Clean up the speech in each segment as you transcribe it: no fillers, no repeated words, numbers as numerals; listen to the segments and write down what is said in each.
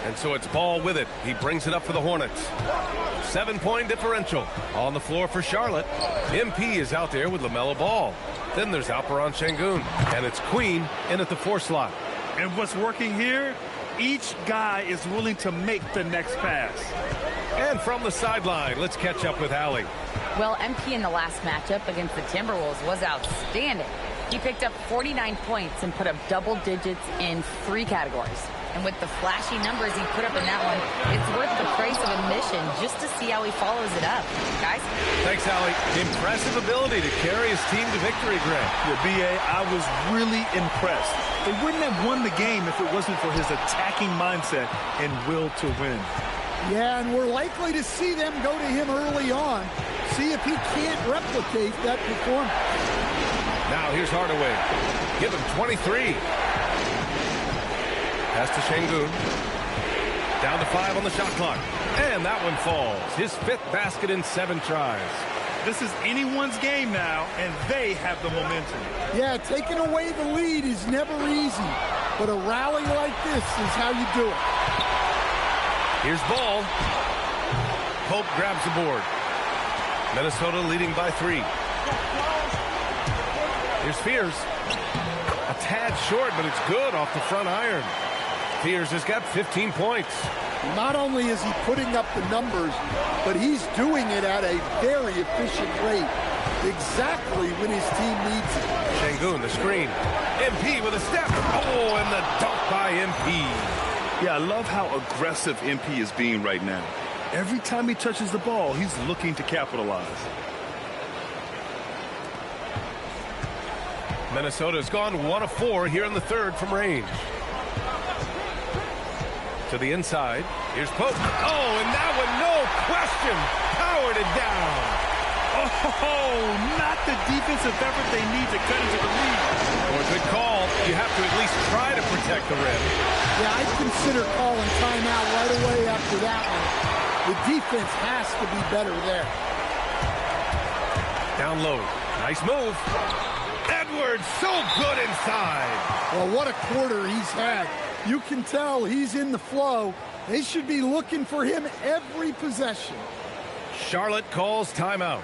And so it's Ball with it. He brings it up for the Hornets. 7-point differential on the floor for Charlotte. MP is out there with LaMelo Ball. Then there's Alperen Sengun, and it's Queen in at the 4 slot. And what's working here, each guy is willing to make the next pass. And from the sideline, let's catch up with Allie. Well, MP in the last matchup against the Timberwolves was outstanding. He picked up 49 points and put up double digits in 3 categories. And with the flashy numbers he put up in that one, it's worth the price of admission just to see how he follows it up. Guys? Thanks, Allie. Impressive ability to carry his team to victory, Grant. Yeah, B.A., I was really impressed. They wouldn't have won the game if it wasn't for his attacking mindset and will to win. Yeah, and we're likely to see them go to him early on. See if he can't replicate that performance. Now here's Hardaway. Give him 23. Pass to Sengun. Down to 5 on the shot clock. And that one falls. His 5th basket in 7 tries. This is anyone's game now, and they have the momentum. Yeah, taking away the lead is never easy. But a rally like this is how you do it. Here's Ball. Pope grabs the board. Minnesota leading by 3. Here's Fears. A tad short, but it's good off the front iron. Fears has got 15 points. Not only is he putting up the numbers, but he's doing it at a very efficient rate. Exactly when his team needs it. Sengun, the screen. MP with a step. Oh, and the dunk by MP. Yeah, I love how aggressive MP is being right now. Every time he touches the ball, he's looking to capitalize. Minnesota's gone 1 of 4 here in the 3rd from range. To the inside. Here's Pope. Oh, and that one, no question, powered it down. Oh, not the defensive effort they need to cut into the lead. Well, a good call. You have to at least try to protect the rim. Yeah, I'd consider calling timeout right away after that one. The defense has to be better there. Down low. Nice move. Edwards, so good inside. Well, what a quarter he's had. You can tell he's in the flow. They should be looking for him every possession. Charlotte calls timeout.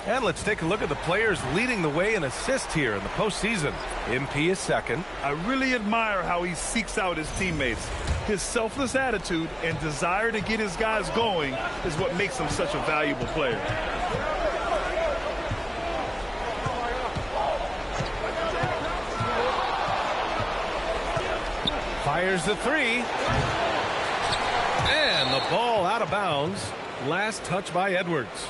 And let's take a look at the players leading the way in assists here in the postseason. MP is 2nd. I really admire how he seeks out his teammates. His selfless attitude and desire to get his guys going is what makes him such a valuable player. Fires the 3. And the ball out of bounds. Last touch by Edwards.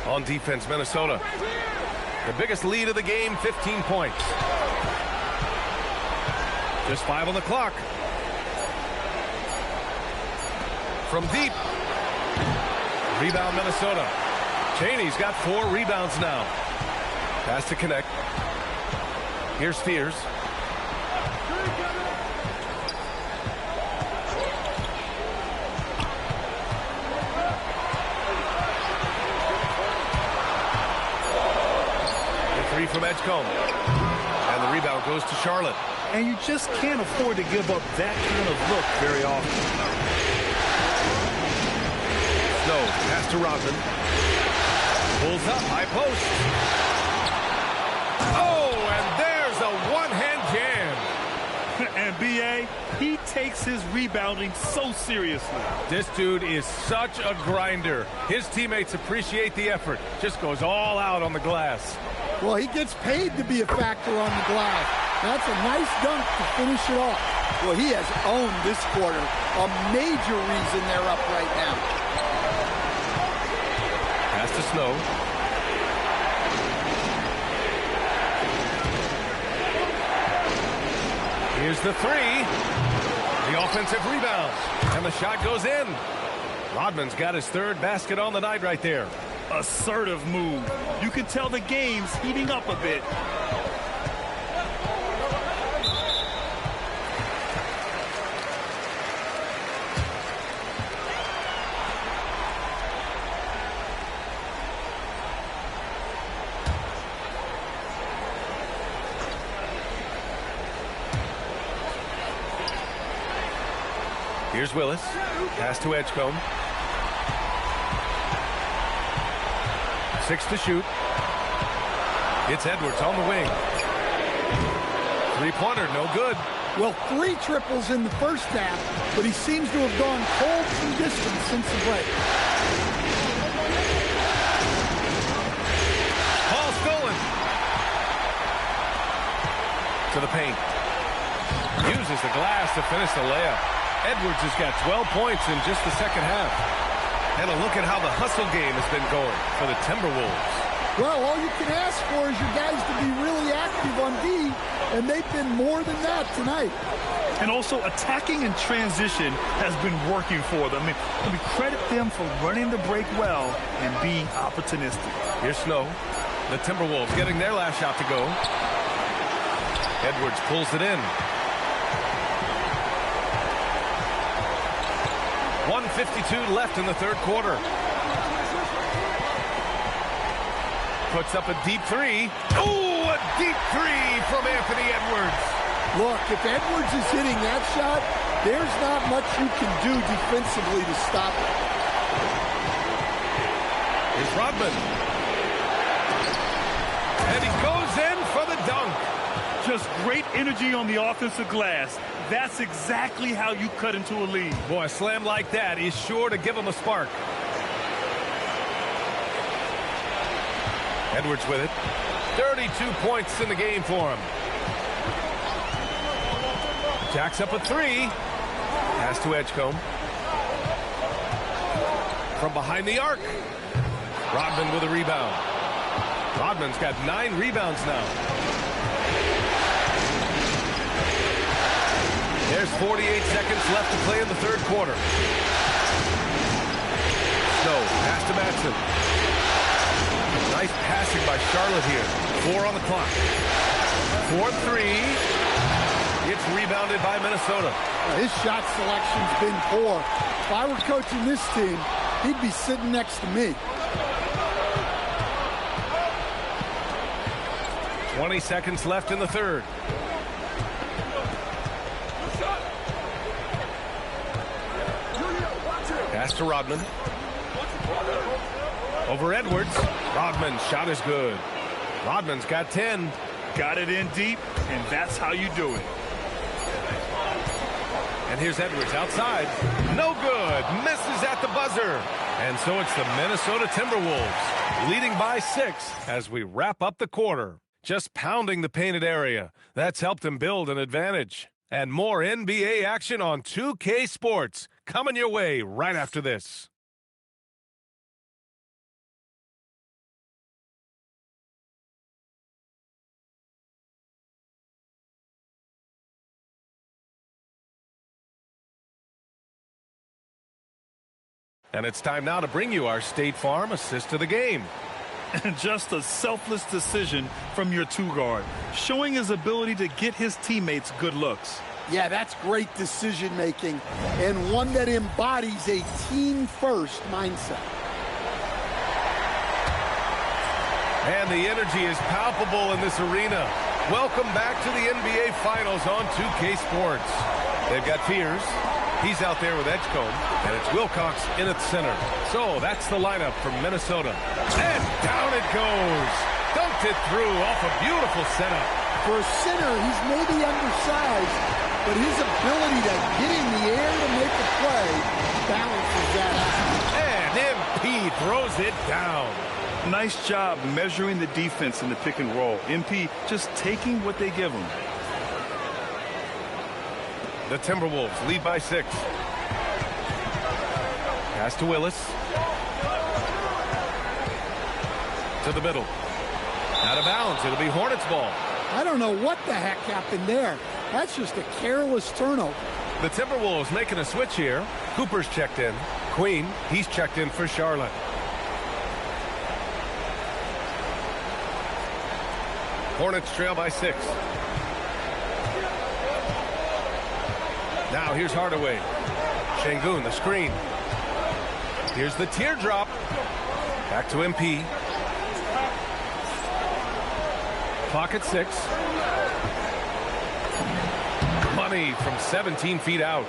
On defense, Minnesota. The biggest lead of the game, 15 points. Just 5 on the clock. From deep. Rebound, Minnesota. Chaney's got 4 rebounds now. Pass to connect. Here's Fears. From Edgecombe. And the rebound goes to Charlotte. And you just can't afford to give up that kind of look very often. Snow, pass to Rodman. Pulls up, high post. Oh, and there's a one-hand jam. And B.A., he takes his rebounding so seriously. This dude is such a grinder. His teammates appreciate the effort. Just goes all out on the glass. Well, he gets paid to be a factor on the glass. That's a nice dunk to finish it off. Well, he has owned this quarter. A major reason they're up right now. Pass to Snow. Here's the 3. The offensive rebound. And the shot goes in. Rodman's got his third basket on the night right there. Assertive move. You can tell the game's heating up a bit. Here's Willis. Pass to Edgecombe. 6 to shoot. It's Edwards on the wing. Three-pointer, no good. Well, 3 triples in the first half, but he seems to have gone cold from distance since the break. Ball stolen. To the paint. Uses the glass to finish the layup. Edwards has got 12 points in just the second half. And a look at how the hustle game has been going for the Timberwolves. Well, all you can ask for is your guys to be really active on D, and they've been more than that tonight. And also attacking in transition has been working for them. I mean, credit them for running the break well and being opportunistic. Here's Snow. The Timberwolves getting their last shot to go. Edwards pulls it in. 1:52 left in the third quarter. Puts up a deep three. Oh, a deep three from Anthony Edwards. Look, if Edwards is hitting that shot, there's not much you can do defensively to stop it. Here's Rodman. And he goes in for the dunk. Just great energy on the offensive glass. That's exactly how you cut into a lead. Boy, a slam like that is sure to give him a spark. Edwards with it. 32 points in the game for him. Jacks up a 3. Pass to Edgecombe. From behind the arc. Rodman with a rebound. Rodman's got 9 rebounds now. There's 48 seconds left to play in the third quarter. Snow, pass to Matson. Nice passing by Charlotte here. 4 on the clock. 4-3. It's rebounded by Minnesota. His shot selection's been poor. If I were coaching this team, he'd be sitting next to me. 20 seconds left in the third. Pass to Rodman. Over Edwards. Rodman's shot is good. Rodman's got 10. Got it in deep, and that's how you do it. And here's Edwards outside. No good. Misses at the buzzer. And so it's the Minnesota Timberwolves leading by 6 as we wrap up the quarter. Just pounding the painted area. That's helped them build an advantage. And more NBA action on 2K Sports coming your way right after this. And it's time now to bring you our State Farm assist of the game. And just a selfless decision from your 2-guard, showing his ability to get his teammates good looks. Yeah, that's great decision-making, and one that embodies a team-first mindset. And the energy is palpable in this arena. Welcome back to the NBA Finals on 2K Sports. They've got Fears. He's out there with Edgecombe, and it's Wilcox in at center. So that's the lineup from Minnesota. And down it goes. Dunked it through off a beautiful setup. For a center, he's maybe undersized, but his ability to get in the air to make a play balances that out. And MP throws it down. Nice job measuring the defense in the pick and roll. MP just taking what they give him. The Timberwolves lead by 6. Pass to Willis. To the middle. Out of bounds. It'll be Hornets ball. I don't know what the heck happened there. That's just a careless turnover. The Timberwolves making a switch here. Cooper's checked in. Queen. He's checked in for Charlotte. Hornets trail by 6. Now here's Hardaway. Şengün, the screen. Here's the teardrop. Back to MP. Clock at 6. Money from 17 feet out.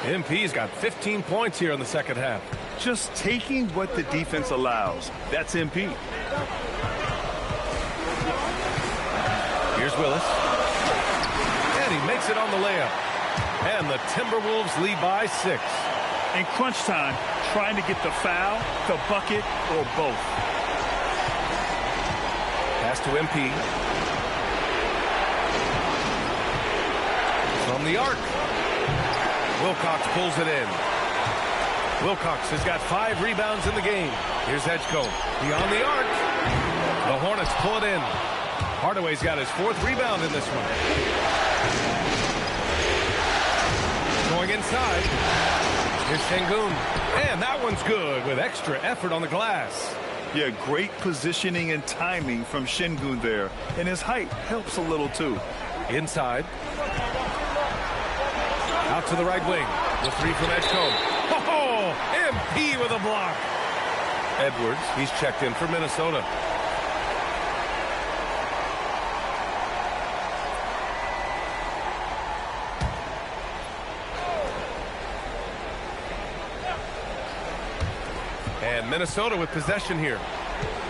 MP's got 15 points here in the second half. Just taking what the defense allows. That's MP. Here's Willis. And he makes it on the layup. And the Timberwolves lead by 6. In crunch time, trying to get the foul, the bucket, or both. Pass to MP. From the arc. Wilcox pulls it in. Wilcox has got 5 rebounds in the game. Here's Edgecombe. Beyond the arc. The Hornets pull it in. Hardaway's got his 4th rebound in this one. Going inside. Here's Şengün. And that one's good with extra effort on the glass. Yeah, great positioning and timing from Şengün there. And his height helps a little too. Inside. Out to the right wing. The 3 from Edgecombe. Oh, MP with a block. Edwards, he's checked in for Minnesota. And Minnesota with possession here.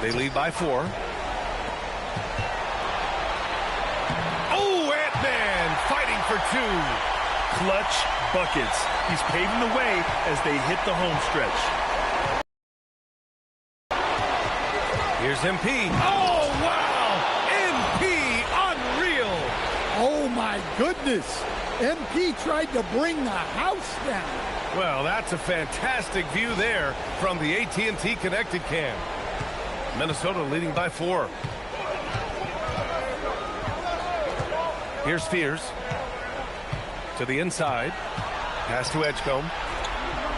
They lead by 4. Oh, Ant-Man fighting for 2. Clutch buckets. He's paving the way as they hit the home stretch. Here's MP. Oh, wow! MP, unreal! Oh, my goodness. MP tried to bring the house down. Well, that's a fantastic view there from the AT&T Connected Cam. Minnesota leading by 4. Here's Fears. To the inside. Pass to Edgecombe.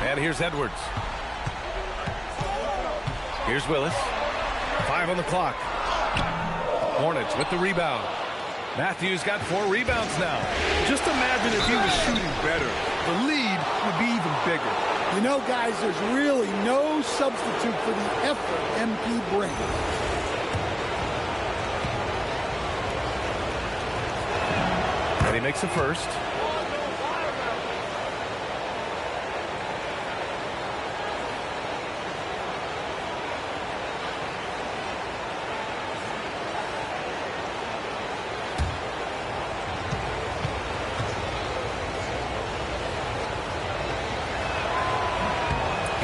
And here's Edwards. Here's Willis. 5 on the clock. Hornets with the rebound. Matthews got 4 rebounds now. Just imagine if he was shooting better. The lead would be even bigger. You know, guys, there's really no substitute for the effort MP brings. And he makes the first.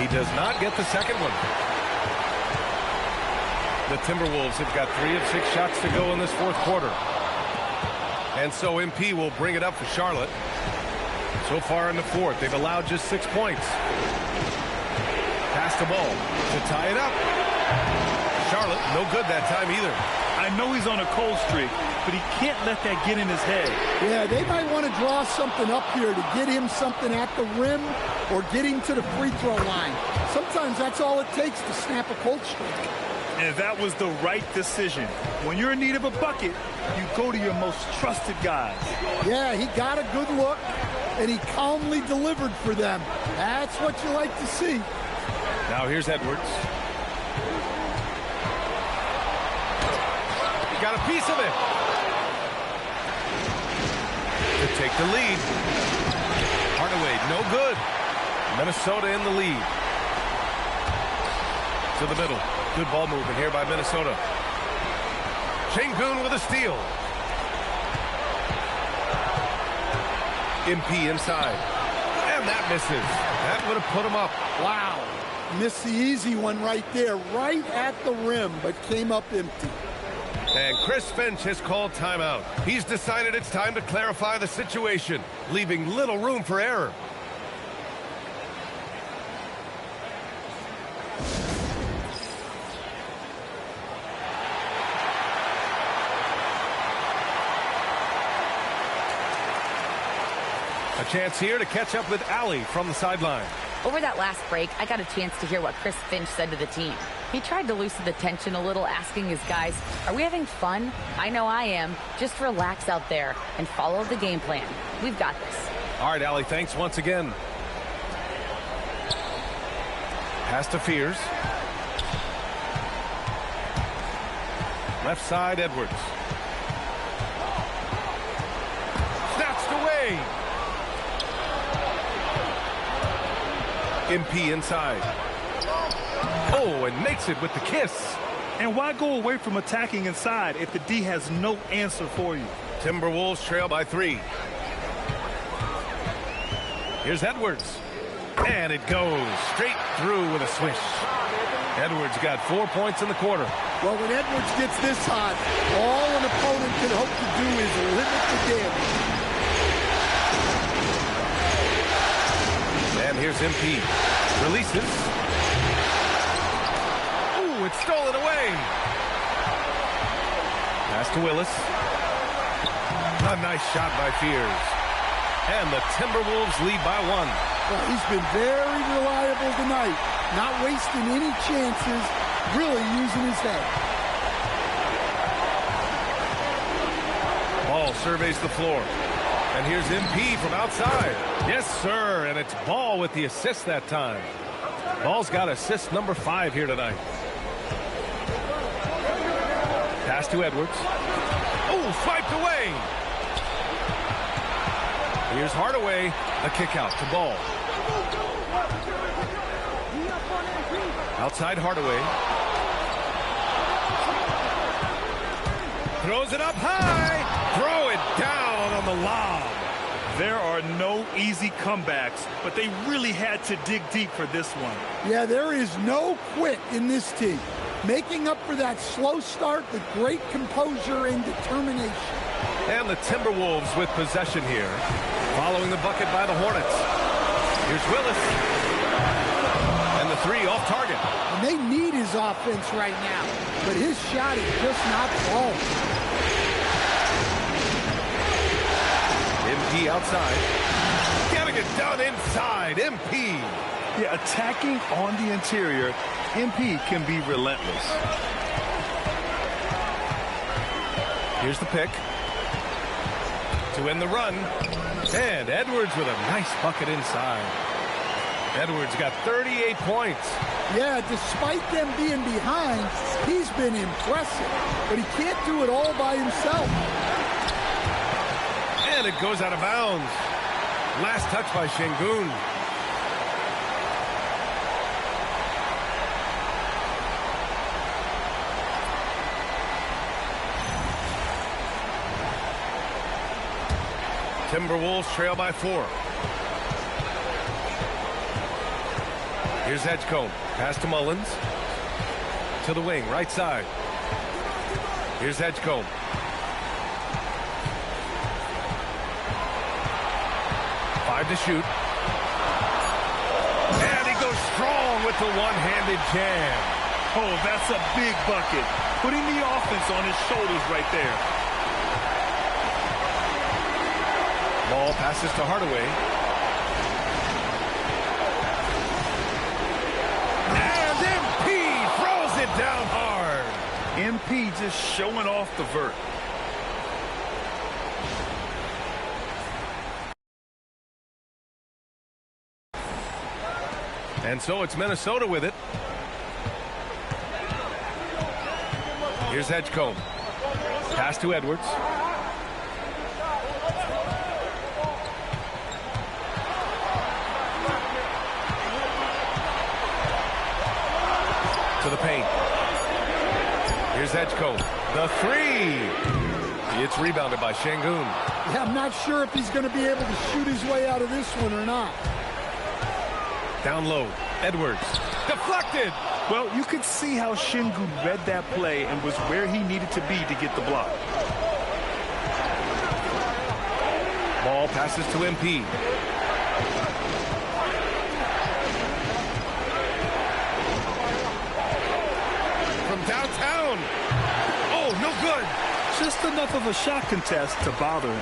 He does not get the second one. The Timberwolves have got 3 of 6 shots to go in this 4th quarter. And so MP will bring it up for Charlotte. So far in the 4th, they've allowed just 6 points. Pass the ball to tie it up. Charlotte, no good that time either. I know he's on a cold streak, but he can't let that get in his head. Yeah, they might want to draw something up here to get him something at the rim or get him to the free throw line. Sometimes that's all it takes to snap a cold streak. And that was the right decision. When you're in need of a bucket, you go to your most trusted guys. Yeah, he got a good look, and he calmly delivered for them. That's what you like to see. Now here's Edwards. Got a piece of it. To take the lead. Hardaway, no good. Minnesota in the lead. To the middle. Good ball movement here by Minnesota. Şengün with a steal. MP inside. And that misses. That would have put him up. Wow. Missed the easy one right there, right at the rim, but came up empty. And Chris Finch has called timeout. He's decided it's time to clarify the situation, leaving little room for error. A chance here to catch up with Allie from the sideline. Over that last break, I got a chance to hear what Chris Finch said to the team. He tried to loosen the tension a little, asking his guys, "Are we having fun? I know I am. Just relax out there and follow the game plan. We've got this." All right, Allie, thanks once again. Pass to Fears. Left side, Edwards. Snatched away. MP inside. Oh, and makes it with the kiss. And why go away from attacking inside if the D has no answer for you? Timberwolves trail by 3. Here's Edwards. And it goes straight through with a swish. Edwards got 4 points in the quarter. Well, when Edwards gets this hot, all an opponent can hope to do is limit the damage. And here's MP. Releases. Ooh, it's stolen away. Pass to Willis. A nice shot by Fears. And the Timberwolves lead by 1. Well, he's been very reliable tonight. Not wasting any chances, really using his head. Ball surveys the floor. And here's MP from outside. Yes, sir. And it's Ball with the assist that time. Ball's got assist number 5 here tonight. Pass to Edwards. Oh, swiped away. Here's Hardaway. A kick out to Ball. Outside Hardaway. Throws it up high. Throw it down on the lob. There are no easy comebacks, but they really had to dig deep for this one. Yeah, there is no quit in this team. Making up for that slow start with great composure and determination. And the Timberwolves with possession here. Following the bucket by the Hornets. Here's Willis. And the 3 off target. And they need his offense right now, but his shot is just not falling. MP outside. Getting it done inside. MP. Yeah, attacking on the interior, MP can be relentless. Here's the pick. To end the run. And Edwards with a nice bucket inside. Edwards got 38 points. Yeah, despite them being behind, he's been impressive. But he can't do it all by himself. And it goes out of bounds. Last touch by Şengün. Timberwolves trail by 4. Here's Edgecombe. Pass to Mullins. To the wing, right side. Here's Edgecombe. Five to shoot. And he goes strong with the one-handed jam. Oh, that's a big bucket. Putting the offense on his shoulders right there. Ball passes to Hardaway. And MP throws it down hard. MP just showing off the vert. And so it's Minnesota with it. Here's Edgecombe. Pass to Edwards. To the paint. Here's Edgecombe. The 3. It's rebounded by Şengün. Yeah, I'm not sure if he's going to be able to shoot his way out of this one or not. Down low. Edwards. Deflected. Well, you could see how Şengün read that play and was where he needed to be to get the block. Ball passes to MP. Downtown. Oh, no good. Just enough of a shot contest to bother him.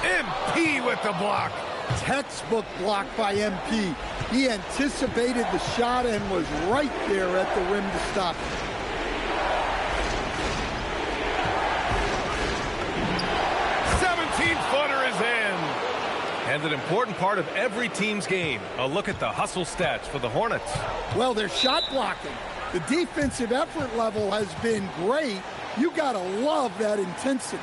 MP with the block. Textbook block by MP. He anticipated the shot and was right there at the rim to stop it. And an important part of every team's game. A look at the hustle stats for the Hornets. Well, they're shot blocking. The defensive effort level has been great. You got to love that intensity.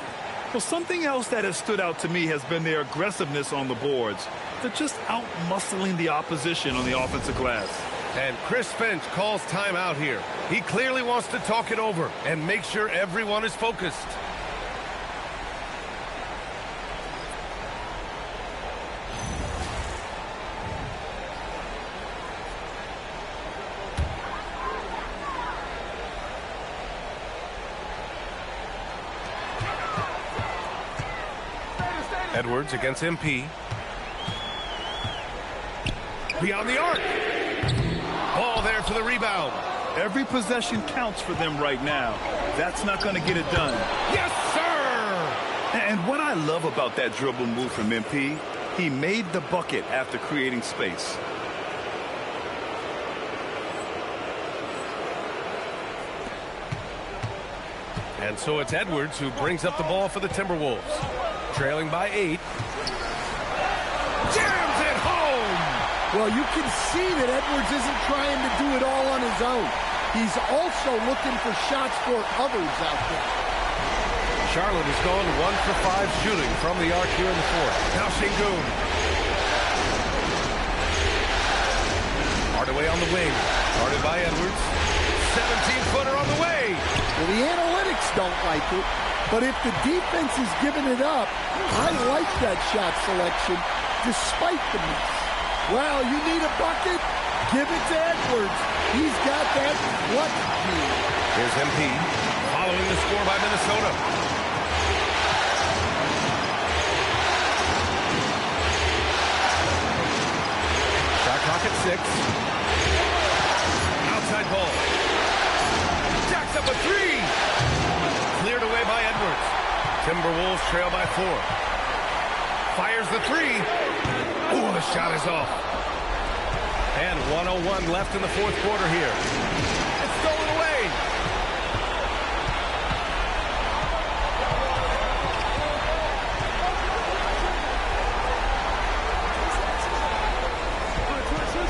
Well, something else that has stood out to me has been their aggressiveness on the boards. They're just out-muscling the opposition on the offensive glass. And Chris Finch calls timeout here. He clearly wants to talk it over and make sure everyone is focused. Edwards against MP. Beyond the arc. Ball there for the rebound. Every possession counts for them right now. That's not going to get it done. Yes, sir! And what I love about that dribble move from MP, he made the bucket after creating space. And so it's Edwards who brings up the ball for the Timberwolves. Trailing by 8. Jams it home! Well, you can see that Edwards isn't trying to do it all on his own. He's also looking for shots for others out there. Charlotte has gone 1 for 5 shooting from the arc here in the fourth. Now Şengün. Hardaway on the wing. Guarded by Edwards. 17-footer on the way. Well, the analytics don't like it. But if the defense is giving it up, I like that shot selection, despite the miss. Well, you need a bucket? Give it to Edwards. He's got that clutch gene. Here's MP, following the score by Minnesota. Shot clock at 6. Outside ball. Jacks up a 3. Cleared away by Edwards. Timberwolves trail by 4. Fires the 3. Ooh, the shot is off. And 1:01 left in the fourth quarter here. It's stolen away.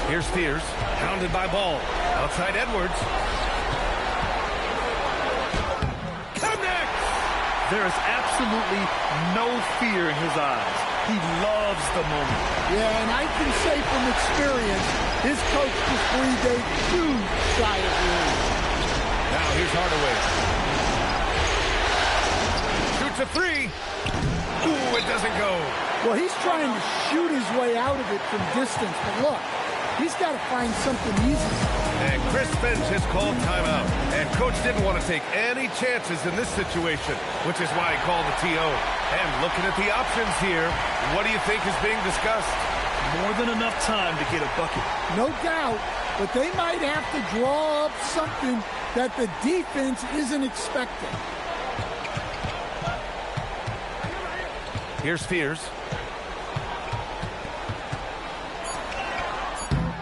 Here's Spears, hounded by Ball. Outside Edwards. There is absolutely no fear in his eyes. He loves the moment. Yeah, and I can say from experience, his coach just breathed a huge sigh of relief. Now here's Hardaway. Shoots a 3. Ooh, it doesn't go. Well, he's trying to shoot his way out of it from distance, but look, he's got to find something easy. And Chris Finch has called timeout. And Coach didn't want to take any chances in this situation, which is why he called the TO. And looking at the options here, what do you think is being discussed? More than enough time to get a bucket. No doubt, but they might have to draw up something that the defense isn't expecting. Here's Spears.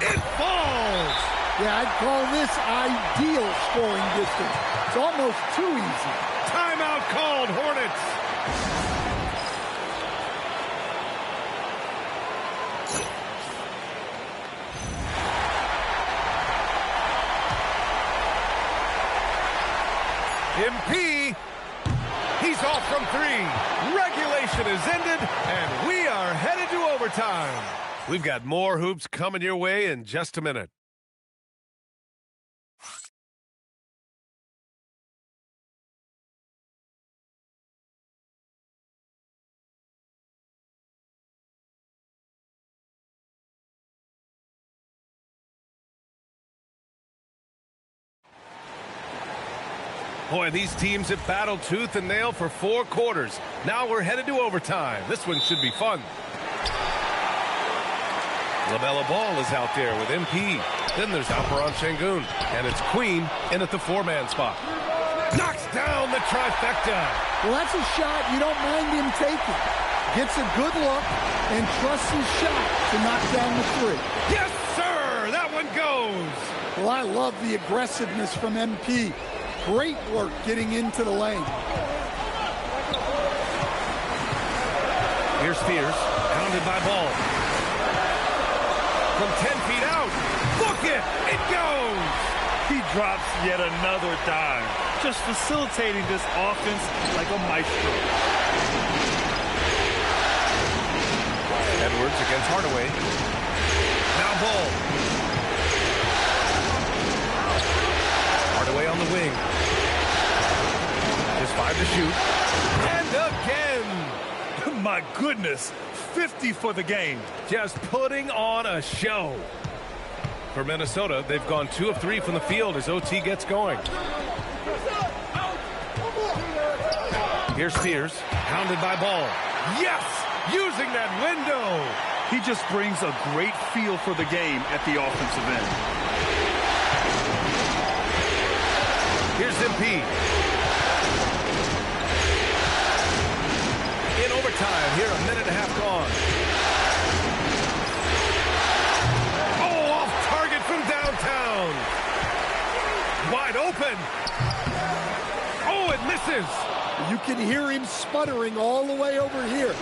It falls! Yeah, I'd call this ideal scoring distance. It's almost too easy. Timeout called, Hornets. MP, he's off from 3. Regulation is ended, and we are headed to overtime. We've got more hoops coming your way in just a minute. Boy, these teams have battled tooth and nail for 4 quarters. Now we're headed to overtime. This one should be fun. LaMelo Ball is out there with MP. Then there's Alperen Şengün. And it's Queen in at the 4-man spot. Knocks down the trifecta. Well, that's a shot you don't mind him taking. gets a good look, and trusts his shot to knock down the three. Yes, sir! That one goes! Well, I love the aggressiveness from MP. Great work getting into the lane. Here's Spears, pounded by Ball. From 10 feet out, book it! It goes! He drops yet another dime, just facilitating this offense like a maestro. Edwards against Hardaway. Now Ball. Hardaway on the wing. Just 5 to shoot. And again! My goodness, 50 for the game. Just putting on a show. For Minnesota, they've gone 2 of 3 from the field as OT gets going. Here's Spears, pounded by Ball. Yes! Using that window! He just brings a great feel for the game at the offensive end. Here's MP. In overtime, here a minute and a half gone. Oh, off target from downtown. Wide open. Oh, it misses. You can hear him sputtering all the way over here.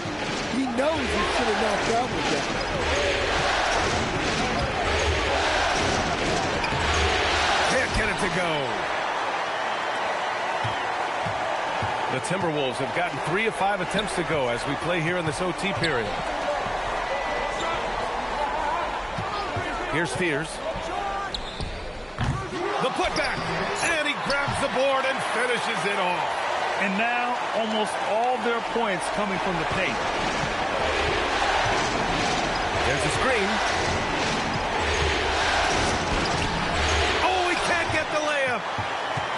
He knows he should have knocked out with that. Can't get it to go. The Timberwolves have gotten 3 of 5 attempts to go as we play here in this OT period. Here's Spears. The putback, and he grabs the board and finishes it off. And now, almost all their points coming from the paint. There's a screen. Oh, he can't get the layup.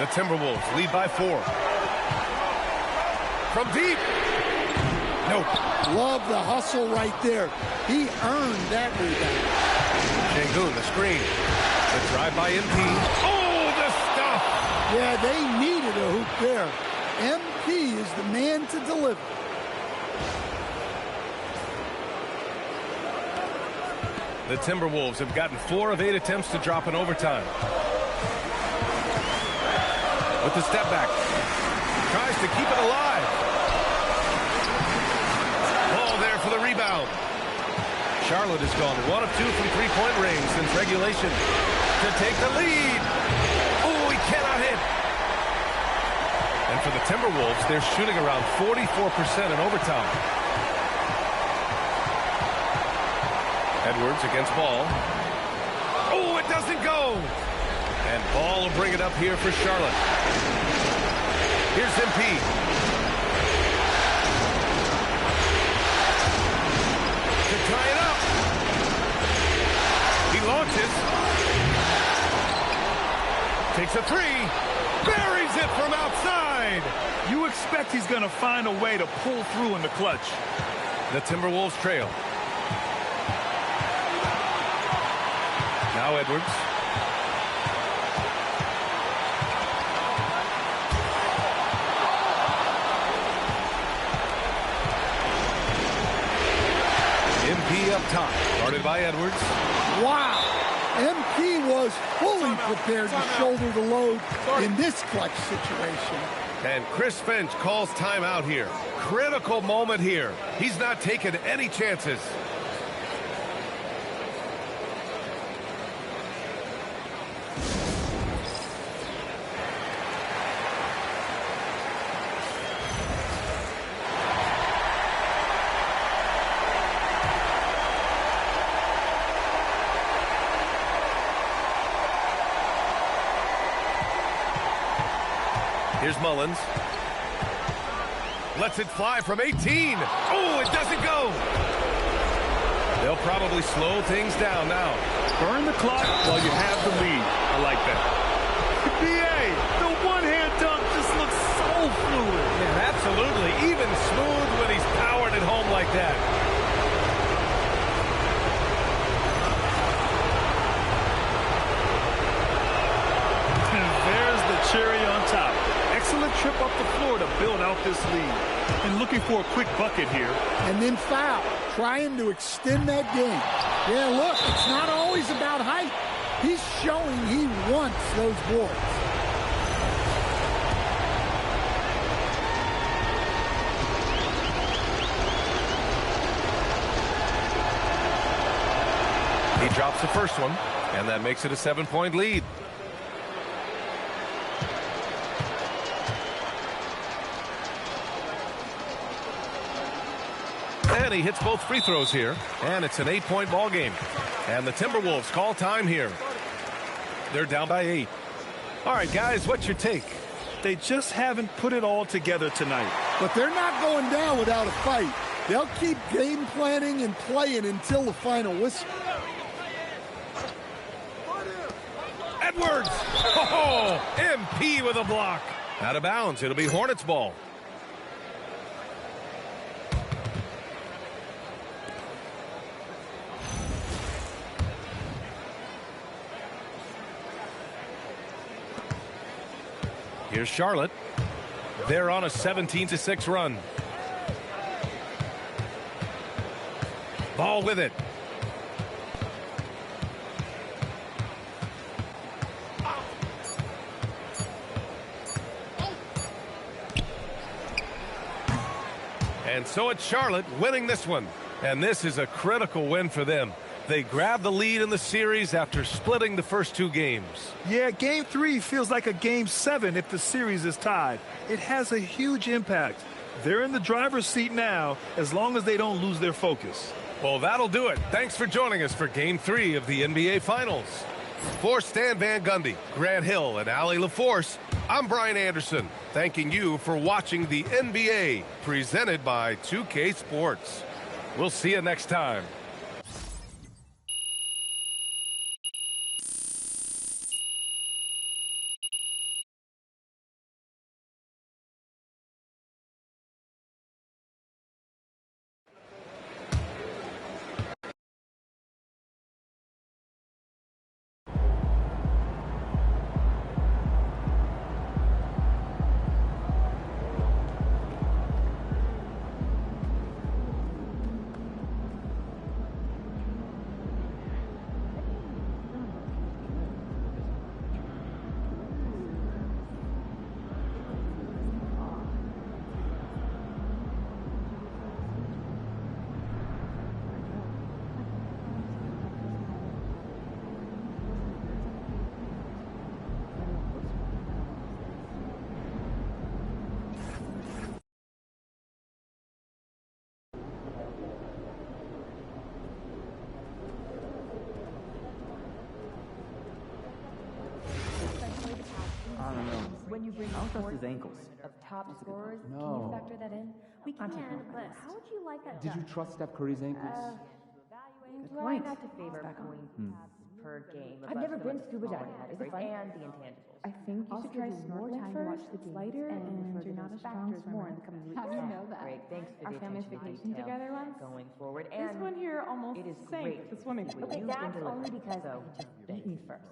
The Timberwolves lead by 4. From deep. Nope. Love the hustle right there. He earned that rebound. Şengün, the screen. The drive by MP. Oh, the stuff. Yeah, they needed a hoop there. MP is the man to deliver. The Timberwolves have gotten 4 of 8 attempts to drop in overtime. With the step back. Tries to keep it alive. Ball there for the rebound. Charlotte has gone 1 of 2 from three-point range since regulation to take the lead. Oh, he cannot hit. And for the Timberwolves, they're shooting around 44% in overtime. Edwards against Ball. Oh, it doesn't go. And Ball will bring it up here for Charlotte. Here's MP. To tie it up. He launches. Takes a 3. Buries it from outside. You expect he's going to find a way to pull through in the clutch. The Timberwolves trail. Now Edwards. MP up top, guarded by Edwards. Wow. MP was fully prepared to shoulder the load in this clutch situation. And Chris Finch calls timeout here. Critical moment here. He's not taking any chances. Here's Mullins. Lets it fly from 18. Oh, it doesn't go. They'll probably slow things down now. Burn the clock while you have the lead. I like that. BA, the one-hand dunk just looks so fluid. Yeah, absolutely. Even smooth when he's powered at home like that. And there's the cherry on top. Excellent trip up the floor to build out this lead. And looking for a quick bucket here. And then foul, trying to extend that game. Yeah, look, it's not always about height. He's showing he wants those boards. He drops the first one, and that makes it a 7-point lead. And he hits both free throws here, and it's an 8-point ball game. And the Timberwolves call time here. They're down by 8. All right, guys, what's your take? They just haven't put it all together tonight. But they're not going down without a fight. They'll keep game planning and playing until the final whistle. Edwards! Oh, MP with a block. Out of bounds. It'll be Hornets ball. Here's Charlotte. They're on a 17-6 run. Ball with it. And so it's Charlotte winning this one. And this is a critical win for them. They grab the lead in the series after splitting the first 2 games. Yeah, Game 3 feels like a Game 7 if the series is tied. It has a huge impact. They're in the driver's seat now as long as they don't lose their focus. Well, that'll do it. Thanks for joining us for Game 3 of the NBA Finals. For Stan Van Gundy, Grant Hill, and Allie LaForce, I'm Brian Anderson, thanking you for watching the NBA presented by 2K Sports. We'll see you next time. When you bring his ankles of top scorers, can you factor that in? We can, but how would you like that? Did you trust Steph Curry's ankles? Try not to favor points per game. I've never been scuba diving. Is it fun? And the intangibles. I think you should try snorkeling first. It's lighter and you're not a strong swimmer in the coming weeks. How do you know that? Great, thanks for Our the family's attention to vacation detail together once. going forward. This And one here almost it is sank great the swimming pool. Okay, that's only because you beat me first.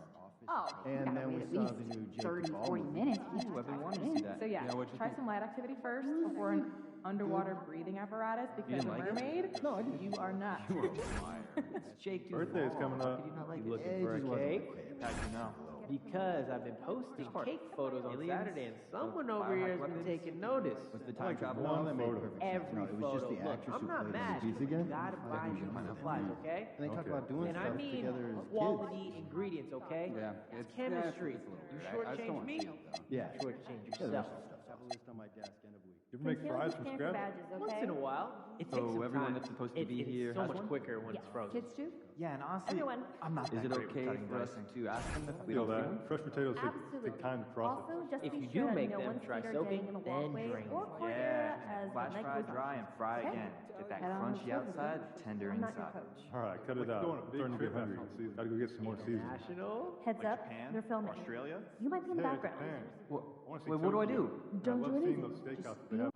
Oh, And then we saw the new Jacob 40 minutes. Whoever wanted to see that. So yeah, try some light activity first before an underwater breathing apparatus because a mermaid, you are not. It's Jake Birthday is coming up. You looking for a cake? Because I've been posting cake photos on Saturday, and someone over here has been taking notice. What's the time travel on Every it was photo. just the Look, actress I'm who not played mad. the kids You again. gotta buy me some supplies, okay? And they talk about doing And I stuff mean together as quality ingredients, okay? Yeah. It's chemistry. You shortchange me, kids. Yeah. shortchange Yeah, yourself. have a list on my desk end of week. You ever make fries from scratch? Once in a while. It takes some everyone time. that's supposed to be It's here so has much one? quicker when it's frozen. Kids too? Yeah, and honestly, Everyone. I'm not. Is it okay for us to ask them if we Feel don't that. Fresh potatoes take time to process. Also, just If be you sure do that make no them one's try feet are soaking, getting in the then walkways drain. or court area as Flash the night fry, goes on. dry, and fry Okay? again. Get that Head on crunchy over. outside, tender I'm not your inside. coach. All right, cut it out. I'm starting to get hungry. Gotta go get some more seasoning. National. Heads up, they're filming. Australia? You might be in the Yeah, background. Japan. Wait, I wanna see what do I Tokyo. do? Don't I love do seeing anything. those steakhouses Just they have.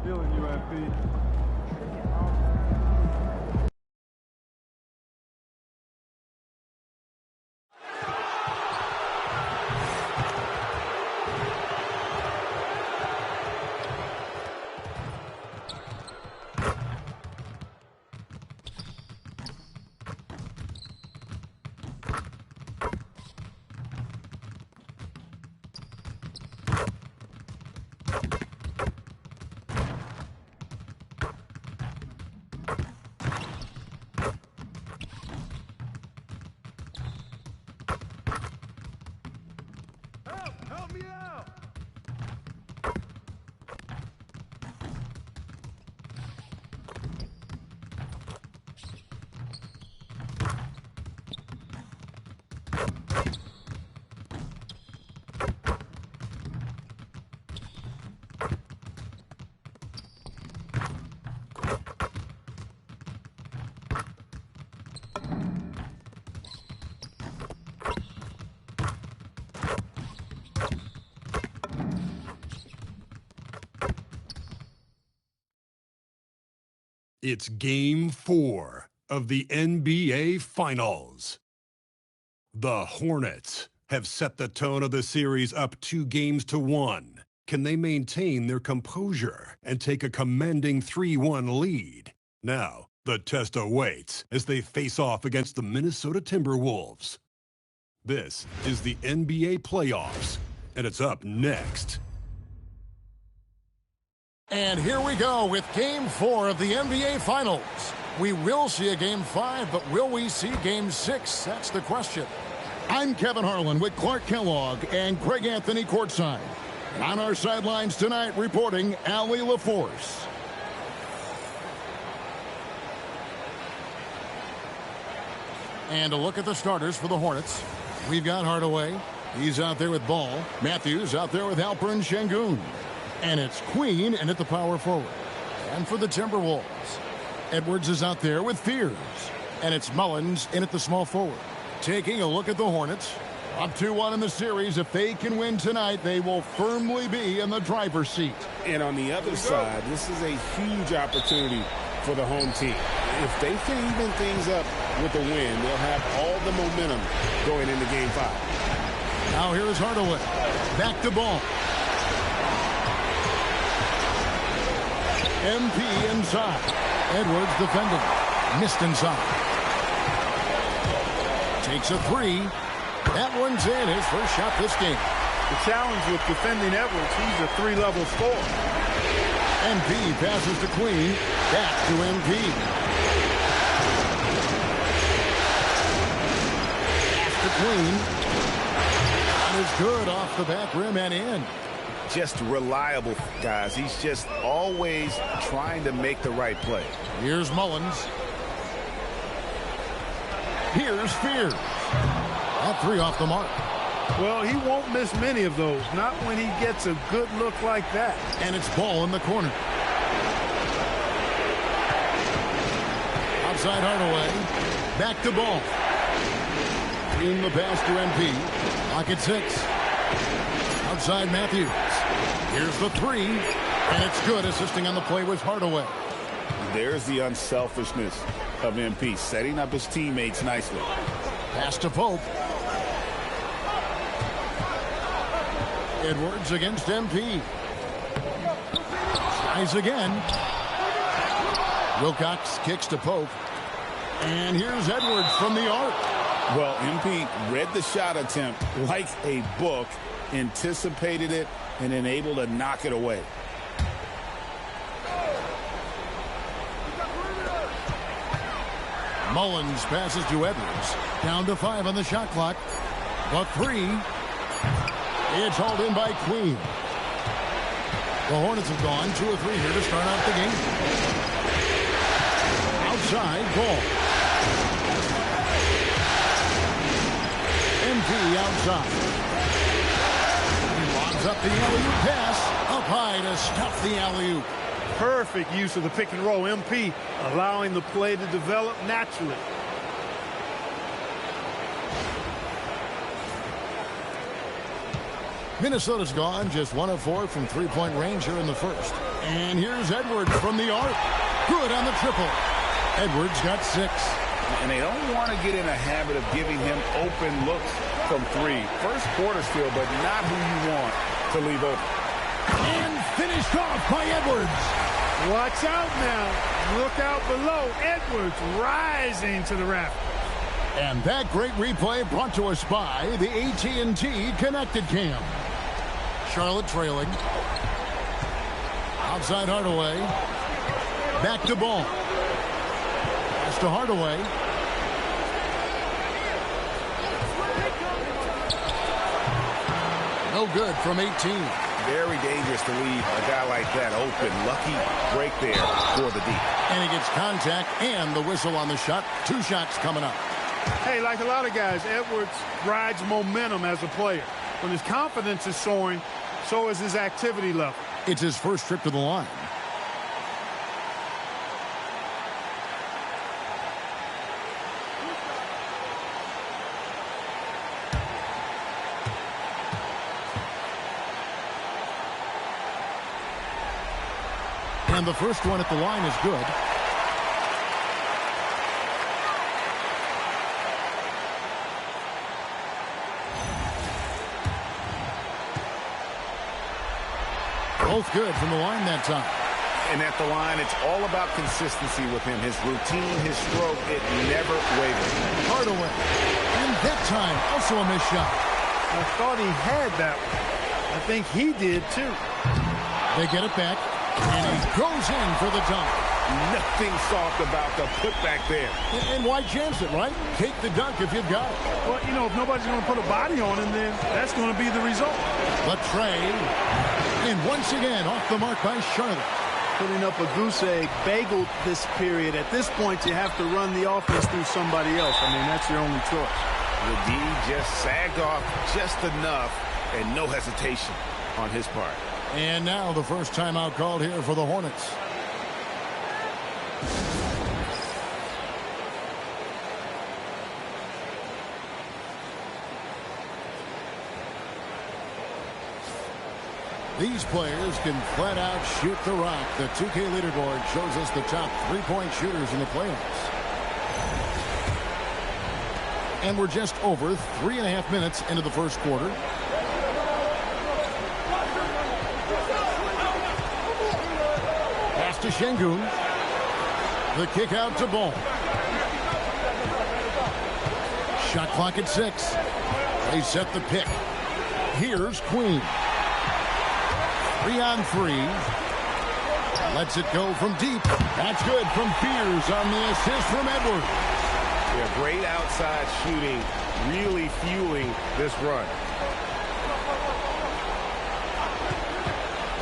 Feeling you, MP. It's Game 4 of the NBA Finals. The Hornets have set the tone of the series up 2-1. Can they maintain their composure and take a commanding 3-1 lead? Now, the test awaits as they face off against the Minnesota Timberwolves. This is the NBA playoffs, and it's up next. And here we go with Game 4 of the NBA Finals. We will see a Game 5, but will we see Game 6? That's the question. I'm Kevin Harlan with Clark Kellogg and Craig Anthony courtside. And on our sidelines tonight, reporting Allie LaForce. And a look at the starters for the Hornets. We've got Hardaway. He's out there with Ball. Matthews out there with Alperen Şengün. And it's Queen in at the power forward. And for the Timberwolves, Edwards is out there with Fears. And it's Mullins in at the small forward. Taking a look at the Hornets. Up 2-1 in the series. If they can win tonight, they will firmly be in the driver's seat. And on the other side, this is a huge opportunity for the home team. If they can even things up with a win, they'll have all the momentum going into Game 5. Now here's Hardaway. Back to Ball. MP inside. Edwards defending. Missed inside. Takes a three. That one's in. His first shot this game. The challenge with defending Edwards, he's a three-level scorer. MP passes to Queen. Back to MP. Pass to Queen. That is good off the back rim and in. Just reliable, guys. He's just always trying to make the right play. Here's Mullins. Here's Fears. That three off the mark. Well, he won't miss many of those. Not when he gets a good look like that. And it's Ball in the corner. Outside Hardaway. Back to Ball. In the pass to MP. Pocket 6. Outside Matthews. Here's the three. And it's good. Assisting on the play was Hardaway. There's the unselfishness of MP, setting up his teammates nicely. Pass to Pope. Edwards against MP. Tries again. Wilcox kicks to Pope. And here's Edwards from the arc. Well, MP read the shot attempt like a book, anticipated it, and then able to knock it away. Mullins passes to Edwards. Down to 5 on the shot clock. The three. It's hauled in by Queen. The Hornets have gone 2 or 3 here to start out the game. Outside, Ball. MP outside. He lobs up the alley-oop pass. Up high to stop the alley-oop. Perfect use of the pick and roll. MP allowing the play to develop naturally. Minnesota's gone just 1 of 4 from three-point range here in the first. And here's Edwards from the arc. Good on the triple. Edwards got 6. And they don't want to get in a habit of giving him open looks from 3. First quarter still, but not who you want to leave open. And finished off by Edwards. Watch out now. Look out below. Edwards rising to the raft. And that great replay brought to us by the AT&T Connected Cam. Charlotte trailing. Outside Hardaway. Back to Ball. Pass to Hardaway. No good from 18. Very dangerous to leave a guy like that open. Lucky break there for the D. And he gets contact and the whistle on the shot. 2 shots coming up. Hey, like a lot of guys, Edwards rides momentum as a player. When his confidence is soaring, so is his activity level. It's his first trip to the line. And the first one at the line is good. Both good from the line that time. And at the line, it's all about consistency with him. His routine, his stroke, it never wavers. Hardaway. And that time, also a missed shot. I thought he had that one. I think he did, too. They get it back, and he goes in for the dunk. Nothing soft about the putback there. And why chance it, right? Take the dunk if you've got it. Well, you know, if nobody's going to put a body on him, then that's going to be the result. But Trey, and once again, off the mark by Charlotte. Putting up a goose egg, bageled this period. At this point, you have to run the offense through somebody else. I mean, that's your only choice. The D just sagged off just enough, and no hesitation on his part. And now the first timeout called here for the Hornets. These players can flat out shoot the rock. The 2K leaderboard shows us the top three-point shooters in the playoffs. And we're just over 3.5 minutes into the first quarter. Pass to Şengün. The kick out to Ball. Shot clock at 6. They set the pick. Here's Queen. 3-on-3. Lets it go from deep. That's good from Fears on the assist from Edwards. Yeah, great outside shooting, really fueling this run.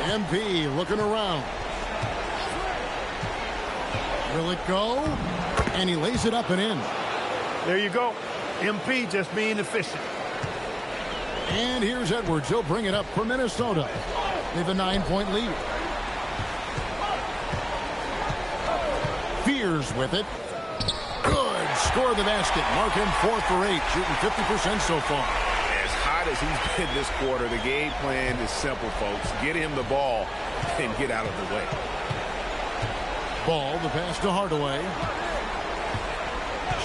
MP looking around. Will it go? And he lays it up and in. There you go. MP just being efficient. And here's Edwards. He'll bring it up for Minnesota. They have a 9-point lead. Fears with it. Good. Score the basket. Mark him 4 for 8. Shooting 50% so far. As hot as he's been this quarter, the game plan is simple, folks. Get him the ball and get out of the way. Ball, the pass to Hardaway.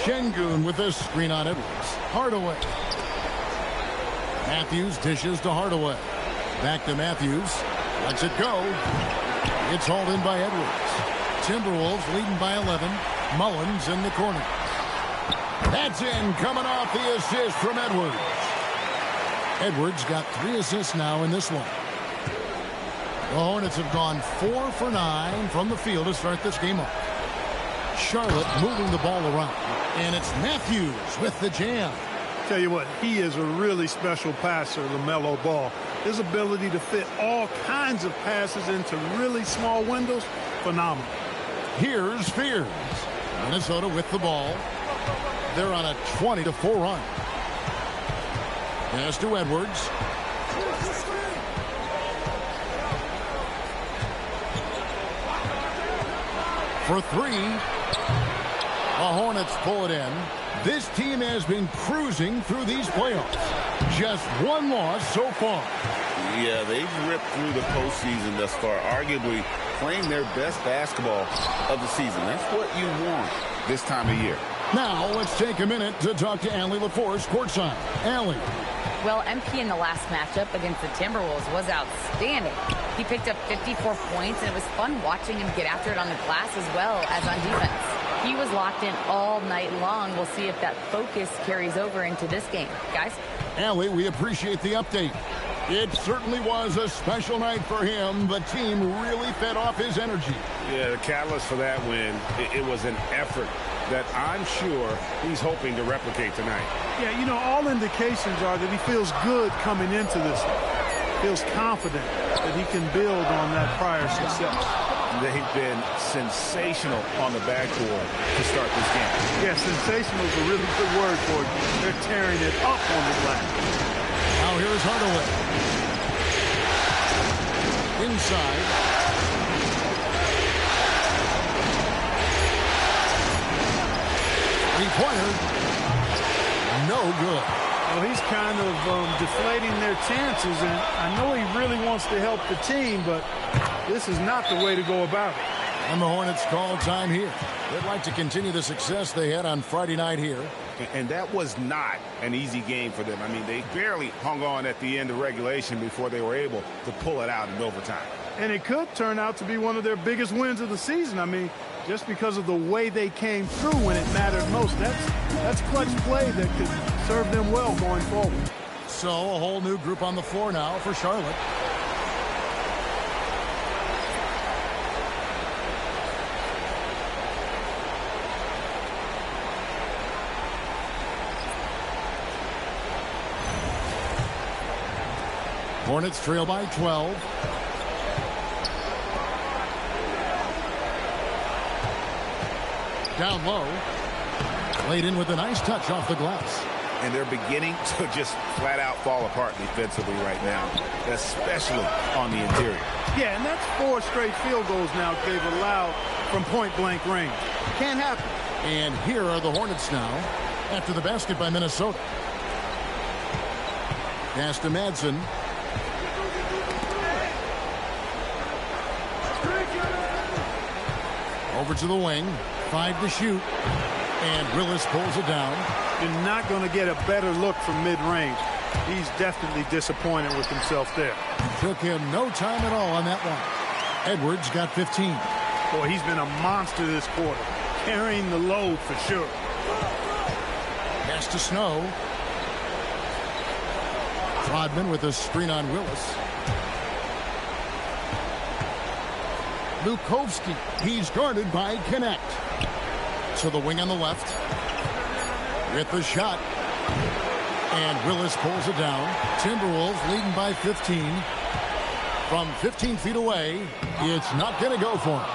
Şengün with the screen on Edwards. Hardaway. Matthews dishes to Hardaway. Back to Matthews. Lets it go. It's hauled in by Edwards. Timberwolves leading by 11. Mullins in the corner. That's in, coming off the assist from Edwards. Edwards got 3 assists now in this one. The Hornets have gone 4 for 9 from the field to start this game off. Charlotte moving the ball around. And it's Matthews with the jam. Tell you what, he is a really special passer, LaMelo Ball. His ability to fit all kinds of passes into really small windows, phenomenal. Here's Fears. Minnesota with the ball. They're on a 20-4 run. Pass to Edwards. For 3. The Hornets pull it in. This team has been cruising through these playoffs. Just 1 loss so far. Yeah, they've ripped through the postseason thus far, arguably playing their best basketball of the season. That's what you want this time of year. Now, let's take a minute to talk to Allie LaForce courtside. Allie. Well, MP in the last matchup against the Timberwolves was outstanding. He picked up 54 points, and it was fun watching him get after it on the glass as well as on defense. He was locked in all night long. We'll see if that focus carries over into this game. Guys? Allie, we appreciate the update. It certainly was a special night for him. The team really fed off his energy. Yeah, the catalyst for that win, it was an effort that I'm sure he's hoping to replicate tonight. Yeah, you know, all indications are that he feels good coming into this. Feels confident that he can build on that prior success. They've been sensational on the backboard to start this game. Yeah, sensational is a really good word for it. They're tearing it up on the glass. Now here's Hardaway. Inside. Three-pointer. No good. Well, he's kind of deflating their chances, and I know he really wants to help the team, but this is not the way to go about it. And the Hornets call time here. They'd like to continue the success they had on Friday night here. And that was not an easy game for them. I mean, they barely hung on at the end of regulation before they were able to pull it out in overtime. And it could turn out to be one of their biggest wins of the season. I mean, just because of the way they came through when it mattered most. That's clutch play that could serve them well going forward. So a whole new group on the floor now for Charlotte. Hornets trail by 12. Down low. Laid in with a nice touch off the glass. And they're beginning to just flat out fall apart defensively right now, especially on the interior. Yeah, and that's 4 straight field goals now they've allowed from point-blank range. Can't happen. And here are the Hornets now after the basket by Minnesota. Pass to Madsen. Over to the wing. 5 to shoot. And Willis pulls it down. You're not going to get a better look from mid-range. He's definitely disappointed with himself there. Took him no time at all on that one. Edwards got 15. Boy, he's been a monster this quarter. Carrying the load for sure. Pass to Snow. Rodman with a screen on Willis. Lukovsky. He's guarded by Connect. To the wing on the left. With the shot. And Willis pulls it down. Timberwolves leading by 15. From 15 feet away, it's not going to go for him.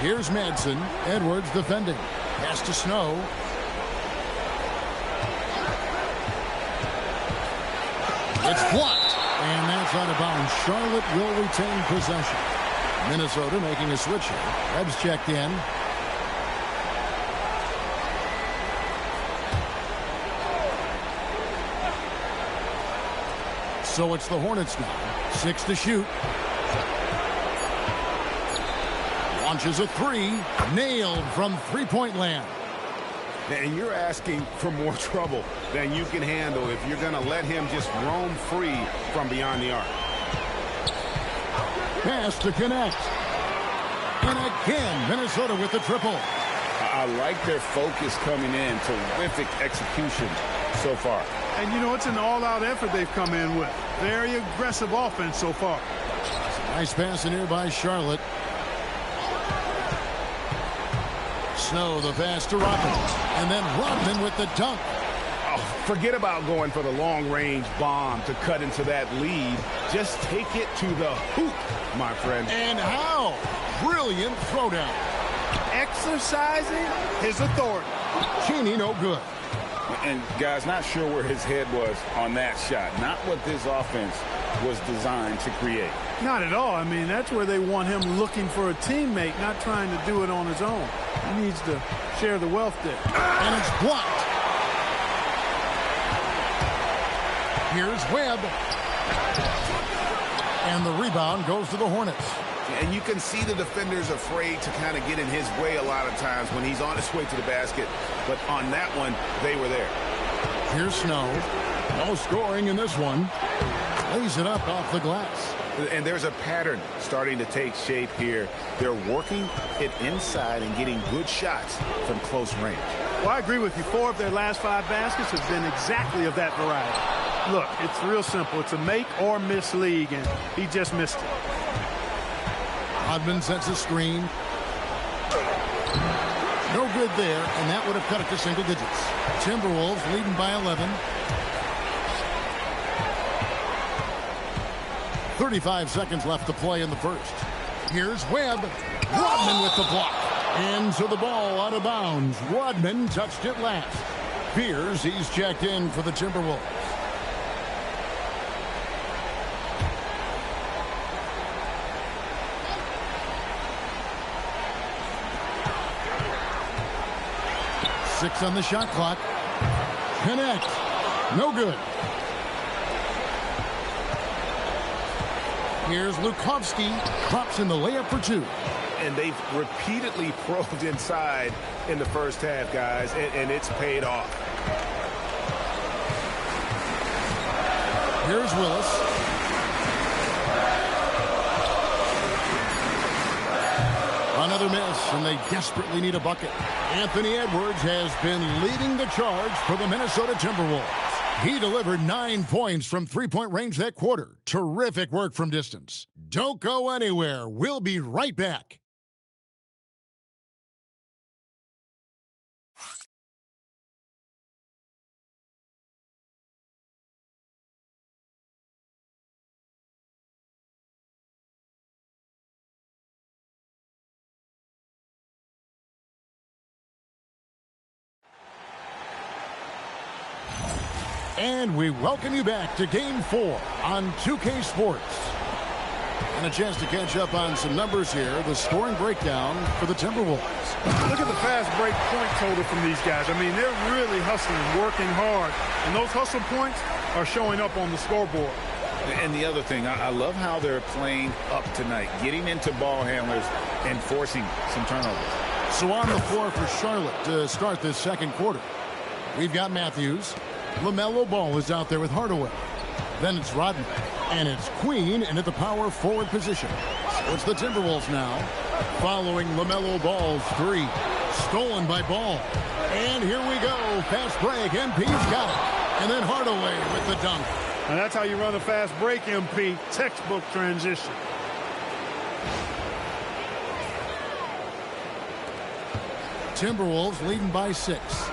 Here's Madsen. Edwards defending. Pass to Snow. It's blocked. And that's out of bounds. Charlotte will retain possession. Minnesota making a switch here. Webb's checked in. So it's the Hornets now. 6 to shoot. Launches a 3. Nailed from three-point land. And you're asking for more trouble than you can handle if you're going to let him just roam free from beyond the arc. Pass to Connect. And again, Minnesota with the triple. I like their focus coming in. Terrific execution so far. And, you know, it's an all-out effort they've come in with. Very aggressive offense so far. Nice pass in here by Charlotte. Snow, the pass to Rodman. And then Rodman with the dunk. Oh, forget about going for the long-range bomb to cut into that lead. Just take it to the hoop, my friend. And how? Brilliant throwdown. Exercising his authority. Cheney no good. And, guys, not sure where his head was on that shot. Not what this offense was designed to create. Not at all. I mean, that's where they want him looking for a teammate, not trying to do it on his own. He needs to share the wealth there. And it's blocked. Here's Webb. And the rebound goes to the Hornets. And you can see the defenders afraid to kind of get in his way a lot of times when he's on his way to the basket. But on that one, they were there. Here's Snow. No scoring in this one. Lays it up off the glass. And there's a pattern starting to take shape here. They're working it inside and getting good shots from close range. Well, I agree with you. 4 of their last 5 baskets have been exactly of that variety. Look, it's real simple. It's a make or miss league, and he just missed it. Rodman sets a screen. No good there, and that would have cut it to single digits. Timberwolves leading by 11. 35 seconds left to play in the first. Here's Webb. Rodman with the block. Into the ball out of bounds. Rodman touched it last. Fears he's checked in for the Timberwolves. Six on the shot clock. Connect. No good. Here's Lukovsky. Drops in the layup for 2. And they've repeatedly probed inside in the first half, guys, and it's paid off. Here's Willis. Another miss, and they desperately need a bucket. Anthony Edwards has been leading the charge for the Minnesota Timberwolves. He delivered 9 points from three-point range that quarter. Terrific work from distance. Don't go anywhere. We'll be right back. And we welcome you back to Game 4 on 2K Sports. And a chance to catch up on some numbers here. The scoring breakdown for the Timberwolves. Look at the fast break point total from these guys. I mean, they're really hustling, working hard. And those hustle points are showing up on the scoreboard. And the other thing, I love how they're playing up tonight, getting into ball handlers and forcing some turnovers. So on the floor for Charlotte to start this second quarter, we've got Matthews. LaMelo Ball is out there with Hardaway. Then it's Rodman. And it's Queen and at the power forward position. So it's the Timberwolves now. Following LaMelo Ball's three. Stolen by Ball. And here we go. Fast break. MP's got it. And then Hardaway with the dunk. And that's how you run a fast break, MP. Textbook transition. Timberwolves leading by 6.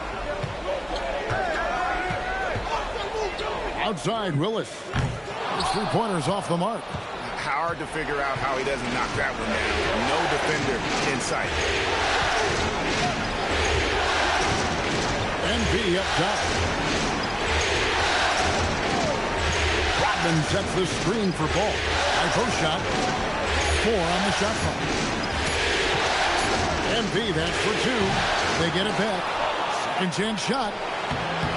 Outside, Willis. His three-pointer's off the mark. Hard to figure out how he doesn't knock that one down. No defender in sight. NB up top. Rodman sets the screen for Ball. High post shot. 4 on the shot clock. NB, that's for 2. They get it back. Second chance shot.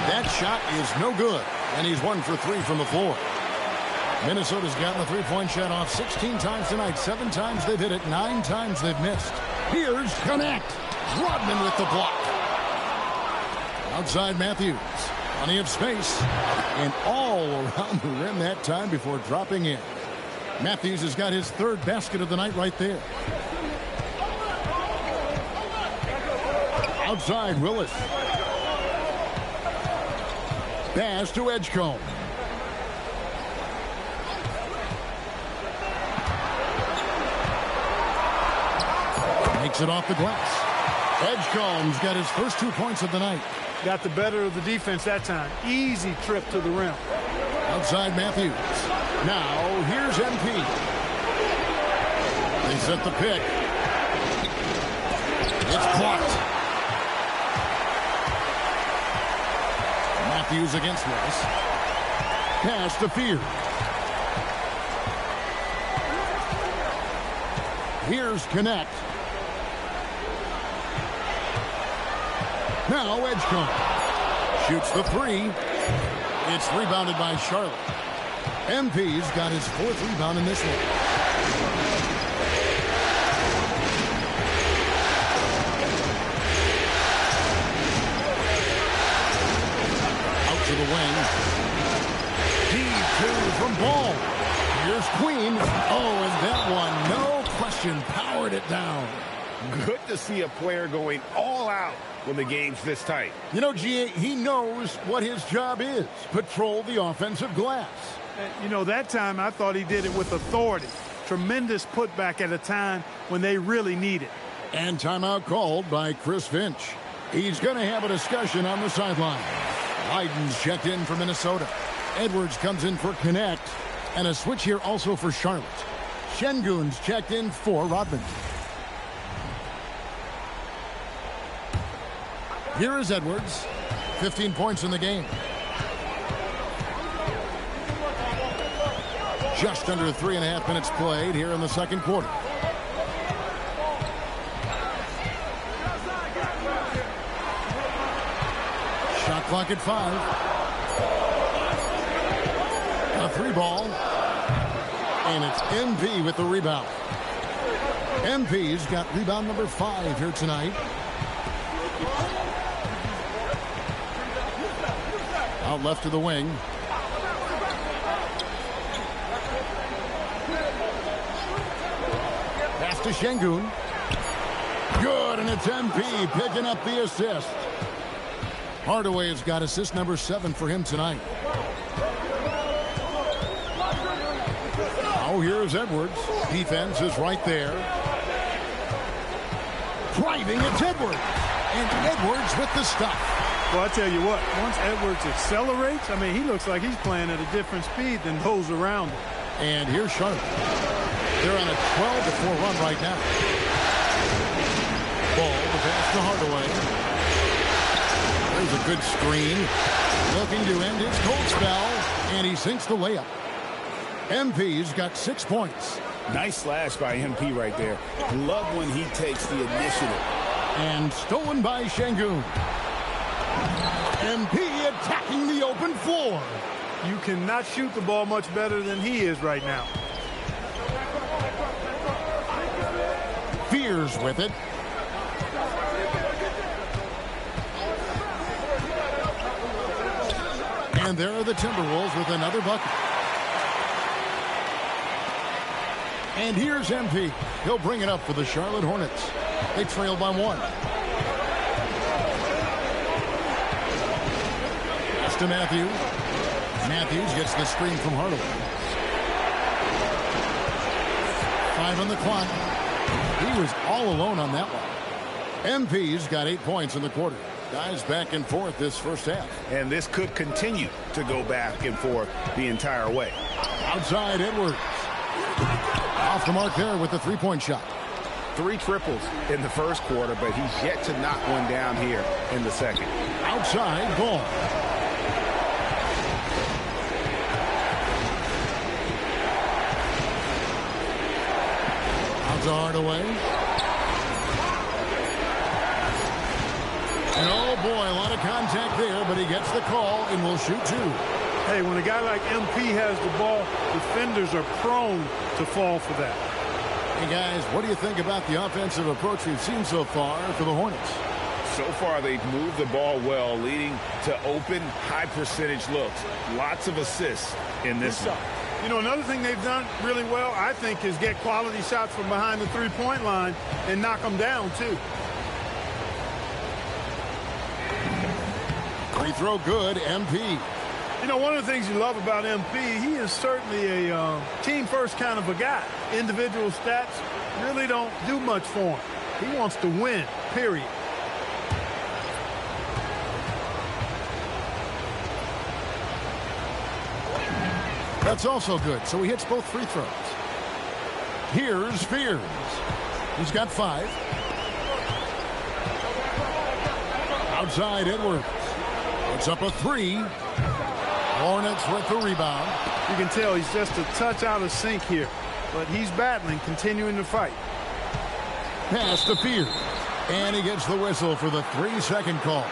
That shot is no good. And he's 1 for 3 from the floor. Minnesota's gotten a three-point shot off 16 times tonight. 7 times they've hit it. 9 times they've missed. Here's Connect. Rodman with the block. Outside Matthews. Plenty of space. And all around the rim that time before dropping in. Matthews has got his 3rd basket of the night right there. Outside Willis. Pass to Edgecombe. Makes it off the glass. Edgecombe's got his first 2 points of the night. Got the better of the defense that time. Easy trip to the rim. Outside Matthews. Now here's MP. They set the pick. It's blocked. Matthews against Willis. Pass to Fear. Here's Connect. Now Edgecombe shoots the 3. It's rebounded by Charlotte. MP's got his 4th rebound in this one. Out to the wing. D2 from Ball. Here's Queen. Oh, and that one, no question, powered it down. Good to see a player going all out when the game's this tight. You know, G.A., he knows what his job is. Patrol the offensive glass. You know, that time I thought he did it with authority. Tremendous putback at a time when they really need it. And timeout called by Chris Finch. He's going to have a discussion on the sideline. Biden's checked in for Minnesota. Edwards comes in for Connect. And a switch here also for Charlotte. Şengün's checked in for Rodman. Here is Edwards. 15 points in the game. Just under 3.5 minutes played here in the second quarter. Shot clock at 5. A 3-ball. And it's MP with the rebound. MP's got rebound number 5 here tonight. Out left to the wing. to Şengün. Good, and it's MP picking up the assist. Hardaway has got assist number 7 for him tonight. Now here's Edwards. Defense is right there. Driving, it's Edwards. And Edwards with the stop. Well, I tell you what, once Edwards accelerates, I mean, he looks like he's playing at a different speed than those around him. And here's Charlotte. They're on a 12-4 run right now. Ball, the pass to Hardaway. There's a good screen. Looking to end his cold spell, and he sinks the layup. MP's got 6 points. Nice slash by MP right there. Love when he takes the initiative. And stolen by Şengün. MP attacking the open floor. You cannot shoot the ball much better than he is right now. Fears with it. And there are the Timberwolves with another bucket. And here's MP. He'll bring it up for the Charlotte Hornets. They trail by 1. Pass to Matthews. Matthews gets the screen from Hardaway. 5 on the clock. He was all alone on that one. MP's got 8 points in the quarter. Guys back and forth this first half. And this could continue to go back and forth the entire way. Outside Edwards. Off the mark there with the three-point shot. 3 triples in the first quarter, but he's yet to knock one down here in the second. Outside Ball. Out to Hardaway. And oh boy, a lot of contact there, but he gets the call and will shoot 2. Hey, when a guy like MP has the ball, defenders are prone to fall for that. Hey, guys, what do you think about the offensive approach we've seen so far for the Hornets? So far, they've moved the ball well, leading to open, high-percentage looks. Lots of assists in this one. You know, another thing they've done really well, I think, is get quality shots from behind the three-point line and knock them down, too. Free throw good, MP. You know, one of the things you love about MP, he is certainly a team-first kind of a guy. Individual stats really don't do much for him. He wants to win, period. That's also good, so he hits both free throws. Here's Fears. He's got 5. Outside Edwards. It's up a 3. Hornets with the rebound. You can tell he's just a touch out of sync here, but he's battling, continuing to fight. Pass to Fears. And he gets the whistle for the 3-second call.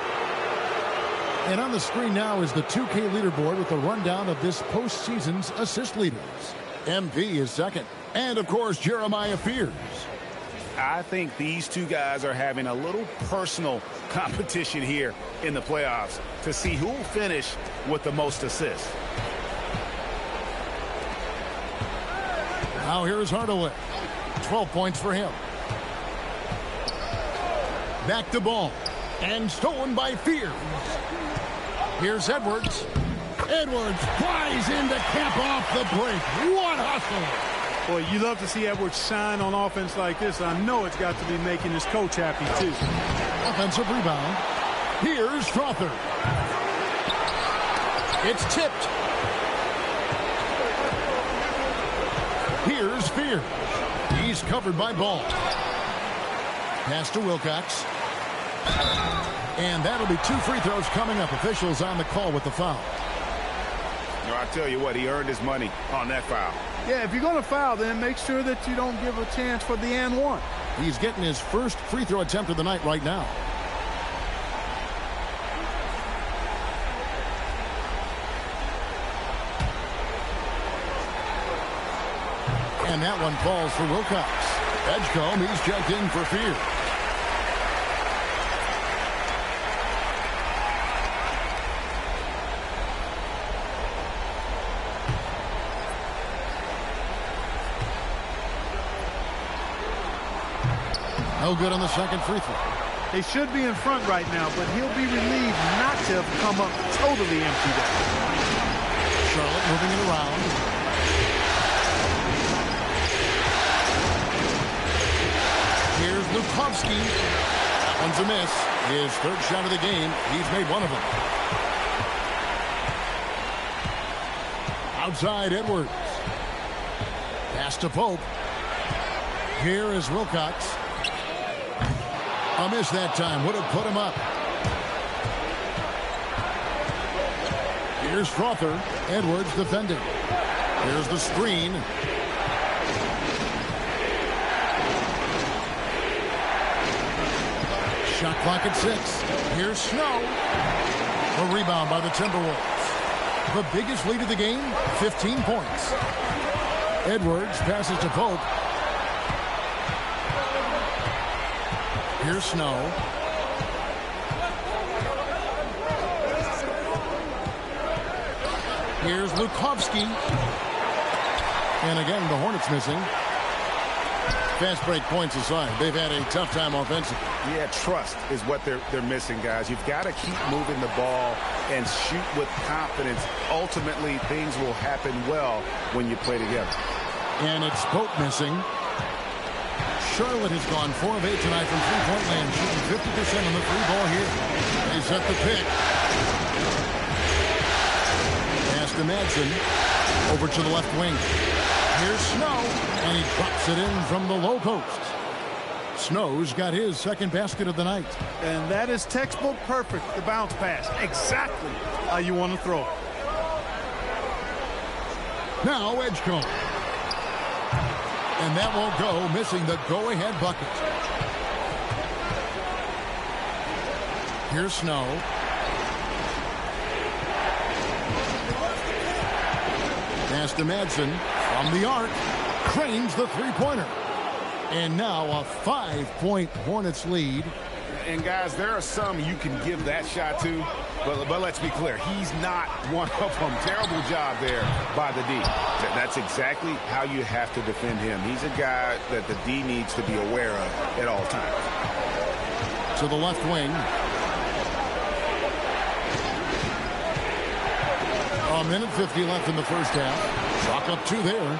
And on the screen now is the 2K leaderboard with a rundown of this postseason's assist leaders. MP is second. And, of course, Jeremiah Fears. I think these two guys are having a little personal competition here in the playoffs to see who will finish with the most assists. Now here's Hardaway. 12 points for him. Back to Ball. And stolen by Fears. Here's Edwards. Edwards flies in to cap off the break. What hustle! Boy, you love to see Edwards shine on offense like this. I know it's got to be making his coach happy, too. Offensive rebound. Here's Strother. It's tipped. Here's Fears. He's covered by Ball. Pass to Wilcox. And that'll be 2 free throws coming up. Officials on the call with the foul. No, I tell you what, he earned his money on that foul. Yeah, if you're going to foul, then make sure that you don't give a chance for the and one. He's getting his first free throw attempt of the night right now. And that one falls for Wilcox. Edgecombe, he's checked in for Fear. No good on the second free throw. They should be in front right now, but he'll be relieved not to have come up totally empty there. Charlotte moving it around. Here's Lukovsky. That one's a miss. His third shot of the game. He's made one of them. Outside Edwards. Pass to Pope. Here is Wilcox. A miss that time. Would have put him up. Here's Frother. Edwards defending. Here's the screen. Shot clock at 6. Here's Snow. A rebound by the Timberwolves. The biggest lead of the game, 15 points. Edwards passes to Pope. Here's Snow. Here's Lukovsky. And again, the Hornets missing. Fast break points aside, they've had a tough time offensively. Yeah, trust is what they're missing, guys. You've got to keep moving the ball and shoot with confidence. Ultimately, things will happen well when you play together. And it's Pope missing. Charlotte has gone 4 of 8 tonight from three-point land, shooting 50% on the free ball here. They set the pick. Pass to Madsen. Over to the left wing. Here's Snow, and he drops it in from the low post. Snow's got his second basket of the night. And that is textbook perfect, the bounce pass. Exactly how you want to throw it. Now Edgecombe. And that won't go, missing the go-ahead bucket. Here's Snow. Pass to Madsen. From the arc, cranes the three-pointer. And now a 5-point Hornets lead. And guys, there are some you can give that shot to, but let's be clear, he's not one of them. Terrible job there by the D. That's exactly how you have to defend him. He's a guy that the D needs to be aware of at all times. To the left wing. A minute 50 left in the first half. Chalk up 2 there.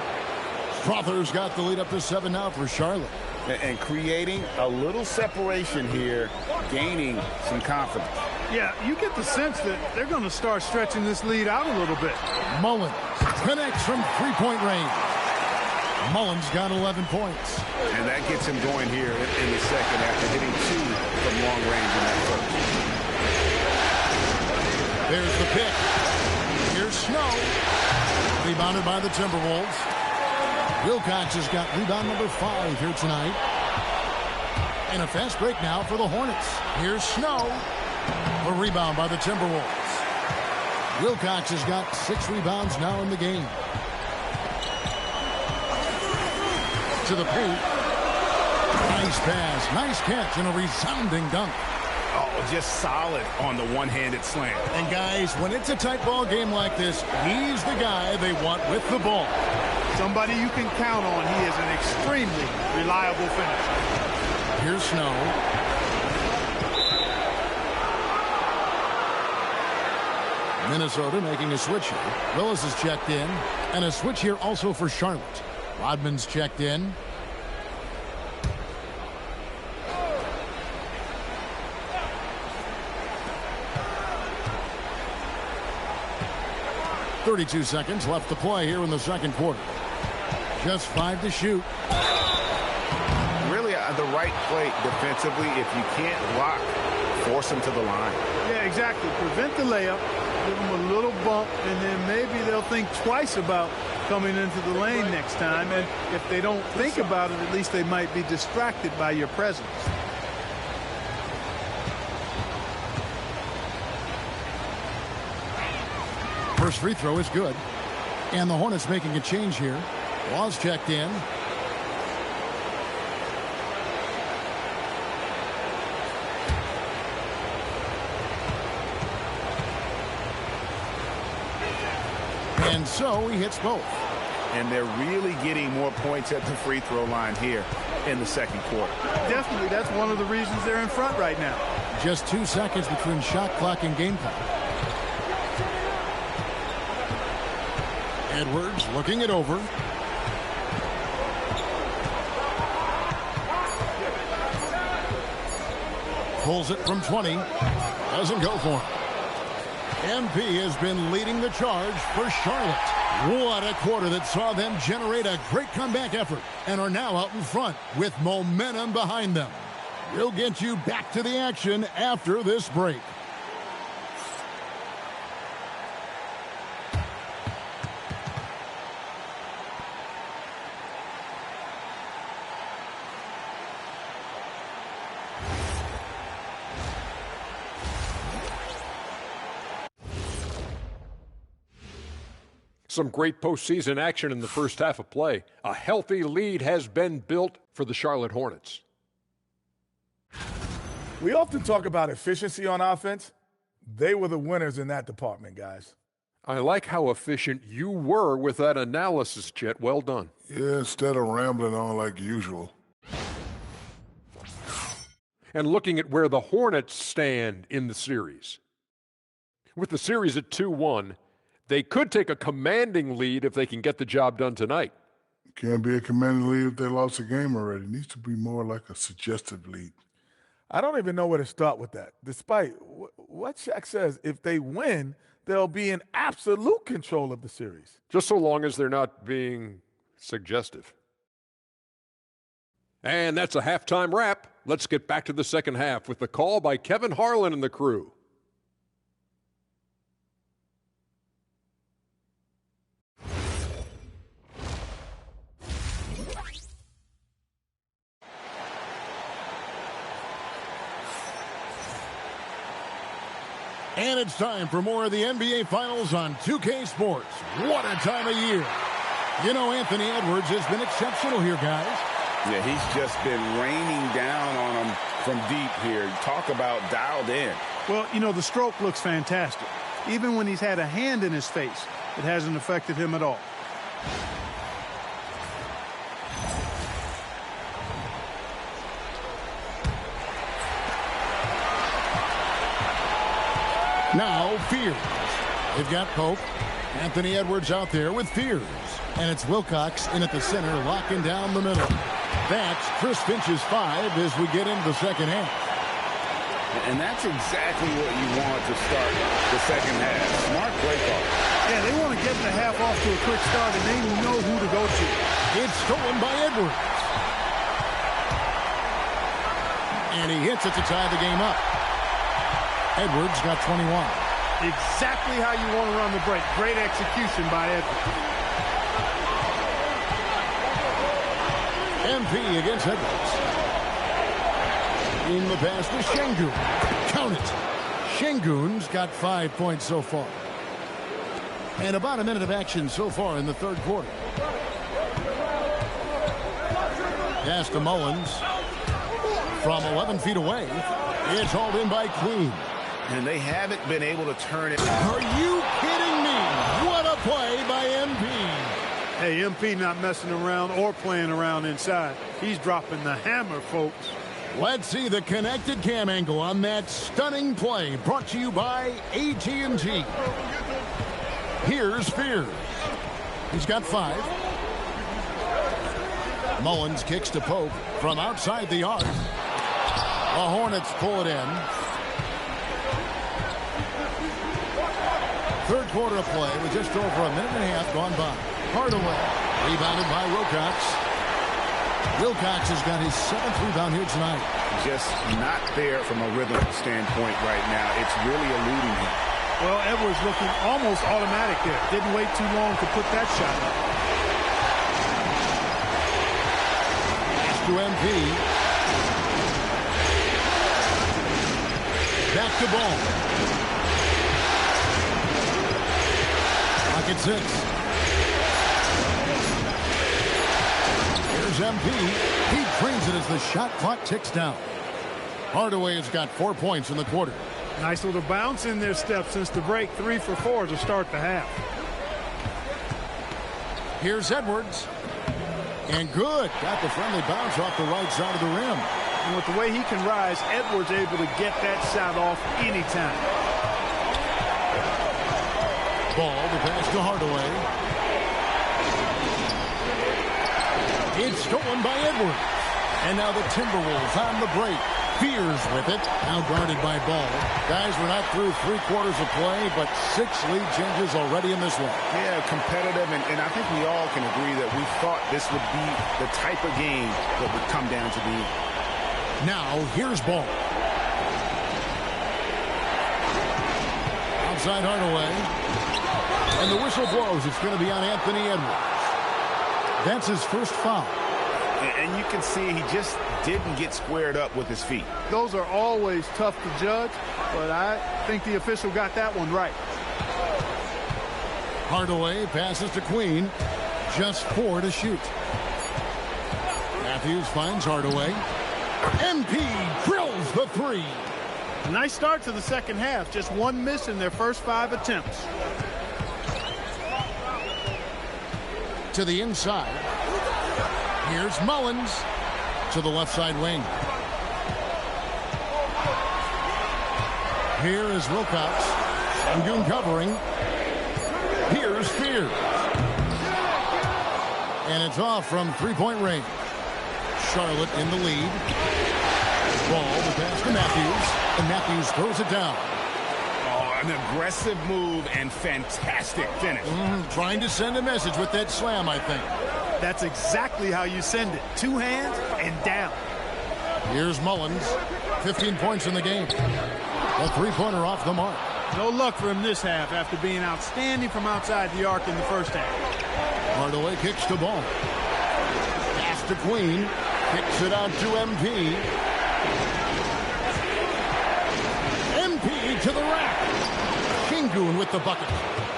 Frother's got the lead up to 7 now for Charlotte. And creating a little separation here, gaining some confidence. Yeah, you get the sense that they're going to start stretching this lead out a little bit. Mullins connects from three-point range. Mullins got 11 points. And that gets him going here in the second after hitting 2 from long range in that first. There's the pick. Here's Snow. Rebounded by the Timberwolves. Wilcox has got rebound number 5 here tonight. And a fast break now for the Hornets. Here's Snow. A rebound by the Timberwolves. Wilcox has got 6 rebounds now in the game. To the paint. Nice pass. Nice catch and a resounding dunk. Oh, just solid on the one-handed slam. And guys, when it's a tight ball game like this, he's the guy they want with the ball. Somebody you can count on. He is an extremely reliable finisher. Here's Snow. Minnesota making a switch here. Willis is checked in. And a switch here also for Charlotte. Rodman's checked in. .32 seconds left to play here in the second quarter. Just 5 to shoot. Really the right play defensively. If you can't block, force them to the line. Yeah, exactly. Prevent the layup. Give them a little bump, and then maybe they'll think twice about coming into the lane next time. And if they don't think about it, at least they might be distracted by your presence. First free throw is good. And the Hornets making a change here. Laws checked in. And so he hits both. and they're really getting more points at the free throw line here in the second quarter. Definitely, that's one of the reasons they're in front right now. Just 2 seconds between shot clock and game clock. Edwards looking it over. Pulls it from 20. Doesn't go for it. MP has been leading the charge for Charlotte. What a quarter that saw them generate a great comeback effort and are now out in front with momentum behind them. We'll get you back to the action after this break. Some great postseason action in the first half of play. A healthy lead has been built for the Charlotte Hornets. We often talk about efficiency on offense. They were the winners in that department, guys. I like how efficient you were with that analysis, Chet. Well done. Yeah, instead of rambling on like usual. And looking at where the Hornets stand in the series. With the series at 2-1, they could take a commanding lead if they can get the job done tonight. Can't be a commanding lead if they lost a game already. It needs to be more like a suggestive lead. I don't even know where to start with that. Despite what Shaq says, if they win, they'll be in absolute control of the series. Just so long as they're not being suggestive. And that's a halftime wrap. Let's get back to the second half with the call by Kevin Harlan and the crew. And it's time for more of the NBA Finals on 2K Sports. What a time of year. You know, Anthony Edwards has been exceptional here, guys. Yeah, he's just been raining down on them from deep here. Talk about dialed in. Well, you know, the stroke looks fantastic. Even when he's had a hand in his face, it hasn't affected him at all. Now, Fears. They've got Pope. Anthony Edwards out there with Fears. And it's Wilcox in at the center, locking down the middle. That's Chris Finch's 5 as we get into the second half. And that's exactly what you want to start the second half. Smart play call. Yeah, they want to get the half off to a quick start, and they know who to go to. It's stolen by Edwards. And he hits it to tie the game up. Edwards got 21. Exactly how you want to run the break. Great execution by Edwards. MP against Edwards. In the pass to Şengün. Count it. Şengün's got 5 points so far. And about a minute of action so far in the third quarter. Pass to Mullins. From 11 feet away. It's hauled in by Queen. And they haven't been able to turn it. Are you kidding me? What a play by MP. Hey, MP not messing around or playing around inside. He's dropping the hammer, folks. Let's see the connected cam angle on that stunning play brought to you by AT&T. Here's Fears. He's got 5. Mullins kicks to Pope from outside the arc. The Hornets pull it in. Third quarter of play with just over a minute and a half gone by. Hardaway rebounded by Wilcox. Wilcox has got his 7th rebound here tonight. Just not there from a rhythm standpoint right now. It's really eluding him. Well, Edwards looking almost automatic there. Didn't wait too long to put that shot up. Pass to MP. Back to Ball. Pocket 6. Here's MP. He trains it as the shot clock ticks down. Hardaway has got 4 points in the quarter. Nice little bounce in their step since the break. 3 for 4 to start the half. Here's Edwards. And good. Got the friendly bounce off the right side of the rim. And with the way he can rise, Edwards able to get that shot off anytime. Ball, the pass to Hardaway. It's stolen by Edwards. And now the Timberwolves on the break. Fears with it. Now guarded by Ball. Guys, we're not through 3/4 of play, but 6 lead changes already in this one. Yeah, competitive, and I think we all can agree that we thought this would be the type of game that would come down to the end. Now, here's Ball. Outside Hardaway. And the whistle blows. It's going to be on Anthony Edwards. That's his first foul. And you can see he just didn't get squared up with his feet. Those are always tough to judge, but I think the official got that one right. Hardaway passes to Queen. Just 4 to shoot. Matthews finds Hardaway. MP drills the 3. Nice start to the second half. Just 1 miss in their first 5 attempts. To the inside. Here's Mullins to the left side wing. Here is Wilcox. Sengun covering. Here's Fears. And it's off from 3-point range. Charlotte in the lead. Ball, the pass to Matthews. And Matthews throws it down. Oh, an aggressive move and fantastic finish. Trying to send a message with that slam, I think. That's exactly how you send it. 2 hands and down. Here's Mullins. 15 points in the game. A 3-pointer off the mark. No luck for him this half after being outstanding from outside the arc in the first half. Hardaway kicks the ball. Pass to Queen. Kicks it out to MP. MP to the rack. Sengun with the bucket.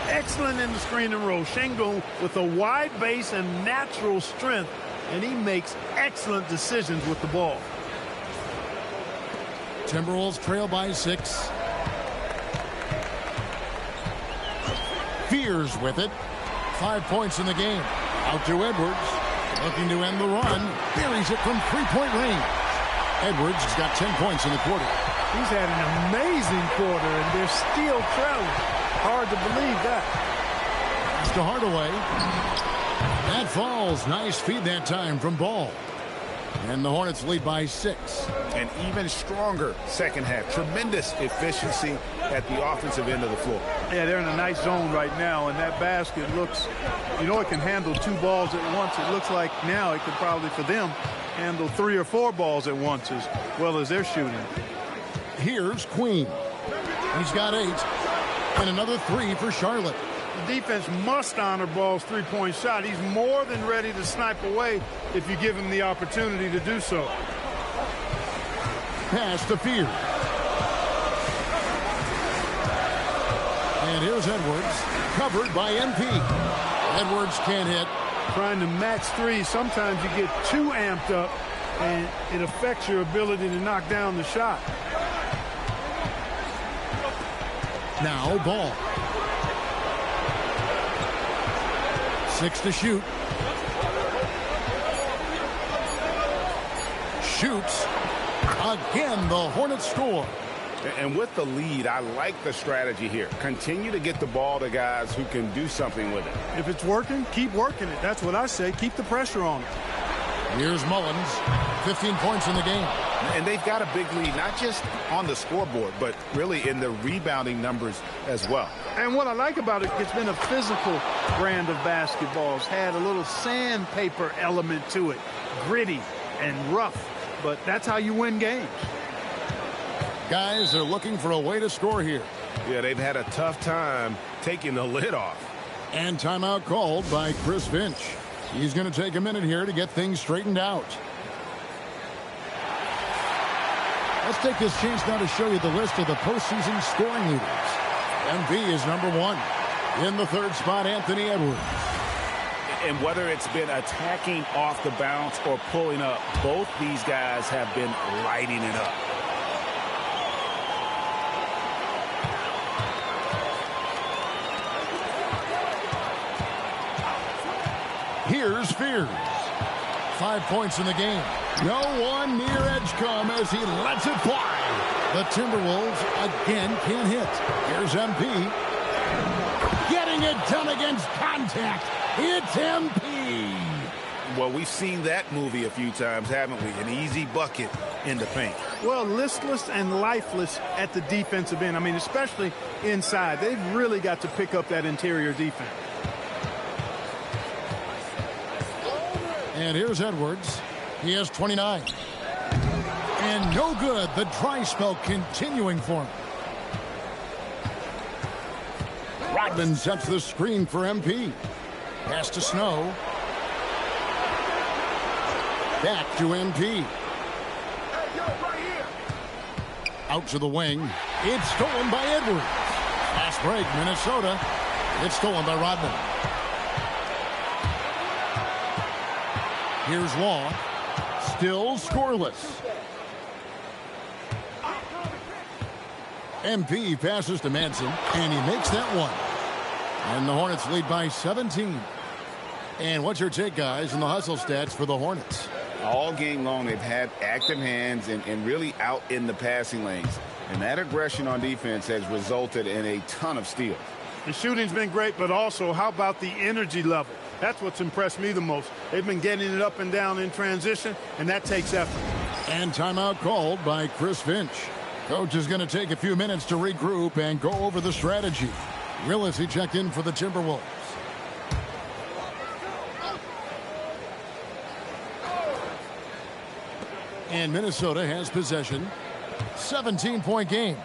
Excellent in the screen and roll. Sengun with a wide base and natural strength, and he makes excellent decisions with the ball. Timberwolves trail by 6. Fears with it. 5 points in the game. Out to Edwards. Looking to end the run. Buries it from 3-point range. Edwards has got 10 points in the quarter. He's had an amazing quarter, and they're still trailing. Hard to believe that. Pass to Hardaway. That falls. Nice feed that time from Ball. And the Hornets lead by 6. An even stronger second half. Tremendous efficiency at the offensive end of the floor. Yeah, they're in a nice zone right now, and that basket looks, you know, it can handle 2 balls at once. It looks like now it could probably, for them, handle 3 or 4 balls at once as well as they're shooting. Here's Queen. He's got 8. And another 3 for Charlotte. The defense must honor Ball's 3-point shot. He's more than ready to snipe away if you give him the opportunity to do so. Pass to Fears. And here's Edwards. Covered by MP. Edwards can't hit. Trying to match 3. Sometimes you get too amped up, and it affects your ability to knock down the shot. Now Ball. 6 to shoot. Shoots. Again, the Hornets score. And with the lead, I like the strategy here. Continue to get the ball to guys who can do something with it. If it's working, keep working it. That's what I say. Keep the pressure on it. Here's Mullins. 15 points in the game. And they've got a big lead, not just on the scoreboard, but really in the rebounding numbers as well. And what I like about it, it's been a physical brand of basketball. It's had a little sandpaper element to it. Gritty and rough. But that's how you win games. Guys, they're looking for a way to score here. Yeah, they've had a tough time taking the lid off. And timeout called by Chris Finch. He's going to take a minute here to get things straightened out. Let's take this chance now to show you the list of the postseason scoring leaders. MV is number 1. In the 3rd spot, Anthony Edwards. And whether it's been attacking off the bounce or pulling up, both these guys have been lighting it up. Here's Fears. 5 points in the game. No one near Edgecombe as he lets it fly. The Timberwolves again can't hit. Here's MP. Getting it done against contact. It's MP. Well, we've seen that movie a few times, haven't we? An easy bucket in the paint. Well, listless and lifeless at the defensive end. I mean, especially inside. They've really got to pick up that interior defense. And here's Edwards. He has 29. And no good. The dry spell continuing for him. Rodman sets the screen for MP. Pass to Snow. Back to MP. Out to the wing. It's stolen by Edwards. Fast break, Minnesota. It's stolen by Rodman. Here's Law. Still scoreless. MP passes to Manson, and he makes that one. And the Hornets lead by 17. And what's your take, guys, in the hustle stats for the Hornets? All game long, they've had active hands and really out in the passing lanes. And that aggression on defense has resulted in a ton of steals. The shooting's been great, but also how about the energy level? That's what's impressed me the most. They've been getting it up and down in transition, and that takes effort. And timeout called by Chris Finch. Coach is going to take a few minutes to regroup and go over the strategy. Willis, he checked in for the Timberwolves. And Minnesota has possession. 17-point game.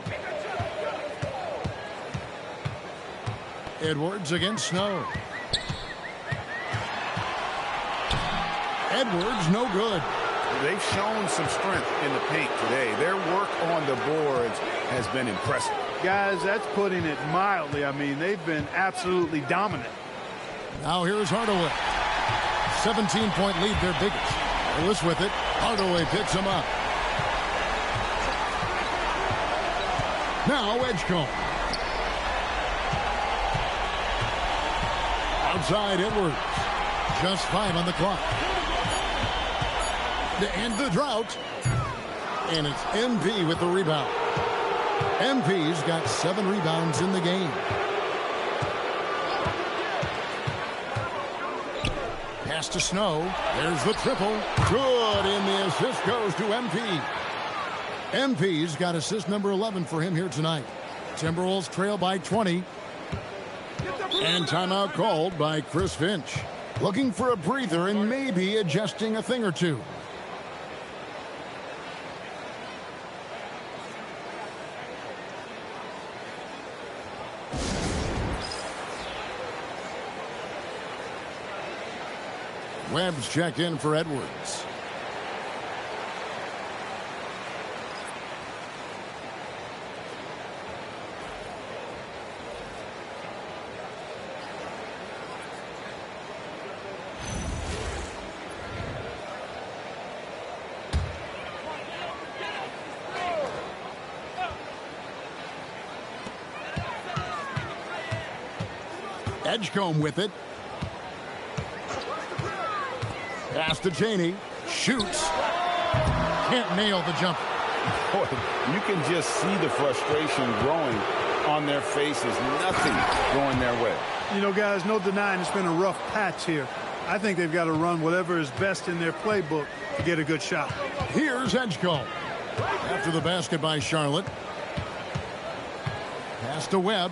Edwards against Snow. Edwards, no good. They've shown some strength in the paint today. Their work on the boards has been impressive. Guys, that's putting it mildly. I mean, they've been absolutely dominant. Now here's Hardaway. 17-point lead, their biggest. Willis with it. Hardaway picks him up. Now Edgecombe. Outside Edwards. Just 5 on the clock. To end the drought. And it's MP with the rebound. MP's got 7 rebounds in the game. Pass to Snow. There's the triple. Good, and the assist goes to MP. MP's got assist number 11 for him here tonight. Timberwolves trail by 20. And timeout called by Chris Finch. Looking for a breather and maybe adjusting a thing or two. Webb's checked in for Edwards. Edgecombe with it. Pass to Chaney. Shoots. Can't nail the jumper. Boy, you can just see the frustration growing on their faces. Nothing going their way. You know, guys, no denying it's been a rough patch here. I think they've got to run whatever is best in their playbook to get a good shot. Here's Edgecombe. After the basket by Charlotte. Pass to Webb.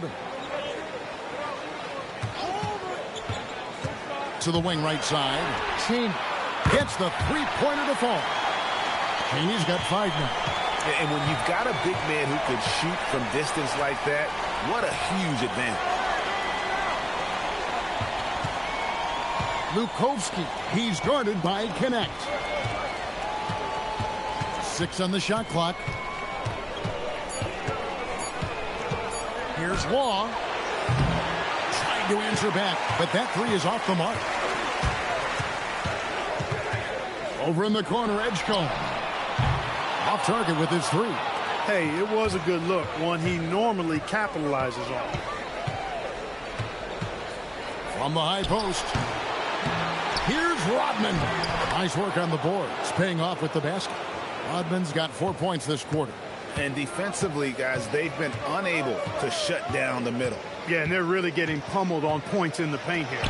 To the wing right side. Chaney gets the three-pointer to fall. Chaney's got 5 now. And when you've got a big man who can shoot from distance like that, what a huge advantage. Lukovsky, he's guarded by Connect. 6 on the shot clock. Here's Law. Trying to answer back, but that 3 is off the mark. Over in the corner, Edgecombe. Off target with his 3. Hey, it was a good look, one he normally capitalizes on. From the high post. Rodman. Nice work on the boards, paying off with the basket. Rodman's got 4 points this quarter. And defensively, guys, they've been unable to shut down the middle. Yeah, and they're really getting pummeled on points in the paint here.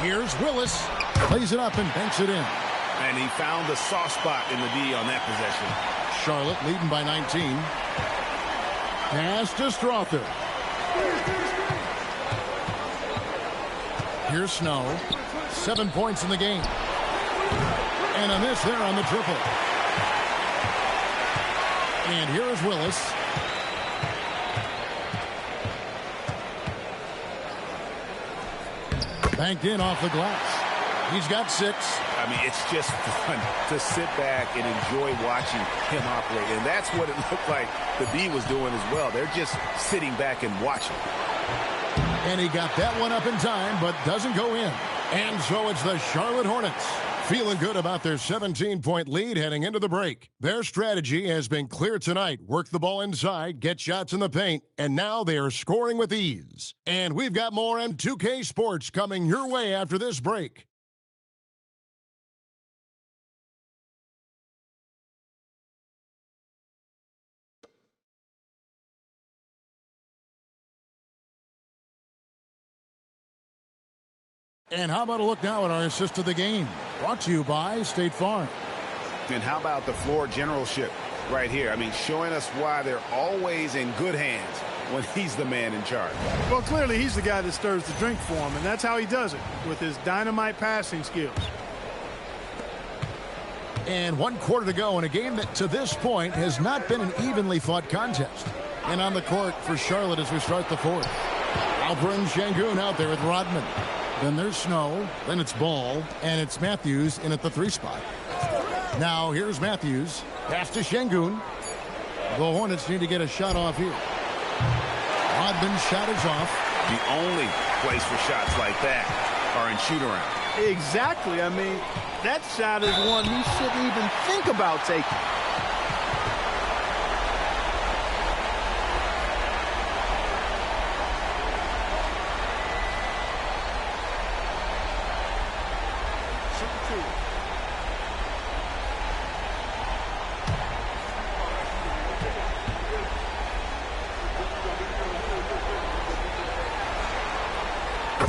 Here's Willis. Plays it up and banks it in. And he found the soft spot in the D on that possession. Charlotte leading by 19. Pass to Strother. Here's Snow. 7 points in the game. And a miss there on the triple. And here is Willis. Banked in off the glass. He's got 6. I mean, it's just fun to sit back and enjoy watching him operate. And that's what it looked like the D was doing as well. They're just sitting back and watching. And he got that one up in time, but doesn't go in. And so it's the Charlotte Hornets feeling good about their 17-point lead heading into the break. Their strategy has been clear tonight. Work the ball inside, get shots in the paint, and now they are scoring with ease. And we've got more M2K Sports coming your way after this break. And how about a look now at our assist of the game? Brought to you by State Farm. And how about the floor generalship right here? I mean, showing us why they're always in good hands when he's the man in charge. Well, clearly he's the guy that stirs the drink for him, and that's how he does it, with his dynamite passing skills. And 1 quarter to go in a game that to this point has not been an evenly fought contest. And on the court for Charlotte as we start the fourth. Alperen Sengun out there with Rodman. Then there's Snow, then it's Ball, and it's Matthews in at the 3 spot. Now here's Matthews, pass to Sengun. The Hornets need to get a shot off here. Rodman's shot is off. The only place for shots like that are in shoot-around. Exactly. I mean, that shot is one he shouldn't even think about taking.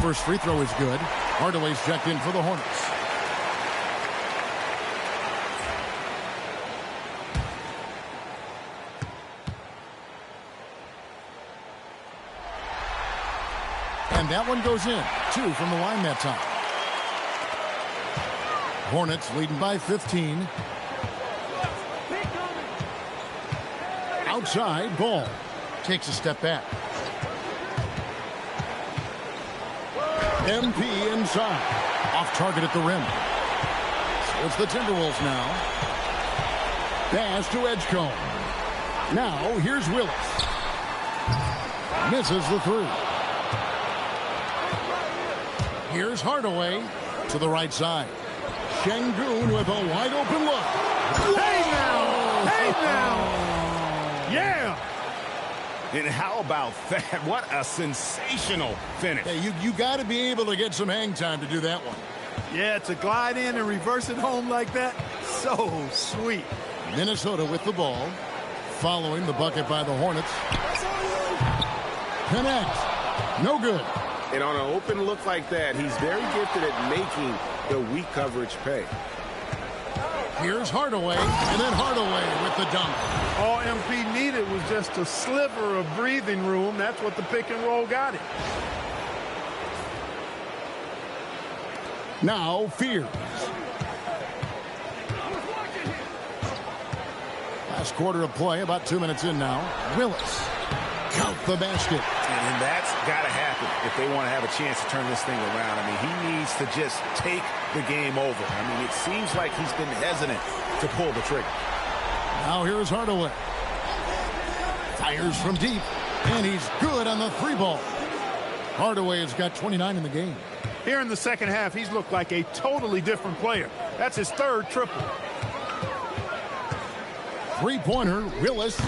First free throw is good. Hardaway's checked in for the Hornets. And that one goes in. 2 from the line that time. Hornets leading by 15. Outside, Ball takes a step back. MP inside. Off target at the rim. So it's the Timberwolves now. Pass to Edgecombe. Now here's Willis. Misses the 3. Here's Hardaway to the right side. Sengun with a wide open look. Hey now! Hey now! Yeah! And how about that? What a sensational finish. Hey, you got to be able to get some hang time to do that one. Yeah, to glide in and reverse it home like that, so sweet. Minnesota with the ball, following the bucket by the Hornets. Connect. No good. And on an open look like that, he's very gifted at making the weak coverage pay. Here's Hardaway, and then Hardaway with the dunk. All MP needed was just a sliver of breathing room. That's what the pick and roll got him. Now Fears. Last quarter of play, about 2 minutes in now. Willis. Count the basket. And that's got to happen if they want to have a chance to turn this thing around. I mean, he needs to just take the game over. I mean, it seems like he's been hesitant to pull the trigger. Now here's Hardaway. Fires from deep, and he's good on the 3 ball. Hardaway has got 29 in the game. Here in the second half, he's looked like a totally different player. That's his 3rd triple. 3-pointer, Willis.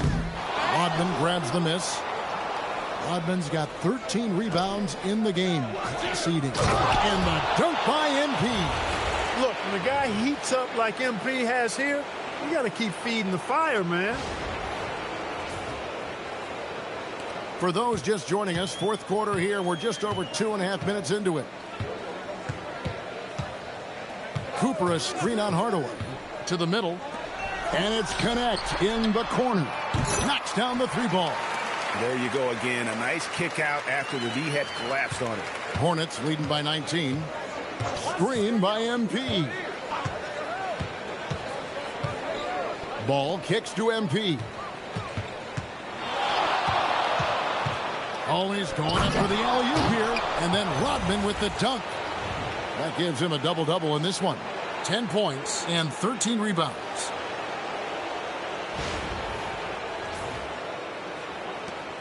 Rodman grabs the miss. Rodman's got 13 rebounds in the game. Conceding. And the dunk by MP. Look, when the guy heats up like MP has here, you got to keep feeding the fire, man. For those just joining us, fourth quarter here. We're just over 2.5 minutes into it. Cooper, a screen on Hardaway. To the middle. And it's Connect in the corner. Knocks down the three ball. There you go again. A nice kick out after the D had collapsed on it. Hornets leading by 19. Screen by MP. Ball kicks to MP. Always going up for the alley-oop here. And then Rodman with the dunk. That gives him a double-double in this one. 10 points and 13 rebounds.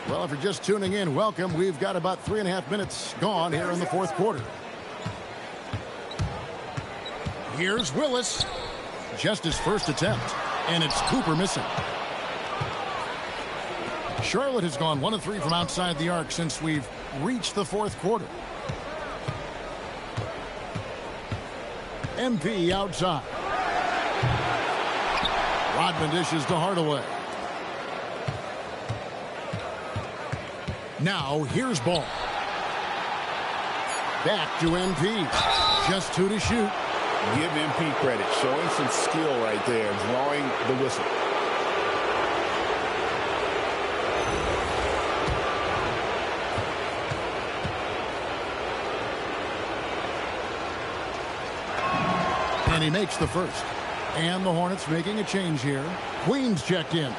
Well, if you're just tuning in, welcome. We've got about 3.5 minutes gone here in the fourth quarter. Here's Willis. Just his first attempt. And it's Cooper missing. Charlotte has gone 1 of 3 from outside the arc since we've reached the fourth quarter. MP outside. Rodman dishes to Hardaway. Now here's Ball. Back to MP. Just 2 to shoot. Give MP credit. Showing some skill right there. Drawing the whistle. And he makes the first. And the Hornets making a change here. Queens checked in.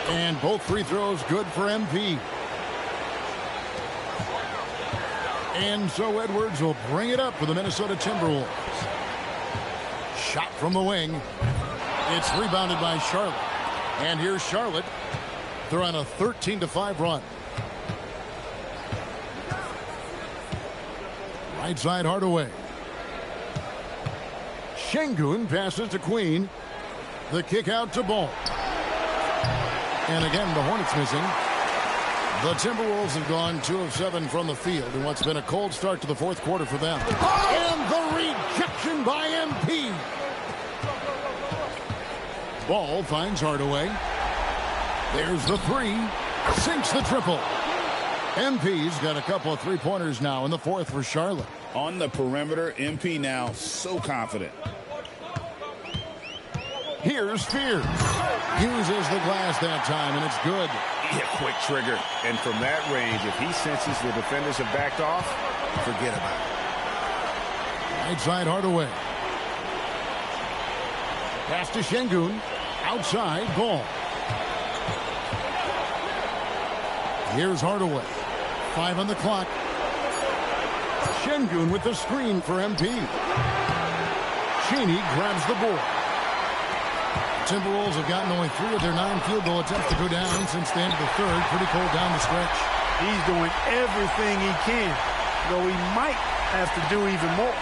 And both free throws good for MP. And so Edwards will bring it up for the Minnesota Timberwolves. Shot from the wing. It's rebounded by Charlotte. And here's Charlotte. They're on a 13-5 run. Right side Hardaway. Şengün passes to Queen. The kick out to Ball. And again, the Hornets missing. The Timberwolves have gone 2 of 7 from the field in what's been a cold start to the fourth quarter for them. And the rejection by MP. Ball finds Hardaway. There's the 3. Sinks the triple. MP's got a couple of three-pointers now in the fourth for Charlotte. On the perimeter, MP now so confident. Here's Spears. Uses the glass that time, and it's good. Yeah, quick trigger. And from that range, if he senses the defenders have backed off, forget about it. Right side Hardaway. Pass to Şengün. Outside, Ball. Here's Hardaway. 5 on the clock. Şengün with the screen for MP. Cheney grabs the board. Timberwolves have gotten only 3 of their 9 field goal attempts to go down since the end of the third. Pretty cold down the stretch. He's doing everything he can, though he might have to do even more.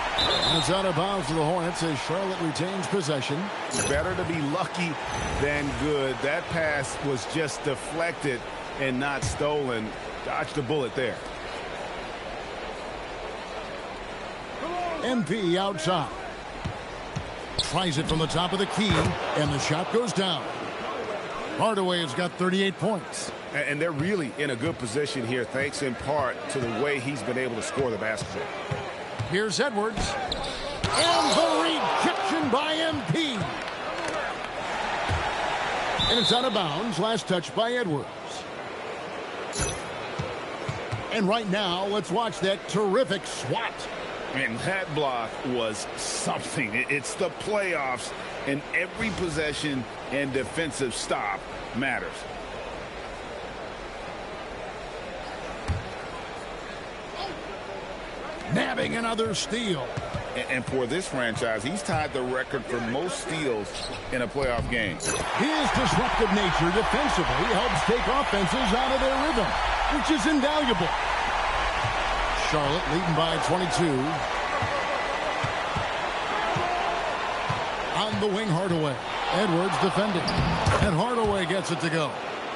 And it's out of bounds to the Hornets as Charlotte retains possession. Better to be lucky than good. That pass was just deflected and not stolen. Dodged a bullet there. MP outside. Tries it from the top of the key, and the shot goes down. Hardaway has got 38 points. And they're really in a good position here, thanks in part to the way he's been able to score the basketball. Here's Edwards. And the rejection by MP. And it's out of bounds. Last touch by Edwards. And right now, let's watch that terrific swat. And that block was something. It's the playoffs, and every possession and defensive stop matters. Nabbing another steal. And for this franchise, he's tied the record for most steals in a playoff game. His disruptive nature defensively helps take offenses out of their rhythm, which is invaluable. Charlotte leading by 22. the wing, Hardaway. Edwards defending. And Hardaway gets it to go.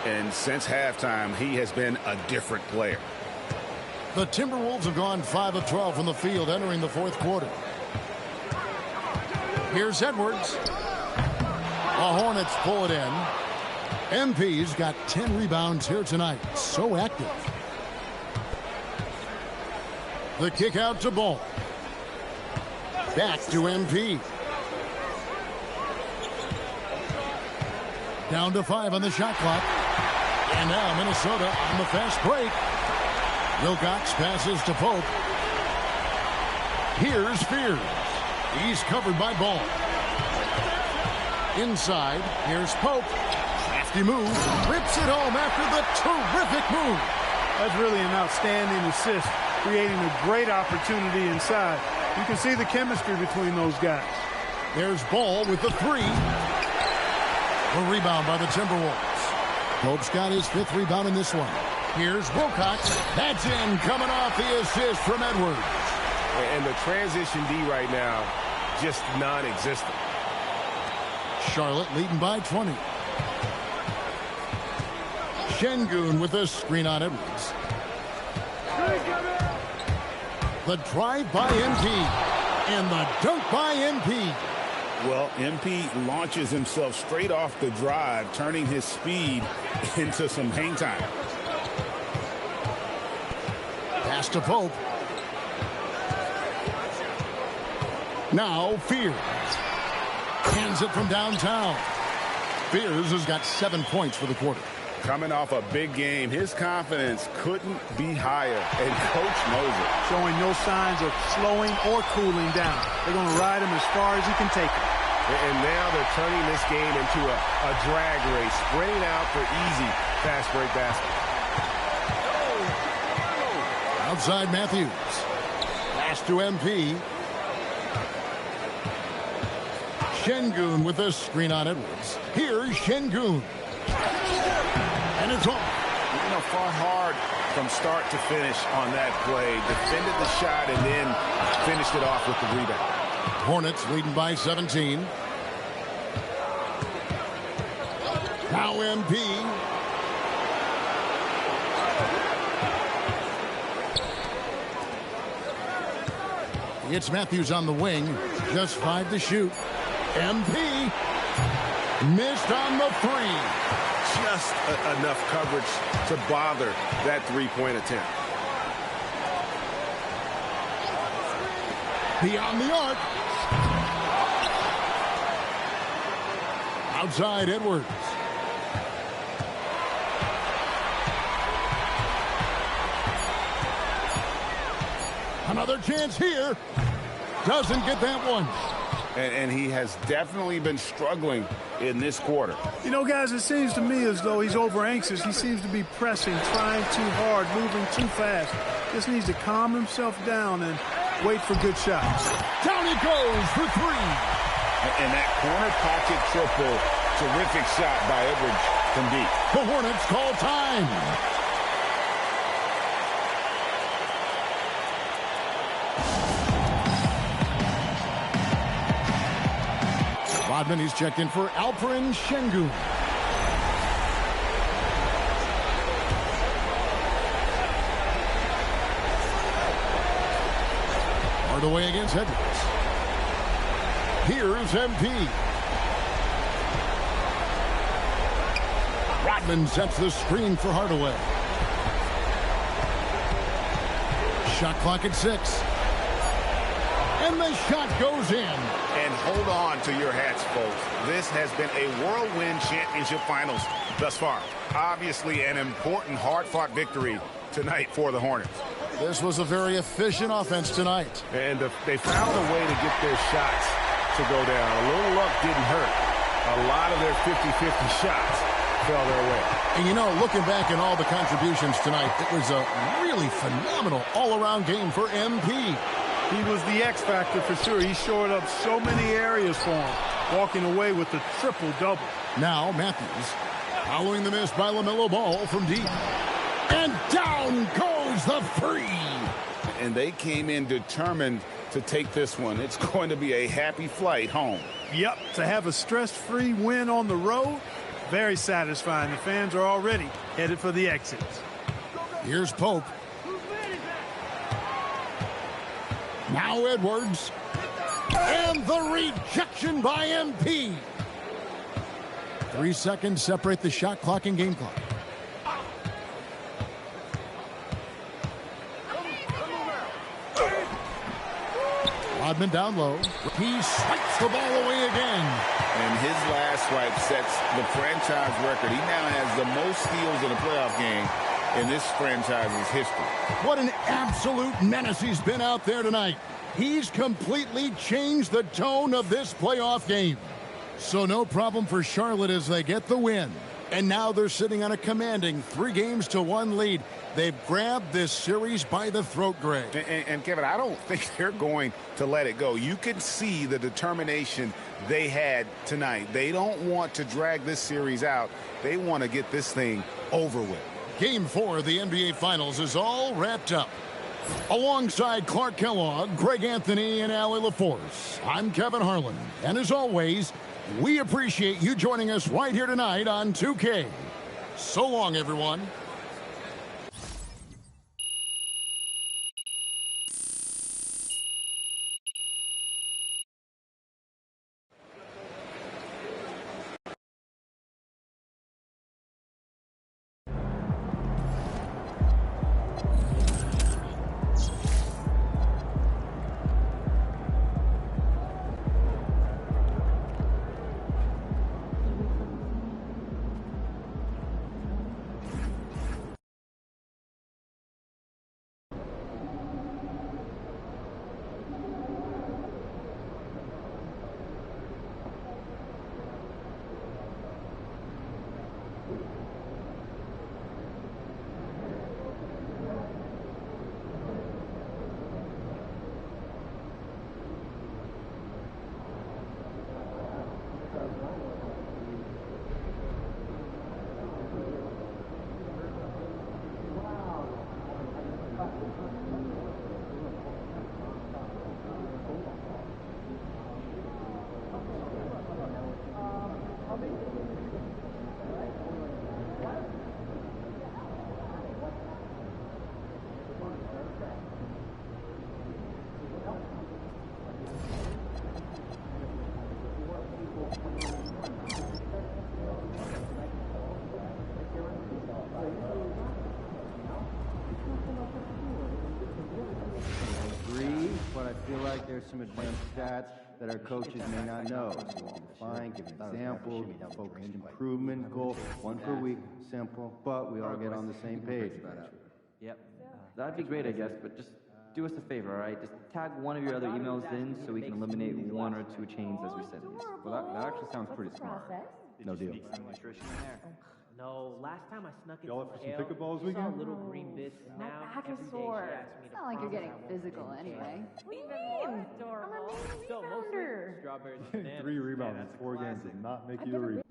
And since halftime, he has been a different player. The Timberwolves have gone 5 of 12 from the field entering the fourth quarter. Here's Edwards. The Hornets pull it in. MP's got 10 rebounds here tonight. So active. The kick out to Ball. Back to MP. Down to 5 on the shot clock. And now Minnesota on the fast break. Wilcox passes to Pope. Here's Fears. He's covered by Ball. Inside, here's Pope. Crafty move. Rips it home after the terrific move. That's really an outstanding assist, creating a great opportunity inside. You can see the chemistry between those guys. There's Ball with the 3. A rebound by the Timberwolves. Pope's got his 5th rebound in this one. Here's Wilcox. That's in, coming off the assist from Edwards. And the transition D right now, just non-existent. Charlotte leading by 20. Şengün with a screen on Edwards. The drive by MP. And the dunk by MP. Well, MP launches himself straight off the drive, turning his speed into some hang time. Pass to Pope. Now Fears. Hands it from downtown. Fears has got 7 points for the quarter. Coming off a big game, his confidence couldn't be higher, and Coach knows it. Showing no signs of slowing or cooling down. They're going to ride him as far as he can take him. And now they're turning this game into a drag race, sprinting out for easy fast break basket. Outside Matthews. Pass to MP. Şengün with a screen on Edwards. Here's Şengün. And it's on. You know, fought hard from start to finish on that play. Defended the shot and then finished it off with the rebound. Hornets leading by 17. Now MP. It's Matthews on the wing. Just 5 to shoot. MP missed on the 3. Just enough coverage to bother that three-point attempt. Beyond the arc. Outside Edwards. Another chance here. Doesn't get that one. And he has definitely been struggling in this quarter. You know, guys, it seems to me as though he's over anxious. He seems to be pressing, trying too hard, moving too fast. Just needs to calm himself down and wait for good shots. Down he goes for 3. And that corner pocket triple, terrific shot by Edwards from deep. The Hornets call time. Rodman, he's checked in for Alperen Şengün. Hardaway against Edwards. Here's MP. Rodman sets the screen for Hardaway. Shot clock at 6. And the shot goes in. And hold on to your hats, folks. This has been a whirlwind championship finals thus far. Obviously an important, hard-fought victory tonight for the Hornets. This was a very efficient offense tonight. And they found a way to get their shots to go down. A little luck didn't hurt. A lot of their 50-50 shots fell their way. And you know, looking back at all the contributions tonight, it was a really phenomenal all-around game for MP. He was the X factor for sure. He shored up so many areas for him, walking away with the triple-double. Now Matthews, following the miss by LaMelo Ball from deep. And down goes the 3. And they came in determined to take this one. It's going to be a happy flight home. Yep, to have a stress-free win on the road, very satisfying. The fans are already headed for the exits. Here's Pope. Now Edwards. And the rejection by MP. 3 seconds separate the shot clock and game clock. Rodman down low. He swipes the ball away again. And his last swipe sets the franchise record. He now has the most steals in a playoff game in this franchise's history. What an absolute menace he's been out there tonight. He's completely changed the tone of this playoff game. So no problem for Charlotte as they get the win. And now they're sitting on a commanding 3-1 lead. They've grabbed this series by the throat, Greg. And Kevin, I don't think they're going to let it go. You can see the determination they had tonight. They don't want to drag this series out. They want to get this thing over with. Game 4 of the NBA Finals is all wrapped up. Alongside Clark Kellogg, Greg Anthony, and Allie LaForce, I'm Kevin Harlan. And as always, we appreciate you joining us right here tonight on 2K. So long, everyone. But I feel like there's some advanced stats that our coaches may not know. So we can define, give examples, focused improvement goal, 1 per week, simple, but we all get on the same page. Yep. That'd be great, I guess, but just do us a favor, all right? Just tag one of your other emails in so we can eliminate 1 or 2 chains as we send these. Well, that actually sounds pretty smart. No deal. Some nutrition in there. No, last time I snuck into Y'all up for some Ale, pickleball this saw weekend? little green bits. My Now back is every day sore. she asks me It's to not like you're promise getting I won't physical take anyway. it. What do you mean? Adorable. I'm a mean So mostly rebounder. strawberries and bananas. 3 rebounds Yeah, in that's a 4 games classic. did not make you a rebound.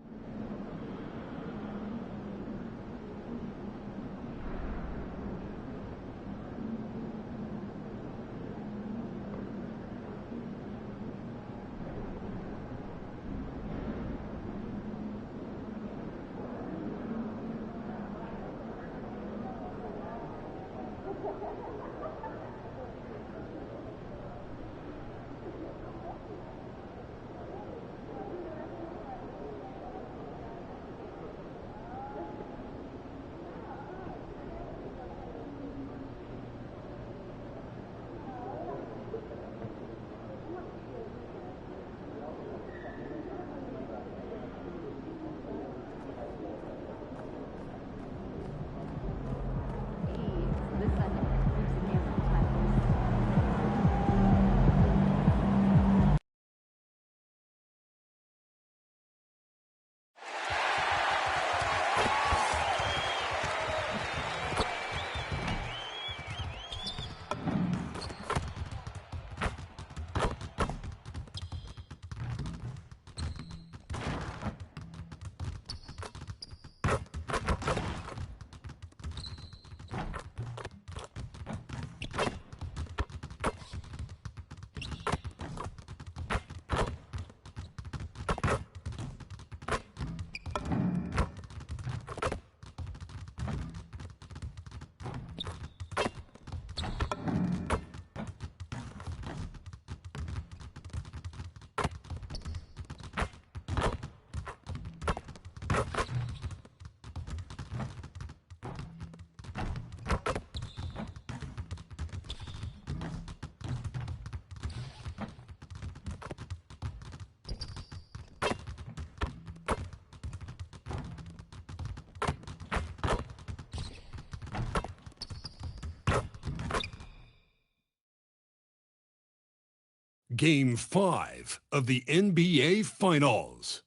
Game 5 of the NBA Finals.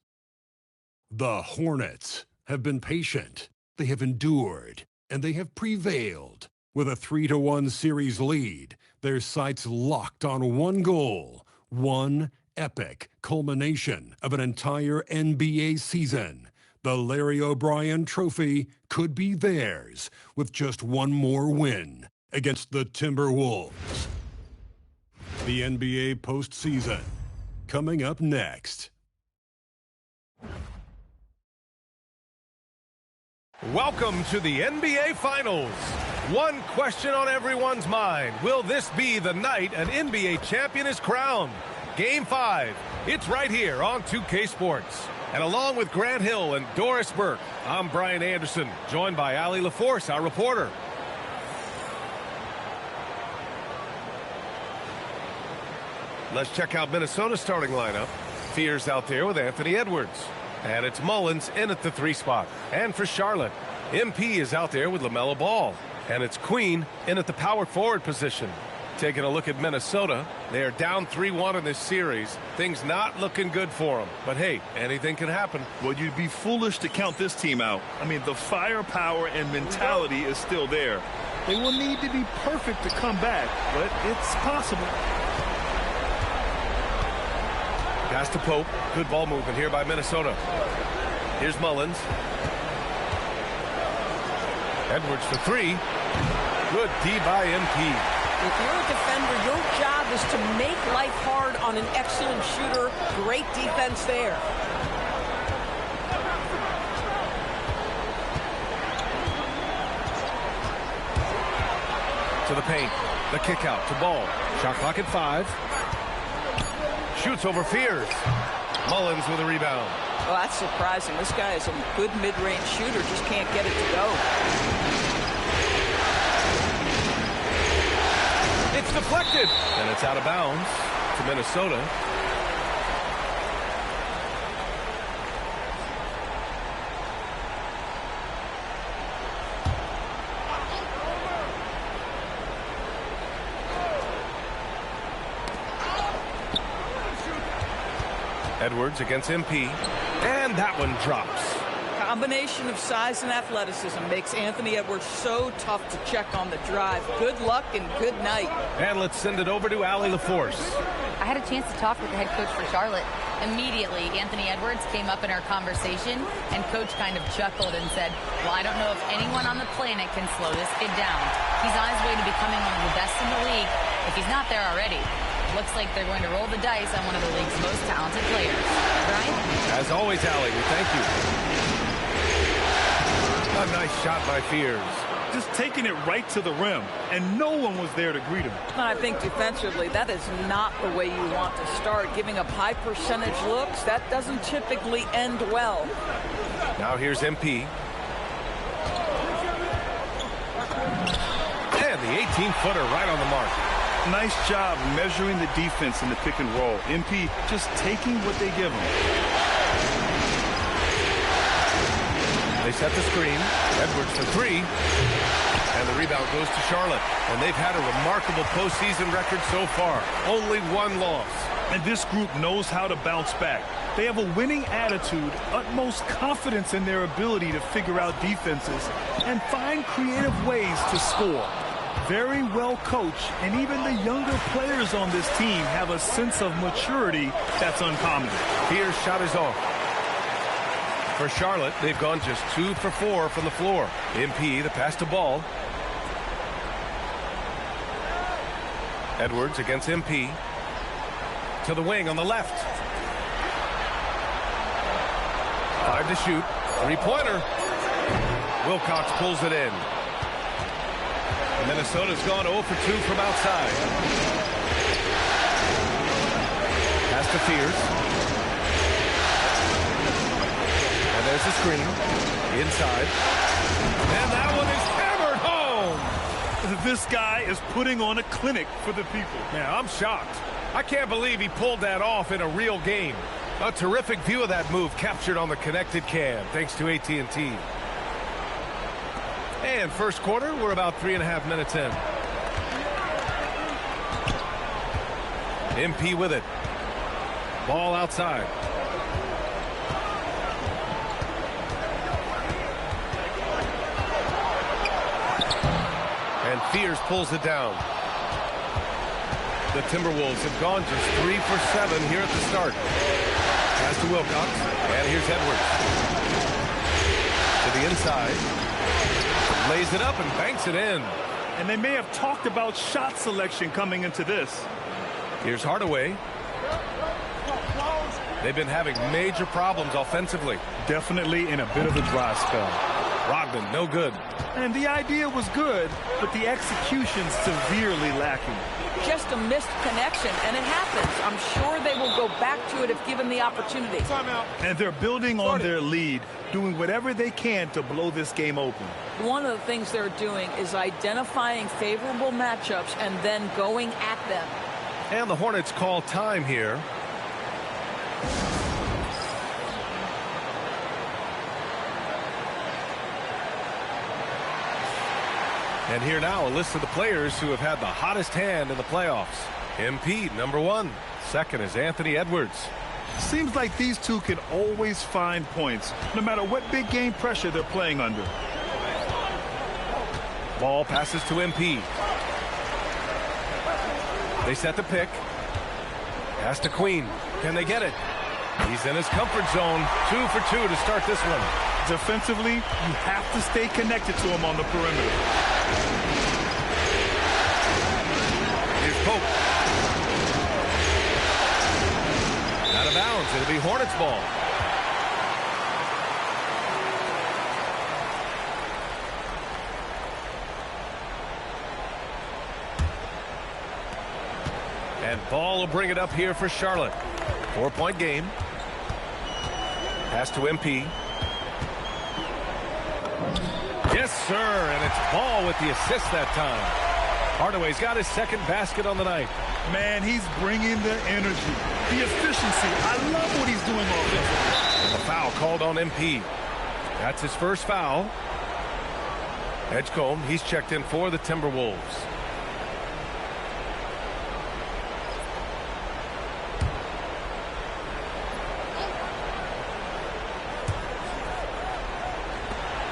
The Hornets have been patient, they have endured, and they have prevailed. With a 3-1 series lead, their sights locked on one goal, one epic culmination of an entire NBA season. The Larry O'Brien Trophy could be theirs with just one more win against the Timberwolves. The NBA postseason, coming up next. Welcome to the NBA Finals. One question on everyone's mind. Will this be the night an NBA champion is crowned? Game 5. It's right here on 2K Sports. And along with Grant Hill and Doris Burke, I'm Brian Anderson, joined by Allie LaForce, our reporter. Let's check out Minnesota's starting lineup. Fears out there with Anthony Edwards. And it's Mullins in at the 3 spot. And for Charlotte, MP is out there with LaMelo Ball. And it's Queen in at the power forward position. Taking a look at Minnesota, they are down 3-1 in this series. Things not looking good for them. But hey, anything can happen. Well, you'd be foolish to count this team out. I mean, the firepower and mentality is still there. They will need to be perfect to come back, but it's possible. Pass to Pope. Good ball movement here by Minnesota. Here's Mullins. Edwards for 3. Good D by MP. If you're a defender, your job is to make life hard on an excellent shooter. Great defense there. To the paint. The kick out to Ball. Shot clock at 5. Shoots over Fears. Mullins with a rebound. Well, that's surprising. This guy is a good mid-range shooter, just can't get it to go. It's deflected. And it's out of bounds to Minnesota. Edwards against MP, and that one drops. Combination of size and athleticism makes Anthony Edwards so tough to check on the drive. Good luck and good night. And let's send it over to Allie LaForce. I had a chance to talk with the head coach for Charlotte. Immediately, Anthony Edwards came up in our conversation, and coach kind of chuckled and said, well, I don't know if anyone on the planet can slow this kid down. He's on his way to becoming one of the best in the league, if he's not there already. Looks like they're going to roll the dice on one of the league's most talented players. Brian? As always, Allie, we thank you. A nice shot by Fears. Just taking it right to the rim, and no one was there to greet him. I think defensively, that is not the way you want to start. Giving up high percentage looks, that doesn't typically end well. Now here's MP. And the 18-footer right on the mark. Nice job measuring the defense in the pick and roll. MP just taking what they give him. They set the screen. Edwards for 3. And the rebound goes to Charlotte. And they've had a remarkable postseason record so far. Only one loss. And this group knows how to bounce back. They have a winning attitude, utmost confidence in their ability to figure out defenses, and find creative ways to score. Very well coached, and even the younger players on this team have a sense of maturity that's uncommon. Here's shot is off. For Charlotte, they've gone just 2 for 4 from the floor. MP, the pass to Ball. Edwards against MP. To the wing on the left. 5 to shoot. 3-pointer. Wilcox pulls it in. Minnesota's gone 0 for 2 from outside. Pass to Fears. And there's the screen. Inside. And that one is hammered home. This guy is putting on a clinic for the people. Man, I'm shocked. I can't believe he pulled that off in a real game. A terrific view of that move captured on the connected cam, thanks to AT&T. And first quarter, we're about 3.5 minutes in. MP with it. Ball outside. And Fears pulls it down. The Timberwolves have gone just 3 for 7 here at the start. Pass to Wilcox. And here's Edwards. To the inside. Lays it up and banks it in. And they may have talked about shot selection coming into this. Here's Hardaway. They've been having major problems offensively. Definitely in a bit of a dry spell. Rodman, no good. And the idea was good, but the execution severely lacking. Just a missed connection, and it happens. I'm sure they will go back to it if given the opportunity. And they're building on their lead, doing whatever they can to blow this game open. One of the things they're doing is identifying favorable matchups and then going at them. And the Hornets call time here. And here now a list of the players who have had the hottest hand in the playoffs. MP, number 1. Second is Anthony Edwards. Seems like these two can always find points, no matter what big game pressure they're playing under. Ball passes to MP. They set the pick. Pass to Queen. Can they get it? He's in his comfort zone. 2 for 2 to start this one. Defensively, you have to stay connected to him on the perimeter. Here's Pope. Out of bounds. It'll be Hornets ball. And Ball will bring it up here for Charlotte. 4-point game. Pass to MP. Yes, sir. And it's Ball with the assist that time. Hardaway's got his second basket on the night. Man, he's bringing the energy, the efficiency. I love what he's doing offensively. A foul called on MP. That's his first foul. Edgecombe, he's checked in for the Timberwolves.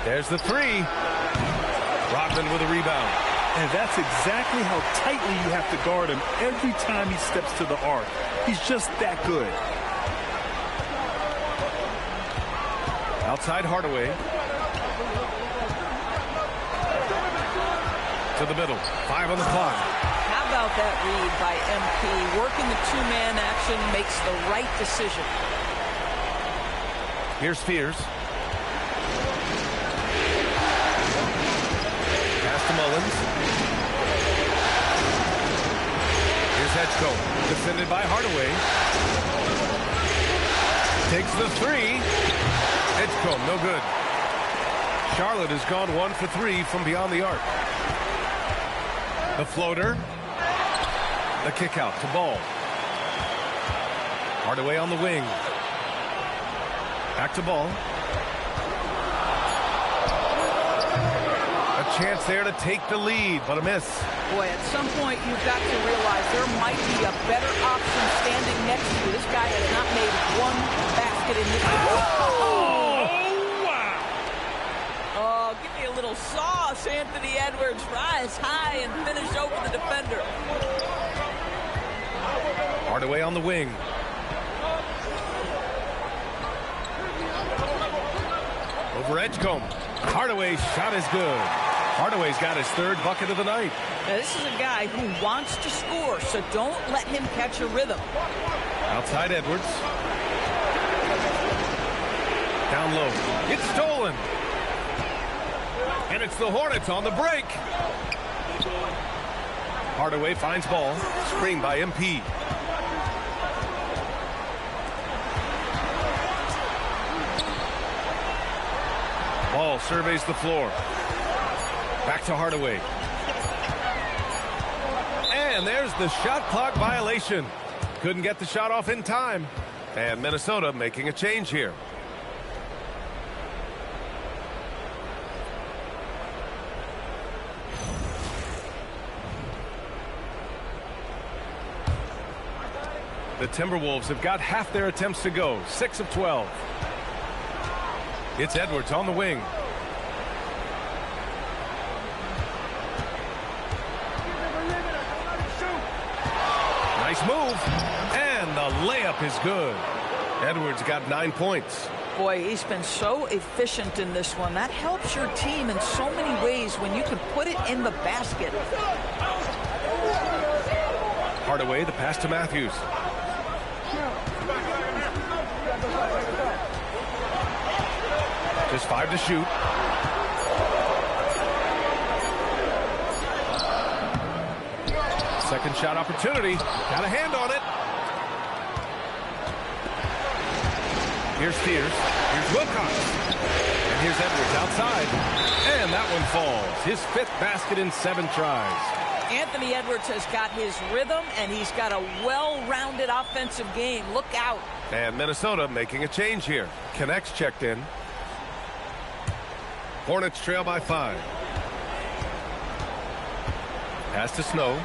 There's the three. Rodman with a rebound. And that's exactly how tightly you have to guard him every time he steps to the arc. He's just that good. Outside Hardaway. To the middle. 5 on the clock. How about that read by MP? Working the two-man action makes the right decision. Here's Fears. Pass to Mullins. Here's Edgecombe. Defended by Hardaway. Takes the three. Edgecombe, no good. Charlotte has gone 1 for 3 from beyond the arc. The floater. The kick out to Ball. Hardaway on the wing. Back to Ball. A chance there to take the lead, but a miss. Boy, at some point you've got to realize there might be a better option standing next to you. This guy has not made one basket in this game. Give me a little sauce. Anthony Edwards rise high and finish over the defender. Hardaway on the wing. Over Edgecombe. Hardaway's shot is good. Hardaway's got his third bucket of the night. Now, this is a guy who wants to score, so don't let him catch a rhythm. Outside Edwards. Down low. It's stolen. And it's the Hornets on the break. Hardaway finds Ball. Screen by MP. Ball surveys the floor. Back to Hardaway. And there's the shot clock violation. Couldn't get the shot off in time. And Minnesota making a change here. The Timberwolves have got half their attempts to go, 6 of 12. It's Edwards on the wing. Nice move, and the layup is good. Edwards got 9 points. Boy, he's been so efficient in this one. That helps your team in so many ways when you can put it in the basket. Hardaway, the pass to Matthews. Just 5 to shoot. Second shot opportunity. Got a hand on it. Here's Spears. Here's Wilcox. And here's Edwards outside. And that one falls. His 5th basket in 7 tries. Anthony Edwards has got his rhythm, and he's got a well-rounded offensive game. Look out. And Minnesota making a change here. Connects checked in. Hornets trail by 5. Pass to Snow.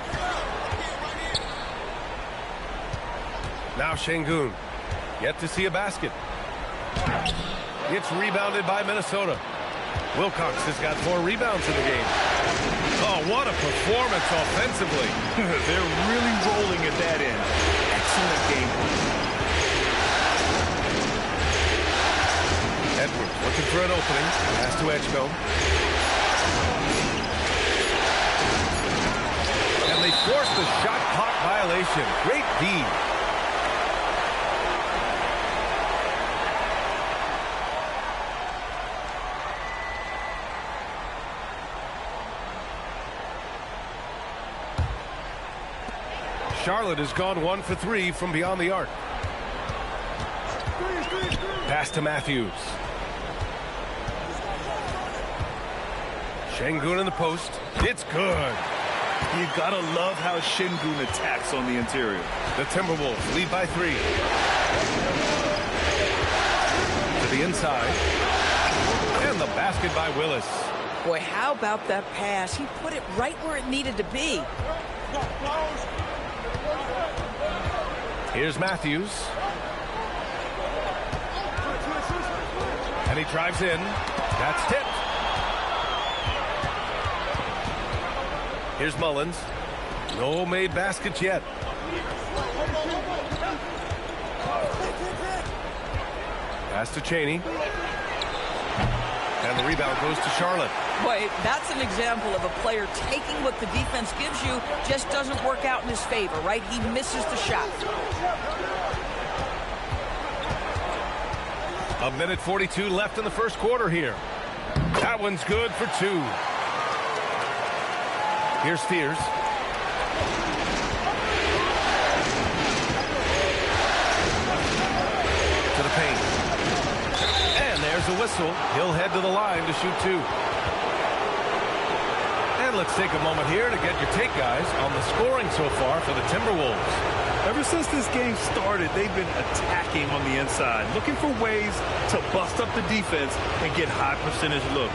Now Şengün. Yet to see a basket. It's rebounded by Minnesota. Wilcox has got 4 rebounds in the game. Oh, what a performance offensively. They're really rolling at that end. Excellent game. Edwards looking for an opening. Pass to Edgecombe. And they force the shot clock violation. Great D. Charlotte has gone 1 for 3 from beyond the arc. Pass to Matthews. Şengün in the post. It's good. You gotta love how Şengün attacks on the interior. The Timberwolves lead by 3. To the inside. And the basket by Willis. Boy, how about that pass? He put it right where it needed to be. Here's Matthews. And he drives in. That's tipped. Here's Mullins. No made baskets yet. Pass to Chaney. And the rebound goes to Charlotte. Boy, that's an example of a player taking what the defense gives you, just doesn't work out in his favor, right? He misses the shot. A minute 42 left in the first quarter here. That one's good for 2. Here's Spears. To the paint. And there's a whistle. He'll head to the line to shoot 2. And let's take a moment here to get your take, guys, on the scoring so far for the Timberwolves. Ever since this game started, they've been attacking on the inside, looking for ways to bust up the defense and get high percentage looks.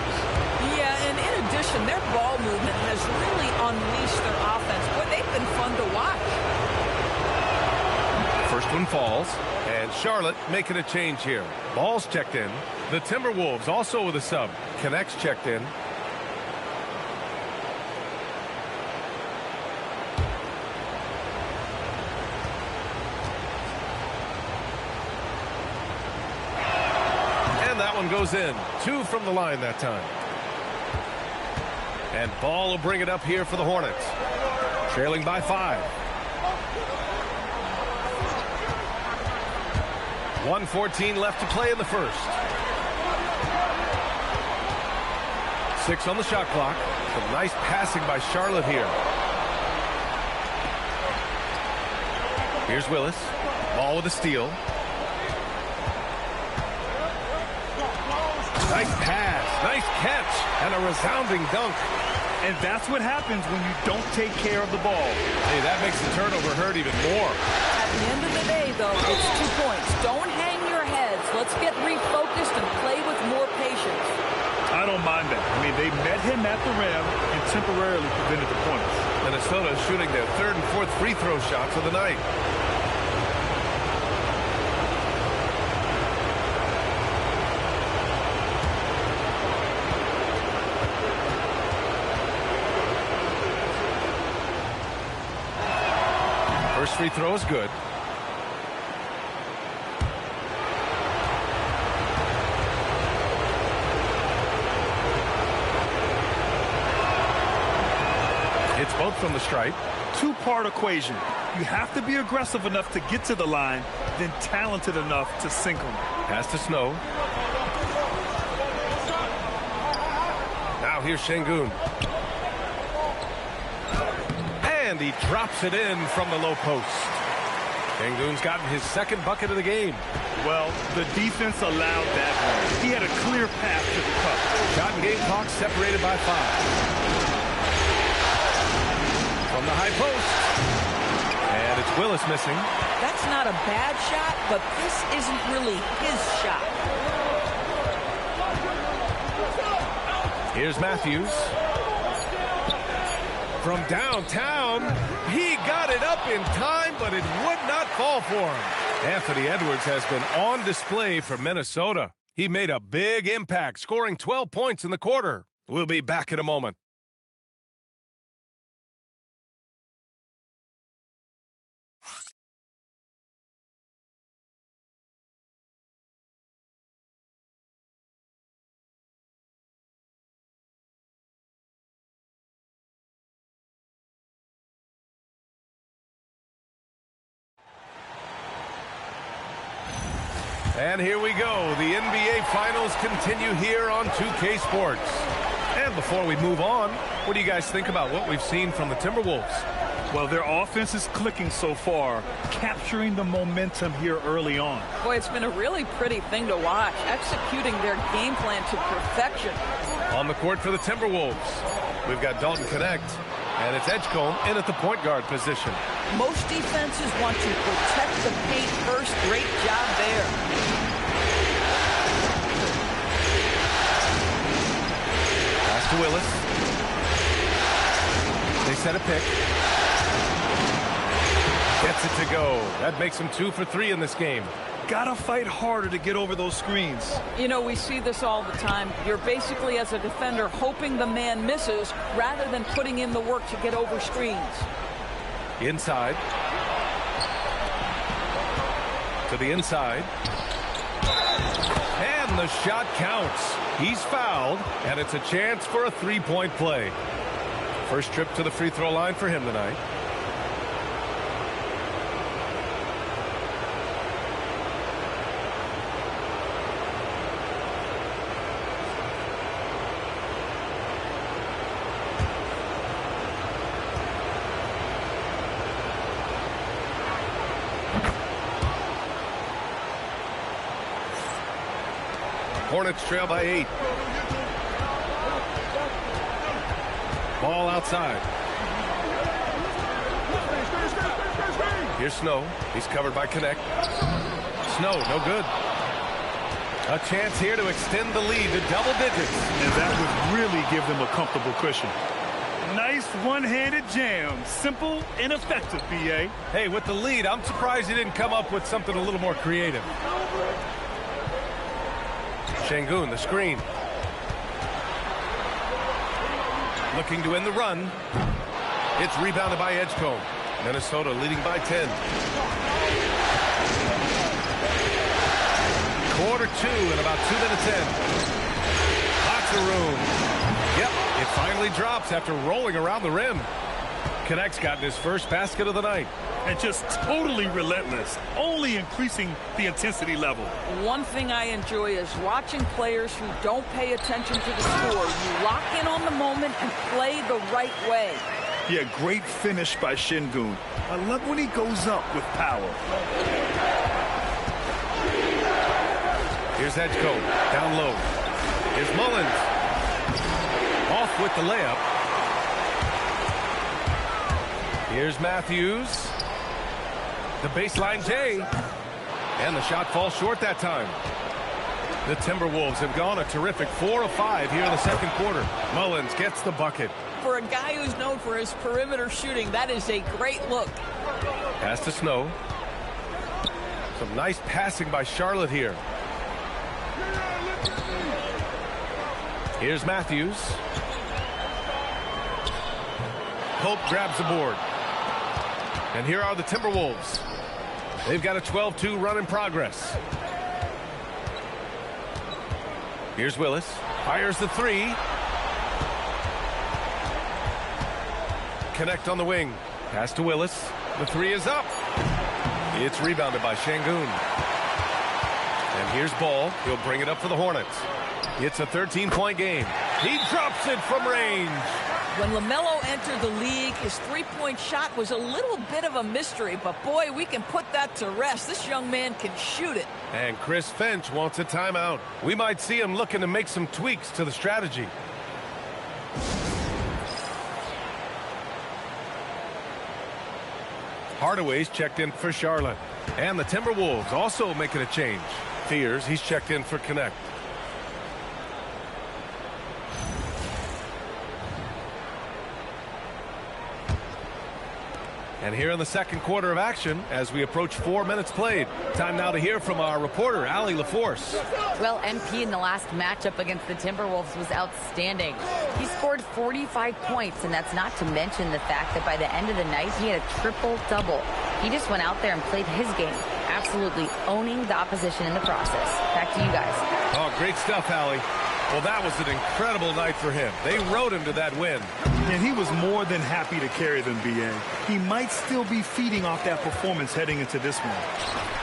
Yeah, and in addition, their ball movement has really unleashed their offense. Boy, they've been fun to watch. First one falls, and Charlotte making a change here. Ball's checked in. The Timberwolves also with a sub. Connects checked in. And that one goes in. 2 from the line that time. And Ball will bring it up here for the Hornets. Trailing by 5. 1:14 left to play in the first. 6 on the shot clock. Some nice passing by Charlotte here. Here's Willis. Ball with a steal. Nice pass. Nice catch. And a resounding dunk. And that's what happens when you don't take care of the ball. Hey, that makes the turnover hurt even more. At the end of the day, though, it's 2 points. Don't hang your heads. Let's get refocused and play with more patience. I don't mind that. I mean, they met him at the rim and temporarily prevented the points. Minnesota shooting their 3rd and 4th free throw shots of the night. First free throw is good. It's both from the stripe. Two-part equation. You have to be aggressive enough to get to the line, then talented enough to sink them. Pass to Snow. Now here's Şengün. And he drops it in from the low post. Şengün's gotten his second bucket of the game. Well, the defense allowed that one. He had a clear path to the cup. Shot and game clock separated by 5. From the high post. And it's Willis missing. That's not a bad shot, but this isn't really his shot. Here's Matthews. From downtown, he got it up in time, but it would not fall for him. Anthony Edwards has been on display for Minnesota. He made a big impact, scoring 12 points in the quarter. We'll be back in a moment. And here we go. The NBA Finals continue here on 2K Sports. And before we move on, what do you guys think about what we've seen from the Timberwolves? Well, their offense is clicking so far, capturing the momentum here early on. Boy, it's been a really pretty thing to watch, executing their game plan to perfection. On the court for the Timberwolves, we've got Dalton Connect, and it's Edgecombe in at the point guard position. Most defenses want to protect the paint first. Great job there. Pass to Willis. They set a pick. Gets it to go. That makes him 2 for 3 in this game. Gotta fight harder to get over those screens. You know, we see this all the time. You're basically, as a defender, hoping the man misses rather than putting in the work to get over screens. Inside. To the inside. And the shot counts. He's fouled, and it's a chance for a three-point play. First trip to the free throw line for him tonight. Hornets trail by 8. Ball outside. Here's Snow. He's covered by Connect. Snow, no good. A chance here to extend the lead to double digits. And that would really give them a comfortable cushion. Nice one-handed jam. Simple and effective, B.A. Hey, with the lead, I'm surprised he didn't come up with something a little more creative. Şengün, the screen. Looking to end the run. It's rebounded by Edgecombe. Minnesota leading by 10. Quarter 2 in about 2 minutes in. Lots of room. Yep, it finally drops after rolling around the rim. Connect's gotten his first basket of the night. And just totally relentless, only increasing the intensity level. One thing I enjoy is watching players who don't pay attention to the score. You lock in on the moment and play the right way. Yeah, great finish by Şengün. I love when he goes up with power. Here's Edgecombe, down low. Here's Mullins. Off with the layup. Here's Matthews. The baseline J. And the shot falls short that time. The Timberwolves have gone a terrific 4 of 5 here in the second quarter. Mullins gets the bucket. For a guy who's known for his perimeter shooting, that is a great look. Pass to Snow. Some nice passing by Charlotte here. Here's Matthews. Pope grabs the board. And here are the Timberwolves. They've got a 12-2 run in progress. Here's Willis. Fires the three. Connect on the wing. Pass to Willis. The three is up. It's rebounded by Şengün. And here's Ball. He'll bring it up for the Hornets. It's a 13-point game. He drops it from range. When LaMelo entered the league, his three-point shot was a little bit of a mystery, but boy, we can put that to rest. This young man can shoot it. And Chris Finch wants a timeout. We might see him looking to make some tweaks to the strategy. Hardaway's checked in for Charlotte. And the Timberwolves also making a change. Fears, he's checked in for Connect. And here in the second quarter of action, as we approach 4 minutes played. Time now to hear from our reporter, Allie LaForce. Well, MP in the last matchup against the Timberwolves was outstanding. He scored 45 points, and that's not to mention the fact that by the end of the night, he had a triple-double. He just went out there and played his game, absolutely owning the opposition in the process. Back to you guys. Oh, great stuff, Allie. Well, that was an incredible night for him. They rode him to that win. And he was more than happy to carry them, B.A. He might still be feeding off that performance heading into this one.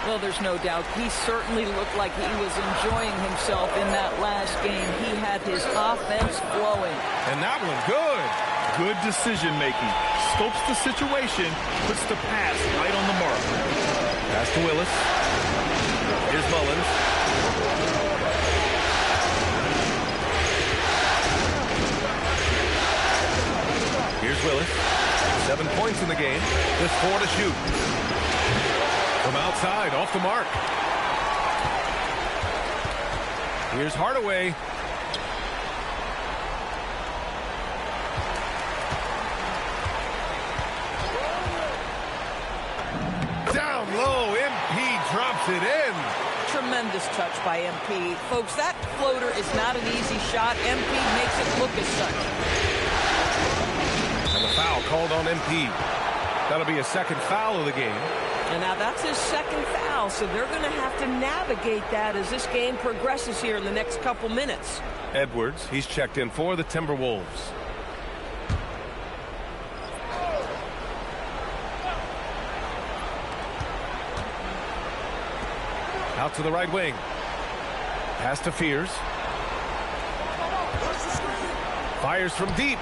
Well, there's no doubt. He certainly looked like he was enjoying himself in that last game. He had his offense flowing. And that one good. Good decision-making. Scopes the situation, puts the pass right on the mark. Pass to Willis. Here's Mullins. Here's Willis. 7 points in the game. Just 4 to shoot. From outside, off the mark. Here's Hardaway. Down low, MP drops it in. Tremendous touch by MP. Folks, that floater is not an easy shot. MP makes it look as such. And the foul called on MP. That'll be a second foul of the game. And now that's his second foul, so they're going to have to navigate that as this game progresses here in the next couple minutes. Edwards, he's checked in for the Timberwolves. Out to the right wing. Pass to Fears. Fires from deep.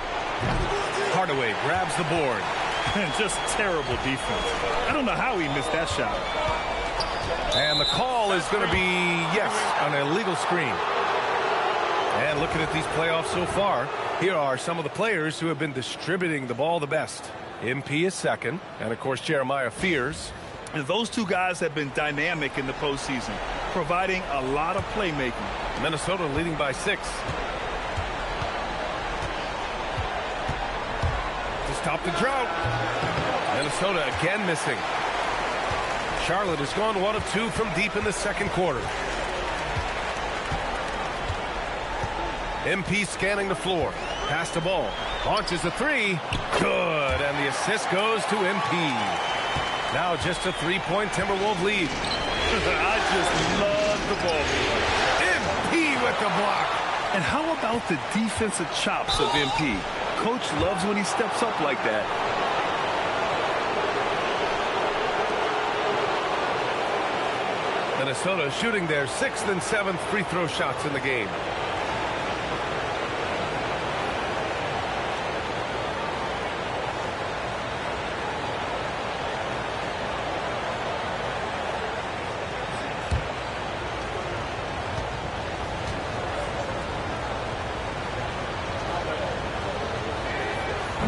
Hardaway grabs the board. And just terrible defense. I don't know how he missed that shot. And the call is going to be, yes, an illegal screen. And looking at these playoffs so far, here are some of the players who have been distributing the ball the best. MP is second, and of course Jeremiah Fears. And those two guys have been dynamic in the postseason, providing a lot of playmaking. Minnesota leading by 6. To stop the drought. Minnesota again missing. Charlotte has gone 1 of 2 from deep in the second quarter. MP scanning the floor. Pass the ball. Launches a three. Good. And the assist goes to MP. Now just a 3-point Timberwolves lead. I just love the ball. MP with the block. And how about the defensive chops of MP? Coach loves when he steps up like that. Minnesota shooting their 6th and 7th free throw shots in the game.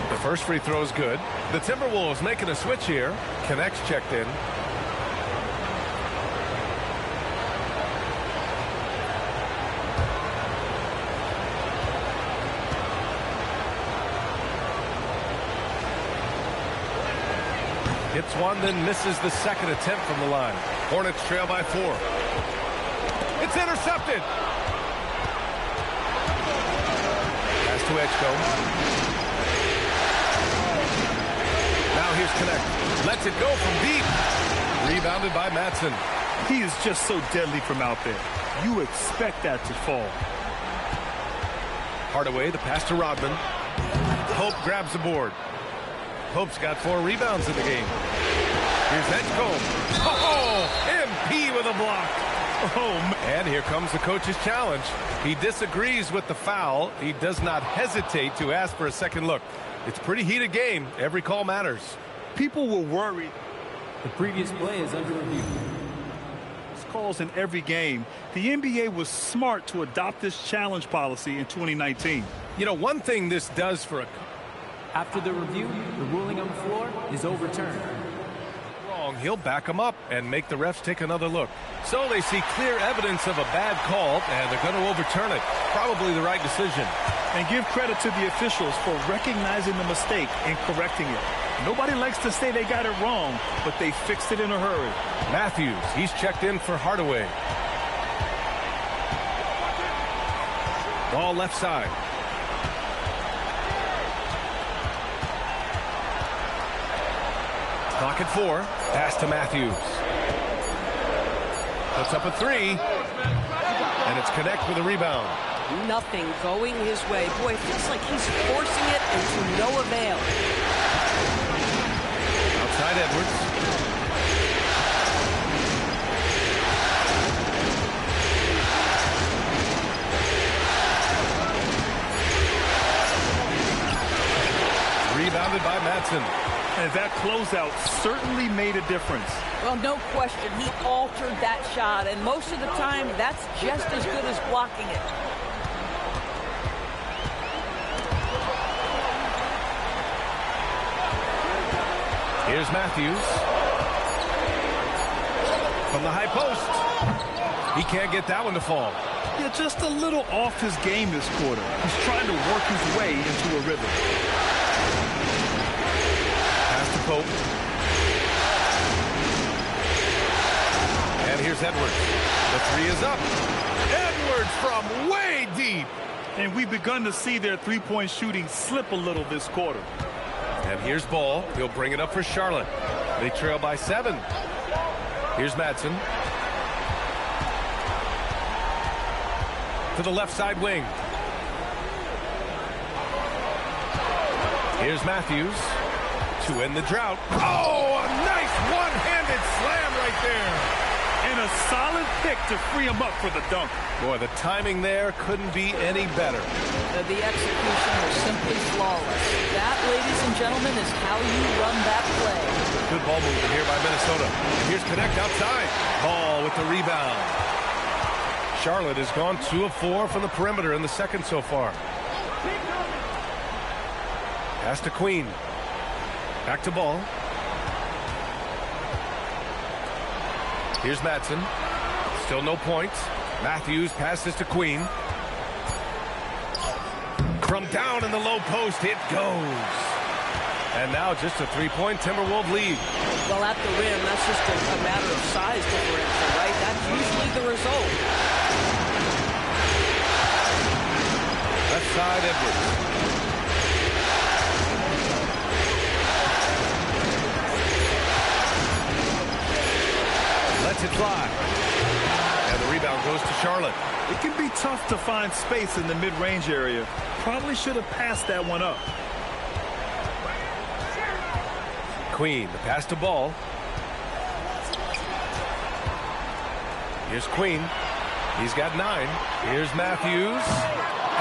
The first free throw is good. The Timberwolves making a switch here. Connects checked in. Hits one, then misses the second attempt from the line. Hornets trail by 4. It's intercepted. Pass to Edgecombe. Now Now here's Connect. Lets it go from deep. Rebounded by Matson. He is just so deadly from out there. You expect that to fall. Hardaway, the pass to Rodman. Pope grabs the board. Pope's got 4 rebounds in the game. Here's Edgecombe. Oh, MP with a block. Oh, and here comes the coach's challenge. He disagrees with the foul. He does not hesitate to ask for a second look. It's a pretty heated game. Every call matters. People were worried. The previous play is under review. Calls in every game. The NBA was smart to adopt this challenge policy in 2019. You know, one thing this does for a... After the review, the ruling on the floor is overturned. Wrong. He'll back him up and make the refs take another look. So they see clear evidence of a bad call, and they're going to overturn it. Probably the right decision. And give credit to the officials for recognizing the mistake and correcting it. Nobody likes to say they got it wrong, but they fixed it in a hurry. Matthews, he's checked in for Hardaway. Ball left side. Clock at 4. Pass to Matthews. Puts up a 3. And it's Connect with a rebound. Nothing going his way. Boy, it feels like he's forcing it and to no avail. Outside Edwards. Rebounded by Matson. And that closeout certainly made a difference. Well, no question. He altered that shot, and most of the time, that's just as good as blocking it. Here's Matthews. From the high post. He can't get that one to fall. Yeah, just a little off his game this quarter. He's trying to work his way into a rhythm. Pass to Pope. And here's Edwards. The 3 is up. Edwards from way deep. And we've begun to see their three-point shooting slip a little this quarter. And here's Ball. He'll bring it up for Charlotte. They trail by 7. Here's Matson. To the left side wing. Here's Matthews to end the drought. Oh, a nice one-handed slam right there. And a solid pick to free him up for the dunk. Boy, the timing there couldn't be any better. The execution was simply flawless. That, ladies and gentlemen, is how you run that play. Good ball movement here by Minnesota. And here's Connect outside. Ball with the rebound. Charlotte has gone 2 of 4 from the perimeter in the second so far. Pass to Queen. Back to Ball. Here's Matson. Still no points. Matthews passes to Queen. From down in the low post, it goes. And now just a 3-point Timberwolves lead. Well, at the rim, that's just a matter of size differential, right? That's usually the result. Left side, Edwards. Lets it fly. And the rebound goes to Charlotte. It can be tough to find space in the mid-range area. Probably should have passed that one up. Queen, the pass to Ball. Here's Queen. He's got 9. Here's Matthews.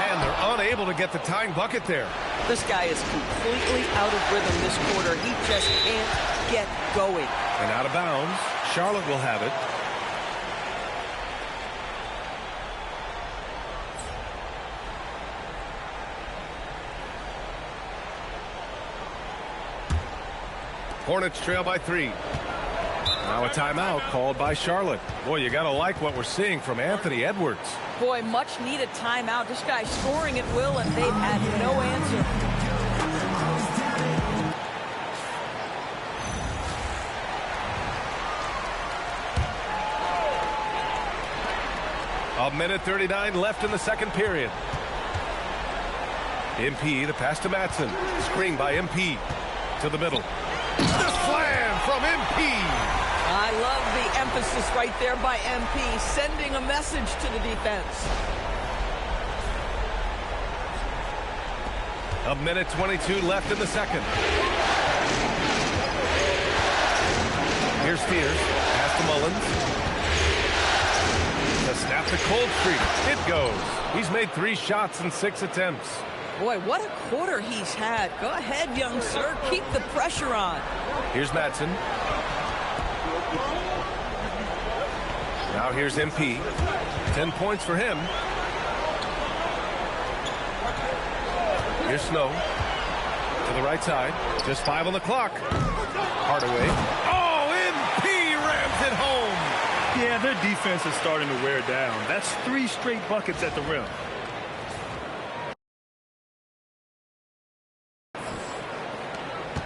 And they're unable to get the tying bucket there. This guy is completely out of rhythm this quarter. He just can't get going. And out of bounds. Charlotte will have it. Hornets trail by 3. Now a timeout called by Charlotte. Boy, you got to like what we're seeing from Anthony Edwards. Boy, much needed timeout. This guy's scoring at will, and they've had no answer. A minute 39 left in the second period. MP, the pass to Matson. Screen by MP. To the middle. The slam from MP. I love the emphasis right there by MP, sending a message to the defense. A minute 22 left in the second. Here's Spears. Pass to Mullins. The snap to Cold Street. It goes. He's made 3 shots in 6 attempts. Boy, what a quarter he's had. Go ahead, young sir. Keep the pressure on. Here's Madsen. Now here's MP. 10 points for him. Here's Snow. To the right side. Just 5 on the clock. Hardaway. Oh, MP rams it home. Yeah, their defense is starting to wear down. That's 3 straight buckets at the rim.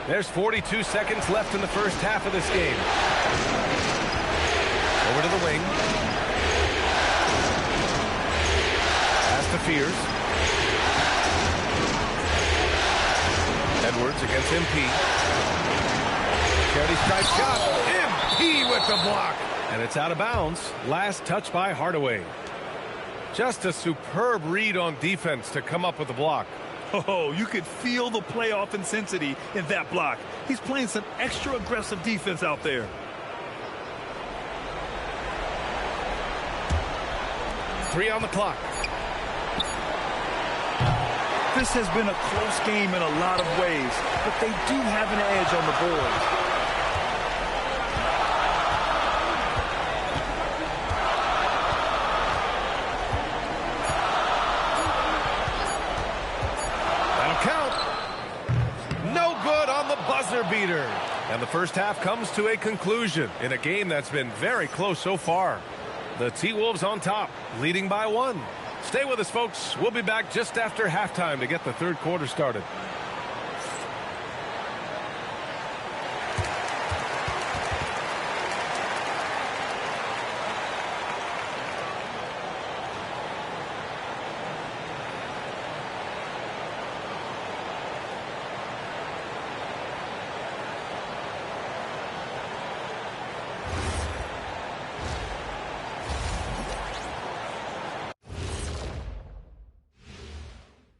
There's 42 seconds left in the first half of this game. Over to the wing. Pass to Fears. Edwards against MP. Charity strike shot. MP with the block. And it's out of bounds. Last touch by Hardaway. Just a superb read on defense to come up with the block. Oh, you could feel the playoff intensity in that block. He's playing some extra aggressive defense out there. Three on the clock. This has been a close game in a lot of ways, but they do have an edge on the board. Beater. And the first half comes to a conclusion in a game that's been very close so far. The T-Wolves on top, leading by 1. Stay with us, folks. We'll be back just after halftime to get the third quarter started.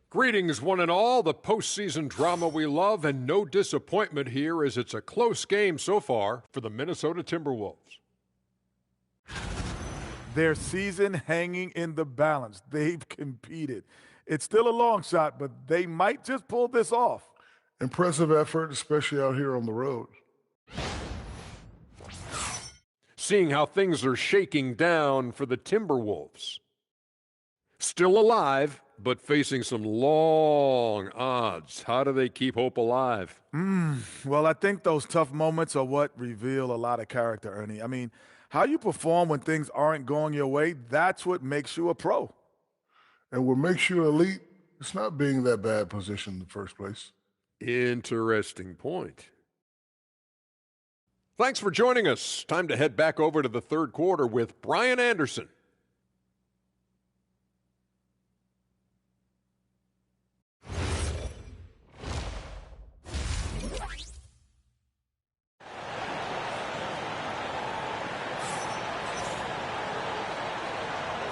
Greetings, one and all. The postseason drama we love, and no disappointment here as it's a close game so far for the Minnesota Timberwolves. Their season hanging in the balance. They've competed. It's still a long shot, but they might just pull this off. Impressive effort, especially out here on the road. Seeing how things are shaking down for the Timberwolves. Still alive, but facing some long odds. How do they keep hope alive? Well, I think those tough moments are what reveal a lot of character, Ernie. I mean, how you perform when things aren't going your way, that's what makes you a pro. And what makes you elite, it's not being that bad position in the first place. Interesting point. Thanks for joining us. Time to head back over to the third quarter with Brian Anderson.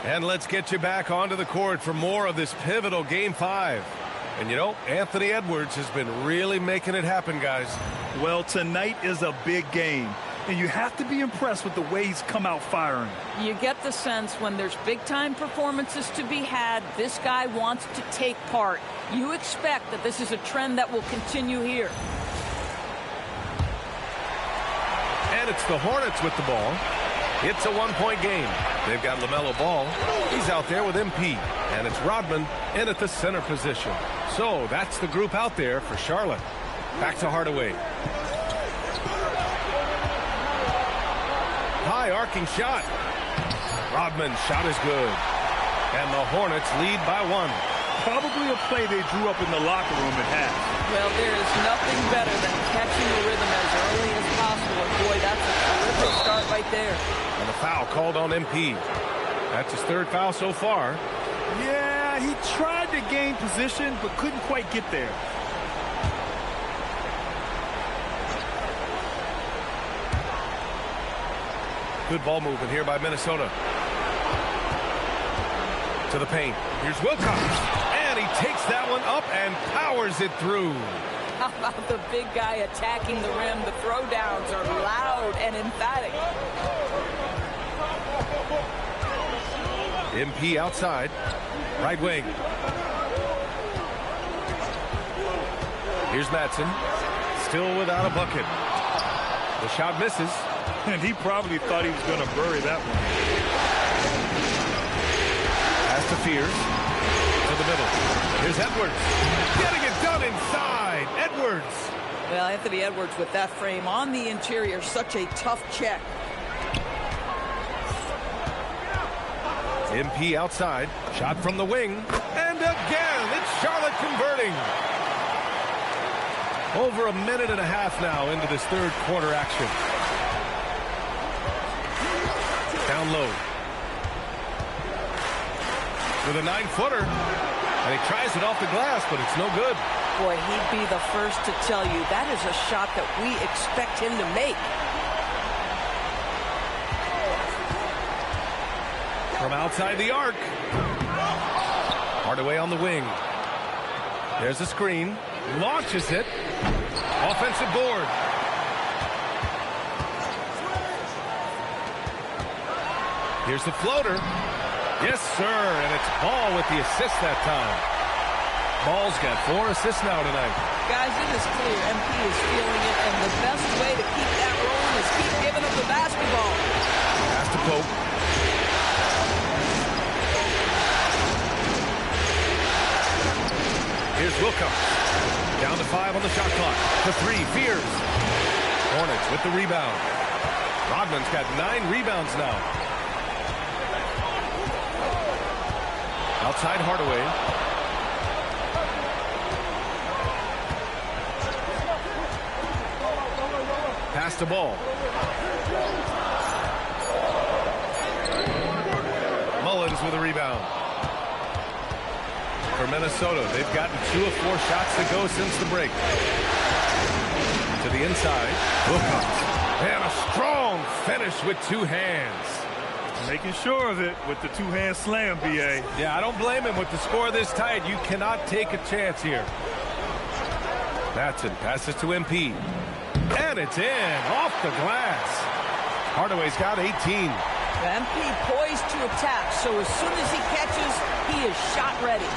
And let's get you back onto the court for more of this pivotal Game 5. And you know, Anthony Edwards has been really making it happen, guys. Well, tonight is a big game, and you have to be impressed with the way he's come out firing. You get the sense when there's big-time performances to be had, this guy wants to take part. You expect that this is a trend that will continue here. And it's the Hornets with the ball. It's a one-point game. They've got LaMelo Ball. He's out there with MP. And it's Rodman in at the center position. So that's the group out there for Charlotte. Back to Hardaway. High arcing shot. Rodman's shot is good. And the Hornets lead by 1. Probably a play they drew up in the locker room at half. Well, there is nothing better than catching the rhythm as early as possible. And boy, that's a terrific start right there. And a foul called on MP. That's his third foul so far. Yeah, he tried to gain position, but couldn't quite get there. Good ball movement here by Minnesota. To the paint. Here's Wilcox. And he takes that one up and powers it through. How about the big guy attacking the rim? The throwdowns are loud and emphatic. MP outside. Right wing. Here's Madsen. Still without a bucket. The shot misses. And he probably thought he was going to bury that one. Pass to Fears. To the middle. Here's Edwards. Getting it done inside. Edwards. Well, Anthony Edwards with that frame on the interior. Such a tough check. MP outside. Shot from the wing. And again, it's Charlotte converting. Over a minute and a half now into this third quarter action. Down low. With a 9-footer. And he tries it off the glass, but it's no good. Boy, he'd be the first to tell you that is a shot that we expect him to make. From outside the arc. Hardaway on the wing. There's a screen. Launches it. Offensive board. Here's the floater. Yes, sir. And it's Ball with the assist that time. Ball's got 4 assists now tonight. Guys, it is clear MP is feeling it, and the best way to keep that rolling is keep giving him the basketball. Pass to Pope. Here's Wilcox. Down to 5 on the shot clock. To 3, Fears. Hornets with the rebound. Rodman's got 9 rebounds now. Outside Hardaway. Pass the ball. Mullins with a rebound. For Minnesota, they've gotten 2 of 4 shots to go since the break. To the inside. Wilcox. And a strong finish with 2 hands. Making sure of it with the 2-hand slam, B.A. Yeah, I don't blame him with the score this tight. You cannot take a chance here. Madsen passes to MP. And it's in. Off the glass. Hardaway's got 18. MP poised to attack, so as soon as he catches, he is shot ready.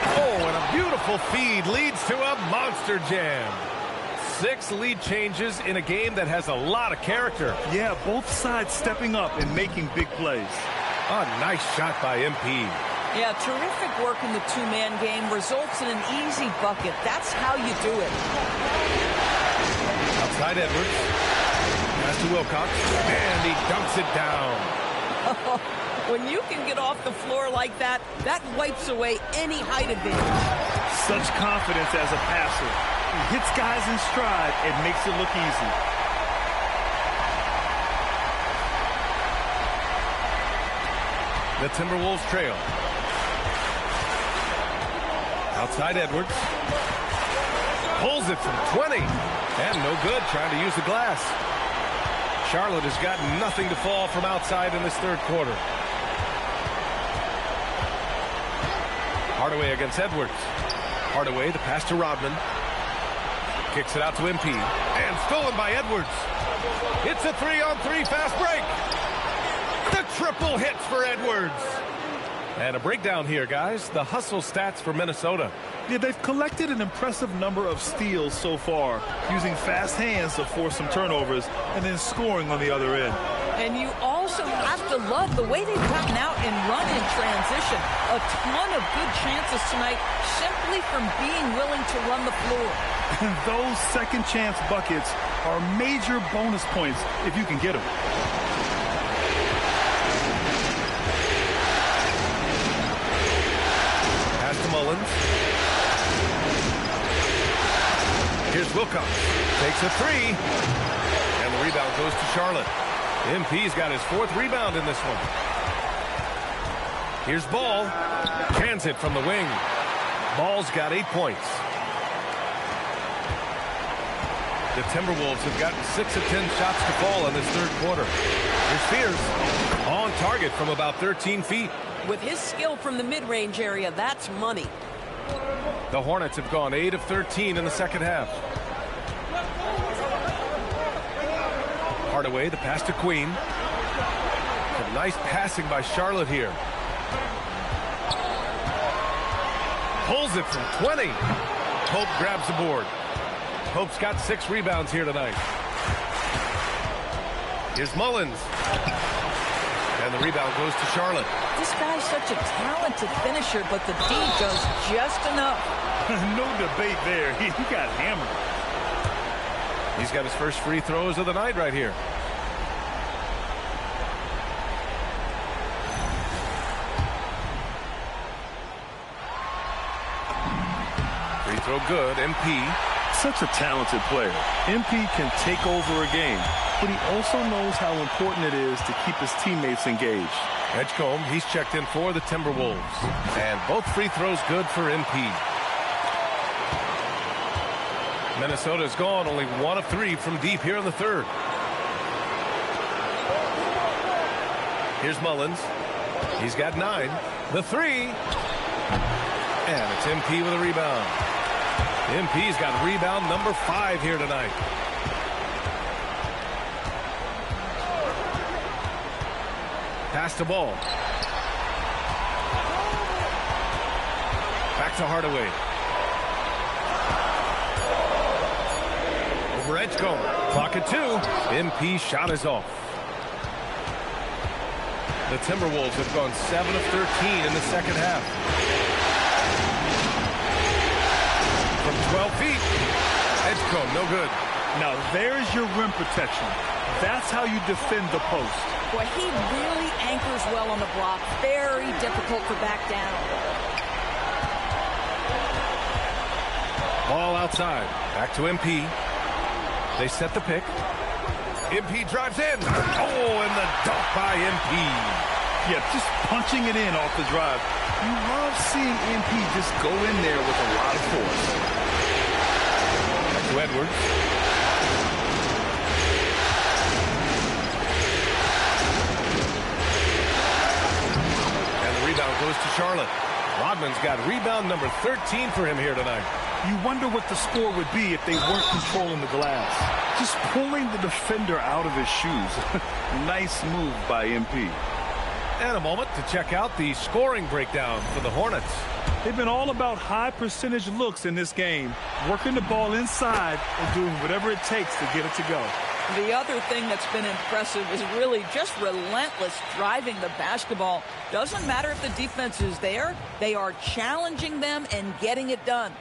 Oh, and a beautiful feed leads to a monster jam. 6 lead changes in a game that has a lot of character. Yeah, both sides stepping up and making big plays. A nice shot by MP. Yeah, terrific work in the 2-man game results in an easy bucket. That's how you do it. Outside Edwards. Pass to Wilcox. And he dunks it down. When you can get off the floor like that, that wipes away any height advantage. Such confidence as a passer. He hits guys in stride and makes it look easy. The Timberwolves trail. Outside Edwards. Pulls it from 20. And no good, trying to use the glass. Charlotte has got nothing to fall from outside in this third quarter. Hardaway against Edwards. Hardaway, the pass to Rodman. Kicks it out to MP. And stolen by Edwards. It's a 3-on-3 fast break. The triple hits for Edwards. And a breakdown here, guys. The hustle stats for Minnesota. Yeah, they've collected an impressive number of steals so far, using fast hands to force some turnovers and then scoring on the other end. And you also have to love the way they've gotten out and run in transition. A ton of good chances tonight simply from being willing to run the floor. And those second chance buckets are major bonus points if you can get them. Pass to Mullins. Here's Wilcox. Takes a 3. And the rebound goes to Charlotte. MP's got his 4th rebound in this one. Here's Ball. Cans it from the wing. Ball's got 8 points. The Timberwolves have gotten 6 of 10 shots to fall in this third quarter. Here's Spears on target from about 13 feet. With his skill from the mid-range area, that's money. The Hornets have gone 8 of 13 in the second half. Hardaway, the pass to Queen. Some nice passing by Charlotte here. Pulls it from 20. Pope grabs the board. Pope's got 6 rebounds here tonight. Here's Mullins. And the rebound goes to Charlotte. This guy's such a talented finisher, but the D does just enough. No debate there. He got hammered. He's got his first free throws of the night right here. Free throw good. MP. Such a talented player. MP can take over a game, but he also knows how important it is to keep his teammates engaged. Edgecombe, he's checked in for the Timberwolves. And both free throws good for MP. Minnesota's gone only 1 of 3 from deep here in the third. Here's Mullins. He's got 9. The 3. And it's MP with a rebound. MP's got rebound number 5 here tonight. Pass the ball. Back to Hardaway. Over Edgecombe. Clock at 2. MP's shot is off. The Timberwolves have gone 7 of 13 in the second half. From 12 feet. Edgecombe, no good. Now there's your rim protection. That's how you defend the post. Boy, he really anchors well on the block. Very difficult to back down. Ball outside. Back to MP. They set the pick. MP drives in. Oh, and the dunk by MP. Yeah, just punching it in off the drive. You love seeing MP just go in there with a lot of force. Back to Edwards. And the rebound goes to Charlotte. Rodman's got rebound number 13 for him here tonight. You wonder what the score would be if they weren't controlling the glass. Just pulling the defender out of his shoes. Nice move by MP. And a moment to check out the scoring breakdown for the Hornets. They've been all about high percentage looks in this game, working the ball inside and doing whatever it takes to get it to go. The other thing that's been impressive is really just relentless driving the basketball. Doesn't matter if the defense is there, they are challenging them and getting it done.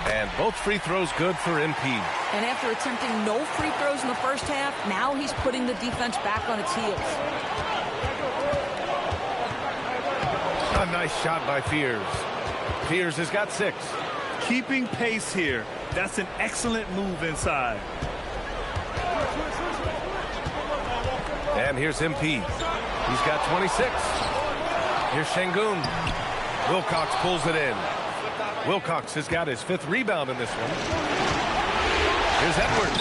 And both free throws good for MP. And after attempting no free throws in the first half, now he's putting the defense back on its heels. A nice shot by Fears. Fears has got 6. Keeping pace here. That's an excellent move inside. And here's MP. He's got 26. Here's Şengün. Wilcox pulls it in. Wilcox has got his 5th rebound in this one. Here's Edwards.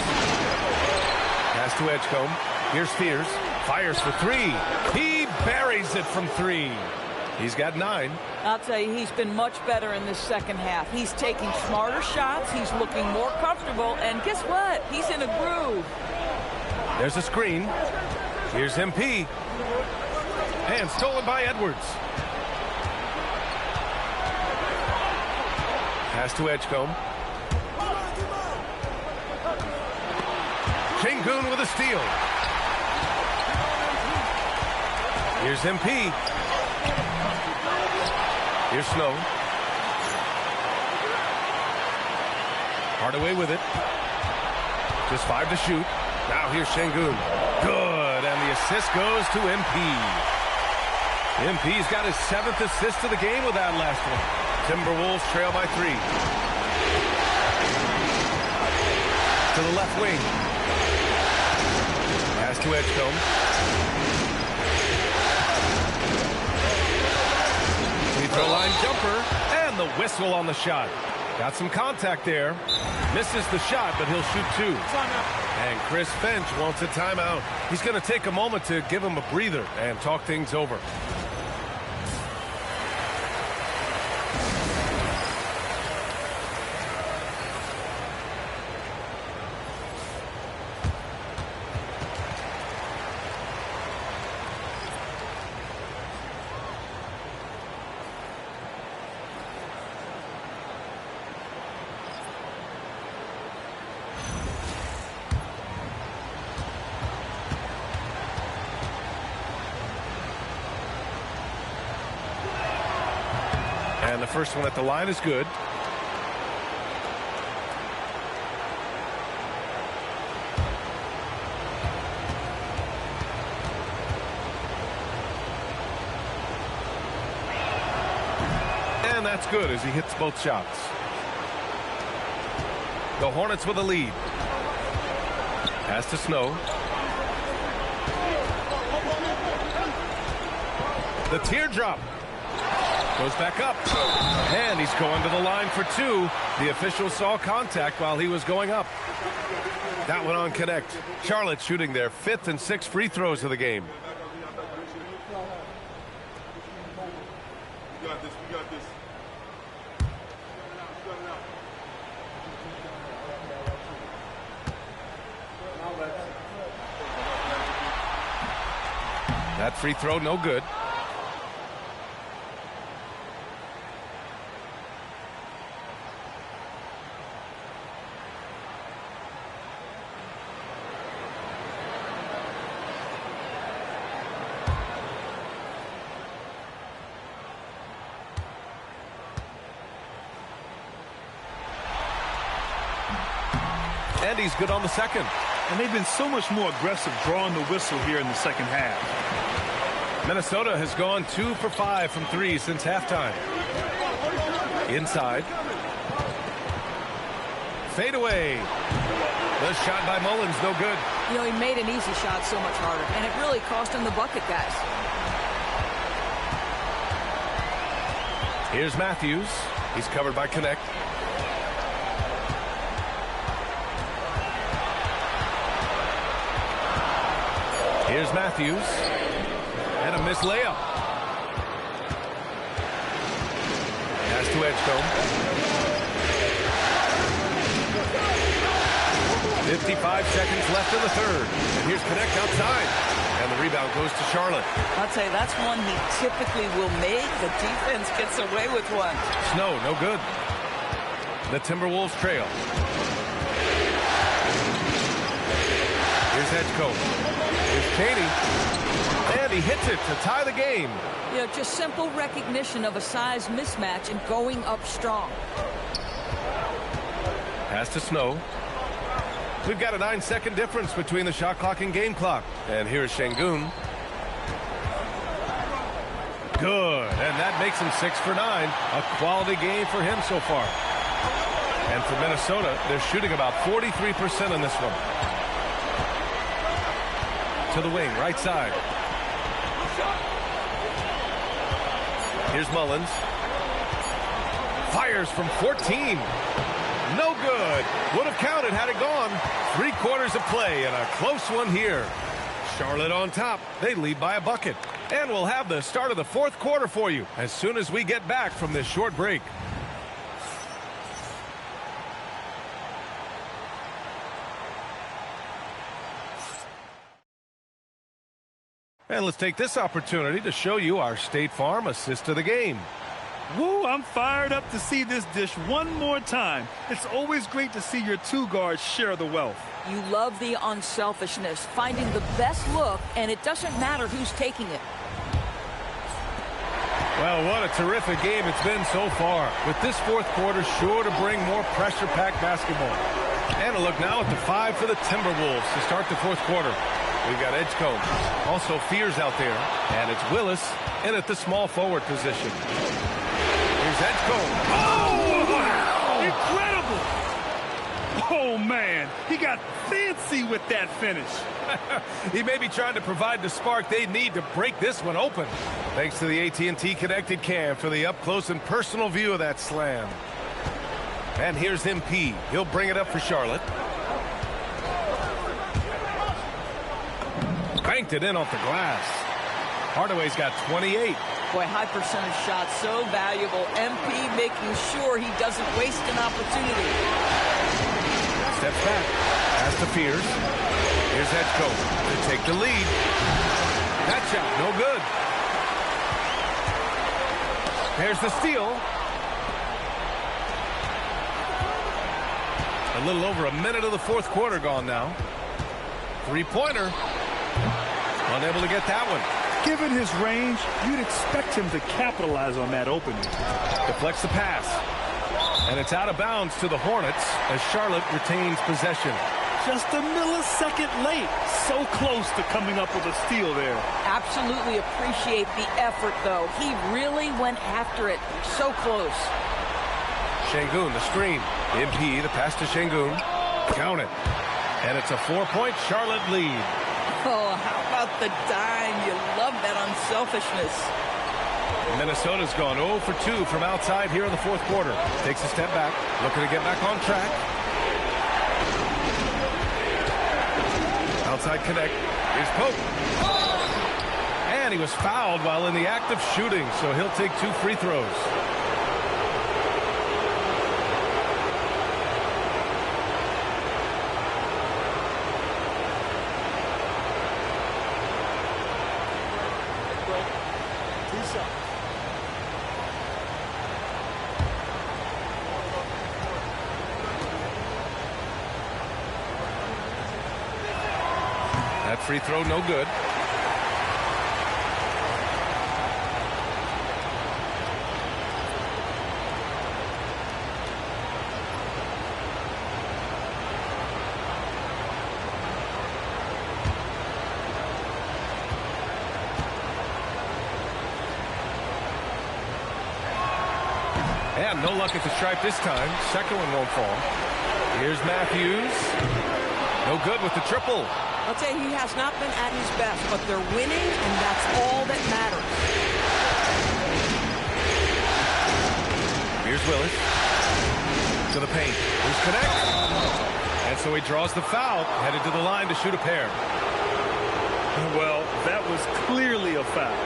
Pass to Edgecombe. Here's Fears. Fires for 3. He buries it from 3. He's got 9. I'll tell you, he's been much better in this second half. He's taking smarter shots. He's looking more comfortable. And guess what? He's in a groove. There's a screen. Here's MP. And stolen by Edwards. Pass to Edgecombe. Şengün with a steal. Here's MP. Here's Snow. Hardaway with it. Just 5 to shoot. Now here's Şengün. Good, and the assist goes to MP. MP's got his 7th assist of the game with that last one. Timberwolves trail by 3. To the left wing. Pass to Edgecombe. Free throw line jumper. And the whistle on the shot. Got some contact there. Misses the shot, but he'll shoot 2. And Chris Finch wants a timeout. He's going to take a moment to give him a breather and talk things over. And the first one at the line is good. And that's good as he hits both shots. The Hornets with a lead. Pass to Snow. The teardrop. Goes back up. And he's going to the line for 2. The official saw contact while he was going up. That one on connect. Charlotte shooting their 5th and 6th free throws of the game. We got this. We got this. That free throw no good. And he's good on the second. And they've been so much more aggressive drawing the whistle here in the second half. Minnesota has gone 2 for 5 from 3 since halftime. Inside. Fade away. The shot by Mullins, no good. You know, he made an easy shot so much harder, and it really cost him the bucket, guys. Here's Matthews. He's covered by Connect. Here's Matthews. And a missed layup. Pass to Edgecombe. 55 seconds left in the third. And here's Connect outside. And the rebound goes to Charlotte. I'll tell you, that's one he typically will make. The defense gets away with one. Snow, no good. The Timberwolves trail. Here's Edgecombe. Here's Caney. And he hits it to tie the game. You know, just simple recognition of a size mismatch and going up strong. Pass to Snow. We've got a 9-second difference between the shot clock and game clock. And here's Şengün. Good. And that makes him 6 for 9. A quality game for him so far. And for Minnesota, they're shooting about 43% in this one. To the wing, right side. Here's Mullins. Fires from 14. No good. Would have counted had it gone. 3 quarters of play and a close one here. Charlotte on top. They lead by a bucket. And we'll have the start of the 4th quarter for you as soon as we get back from this short break. And let's take this opportunity to show you our State Farm assist to the game. Woo, I'm fired up to see this dish one more time. It's always great to see your 2 guards share the wealth. You love the unselfishness, finding the best look, and it doesn't matter who's taking it. Well, what a terrific game it's been so far. With this 4th quarter sure to bring more pressure-packed basketball. And a look now at the 5 for the Timberwolves to start the 4th quarter. We've got Edgecombe. Also Fears out there. And it's Willis in at the small forward position. Here's Edgecombe. Oh, wow! Incredible! Oh, man. He got fancy with that finish. He may be trying to provide the spark they need to break this one open. Thanks to the AT&T Connected Cam for the up-close and personal view of that slam. And here's MP. He'll bring it up for Charlotte. Banked it in off the glass. Hardaway's got 28. Boy, high percentage shot, so valuable. MP making sure he doesn't waste an opportunity. Steps back. Pass to Fears. Here's Edgecombe to take the lead. That shot, no good. There's the steal. A little over a minute of the fourth quarter gone now. Three-pointer. Unable to get that one. Given his range, you'd expect him to capitalize on that opening. Deflects the pass. And it's out of bounds to the Hornets as Charlotte retains possession. Just a millisecond late. So close to coming up with a steal there. Absolutely appreciate the effort, though. He really went after it. So close. Şengün, the screen. MP, the pass to Şengün. Count it. And it's a 4-point Charlotte lead. Oh, how about the dime? You love that unselfishness. Minnesota's gone 0 for 2 from outside here in the fourth quarter. Takes a step back, looking to get back on track. Outside connect. Here's Pope. And he was fouled while in the act of shooting, so he'll take 2 free throws. That free throw, no good. And no luck at the stripe this time. Second one won't fall. Here's Matthews. No good with the triple. I'll tell you, he has not been at his best, but they're winning, and that's all that matters. Here's Willis. To the paint. Who's connect? And so he draws the foul, headed to the line to shoot a pair. Well, that was clearly a foul.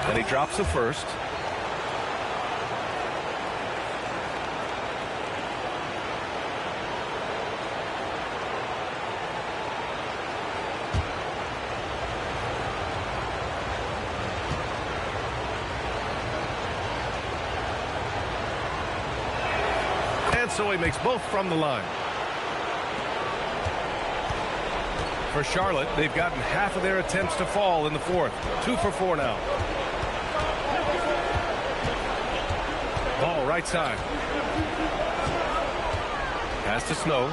And he drops the first. And so he makes both from the line. For Charlotte, they've gotten half of their attempts to fall in the fourth. 2 for 4 now. Ball right side. Pass to Snow.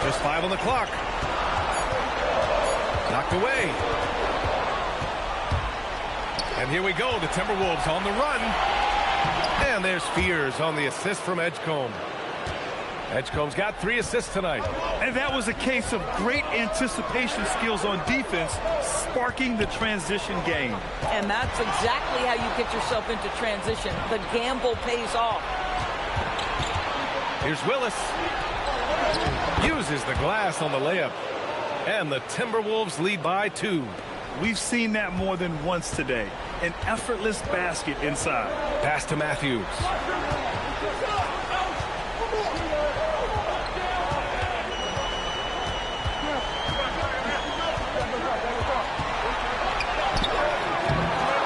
Just 5 on the clock. Knocked away. And here we go. The Timberwolves on the run. And there's Fears on the assist from Edgecombe. Edgecombe's got 3 assists tonight. And that was a case of great anticipation skills on defense, sparking the transition game. And that's exactly how you get yourself into transition. The gamble pays off. Here's Willis. Uses the glass on the layup. And the Timberwolves lead by 2. We've seen that more than once today. An effortless basket inside. Pass to Matthews.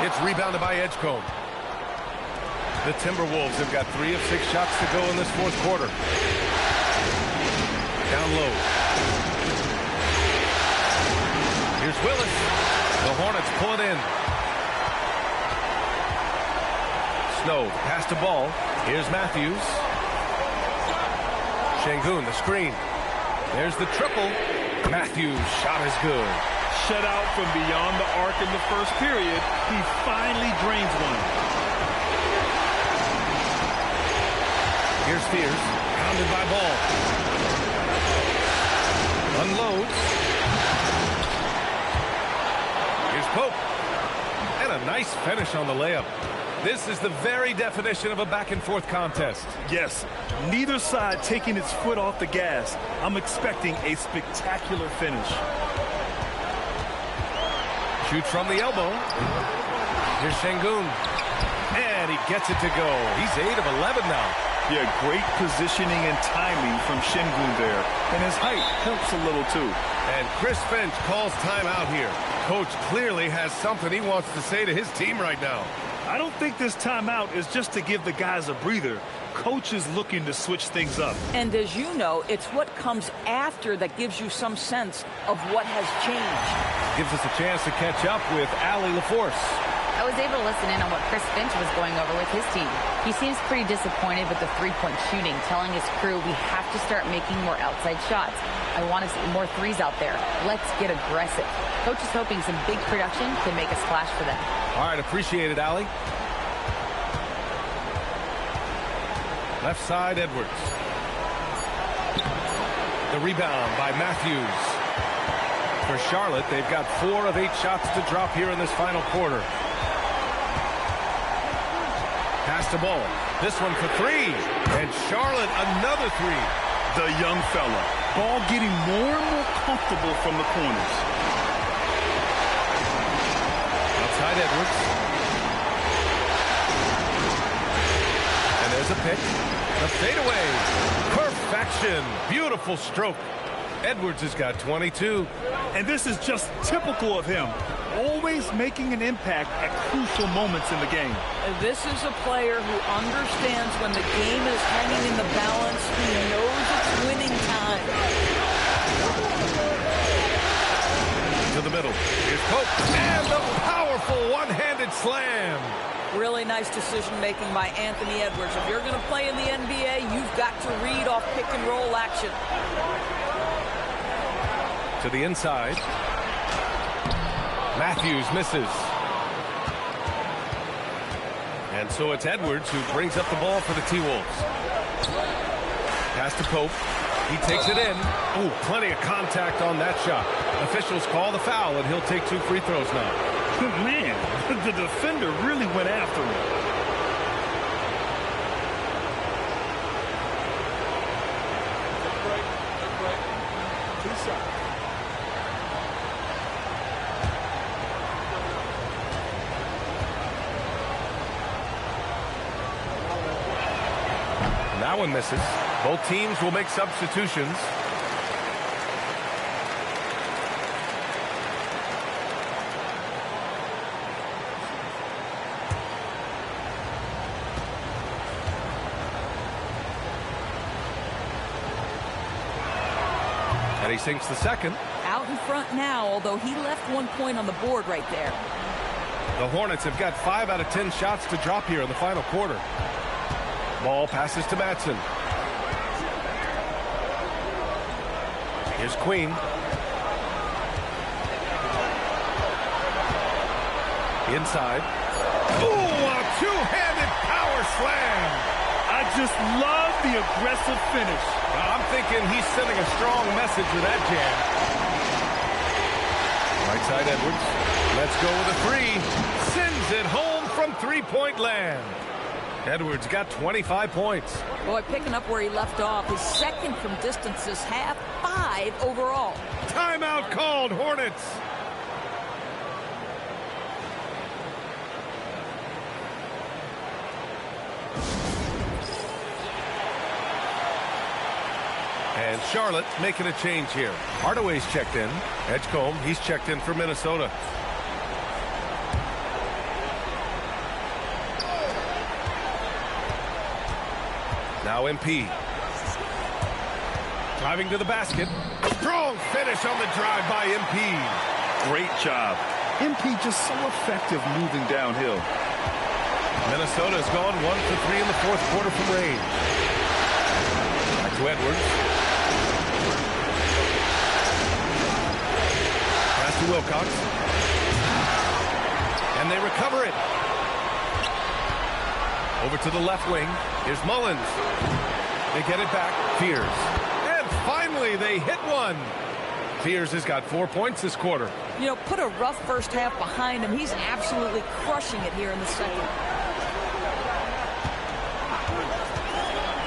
It's rebounded by Edgecombe. The Timberwolves have got 3 of 6 shots to go in this fourth quarter. Down low. Here's Willis. The Hornets pull it in. Snow, pass to ball. Here's Matthews. Şengün, the screen. There's the triple. Matthews' shot is good. Shut out from beyond the arc in the first period. He finally drains one. Here's Spears, pounded by Ball. Unloads. Here's Pope. And a nice finish on the layup. This is the very definition of a back-and-forth contest. Yes, neither side taking its foot off the gas. I'm expecting a spectacular finish. Shoots from the elbow. Here's Şengün. And he gets it to go. He's 8 of 11 now. Yeah, great positioning and timing from Şengün there. And his height helps a little too. And Chris Finch calls timeout here. Coach clearly has something he wants to say to his team right now. I don't think this timeout is just to give the guys a breather. Coach is looking to switch things up. And as you know, it's what comes after that gives you some sense of what has changed. Gives us a chance to catch up with Allie LaForce. I was able to listen in on what Chris Finch was going over with his team. He seems pretty disappointed with the three-point shooting, telling his crew we have to start making more outside shots. I want to see more threes out there. Let's get aggressive. Coach is hoping some big production can make a splash for them. All right, appreciate it, Allie. Left side, Edwards. The rebound by Matthews. For Charlotte, they've got 4 of 8 shots to drop here in this final quarter. Pass to Ball. This one for 3. And Charlotte, another 3. The young fella. Ball getting more and more comfortable from the corners. Outside Edwards. And there's a pick. The fadeaway. Perfection. Beautiful stroke. Edwards has got 22. And this is just typical of him. Always making an impact at crucial moments in the game. And this is a player who understands when the game is hanging in the balance. He knows it's winning time. To the middle. Here's Pope. And the powerful one-handed slam. Really nice decision-making by Anthony Edwards. If you're going to play in the NBA, you've got to read off pick-and-roll action. To the inside. Matthews misses. And so it's Edwards who brings up the ball for the T-Wolves. Pass to Pope. He takes it in. Ooh, plenty of contact on that shot. Officials call the foul, and he'll take 2 free throws now. Man, the defender really went after him. That one misses. Both teams will make substitutions. And he sinks the second. Out in front now, although he left 1 point on the board right there. The Hornets have got 5 out of 10 shots to drop here in the final quarter. Ball passes to Madsen. Here's Queen. Inside. Ooh, a two-handed power slam. I just love the aggressive finish. I'm thinking he's sending a strong message with that jam. Right side Edwards. Let's go with a 3. Sends it home from three-point land. Edwards got 25 points. Boy, picking up where he left off. His second from distance this half, 5 overall. Timeout called, Hornets. And Charlotte making a change here. Hardaway's checked in. Edgecombe, he's checked in for Minnesota. Now MP. Driving to the basket. Strong finish on the drive by MP. Great job. MP just so effective moving downhill. Minnesota's gone 1 for 3 in the fourth quarter from range. Back to Edwards. Pass to to Wilcox. And they recover it. Over to the left wing. Here's Mullins. They get it back. Fears. And finally, they hit one. Fears has got 4 points this quarter. You know, put a rough first half behind him. He's absolutely crushing it here in the second.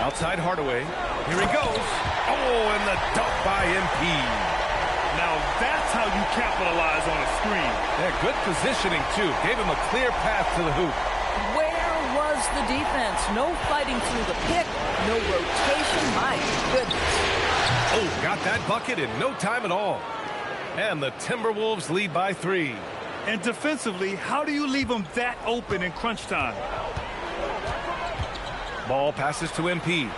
Outside Hardaway. Here he goes. Oh, and the dunk by MP. Now that's how you capitalize on a screen. Yeah, good positioning, too. Gave him a clear path to the hoop. Where was the defense? No fighting through the pick. No rotation. My goodness. Oh, got that bucket in no time at all. And the Timberwolves lead by 3. And defensively, how do you leave them that open in crunch time? Ball passes to MP.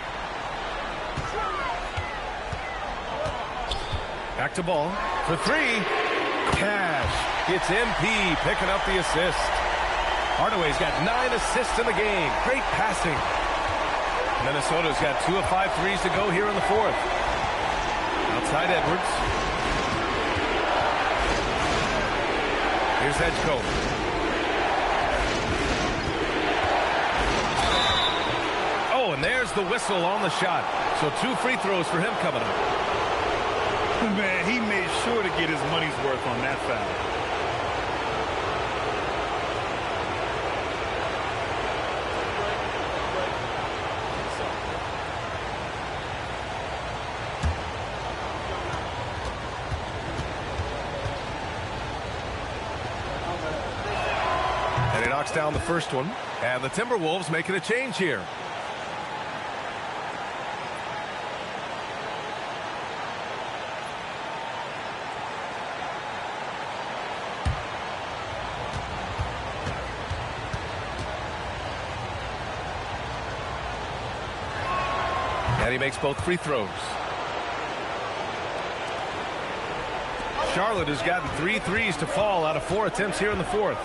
Back to Ball for 3. Cash. It's MP picking up the assist. Hardaway's got 9 assists in the game. Great passing. Minnesota's got 2 of 5 threes to go here in the fourth. Outside Edwards. Here's Edgecombe. Oh, and there's the whistle on the shot. So 2 free throws for him coming up. Man, he made sure to get his money's worth on that foul. Down the first one, and the Timberwolves making a change here. And he makes both free throws. Charlotte has gotten 3 threes to fall out of 4 attempts here in the fourth.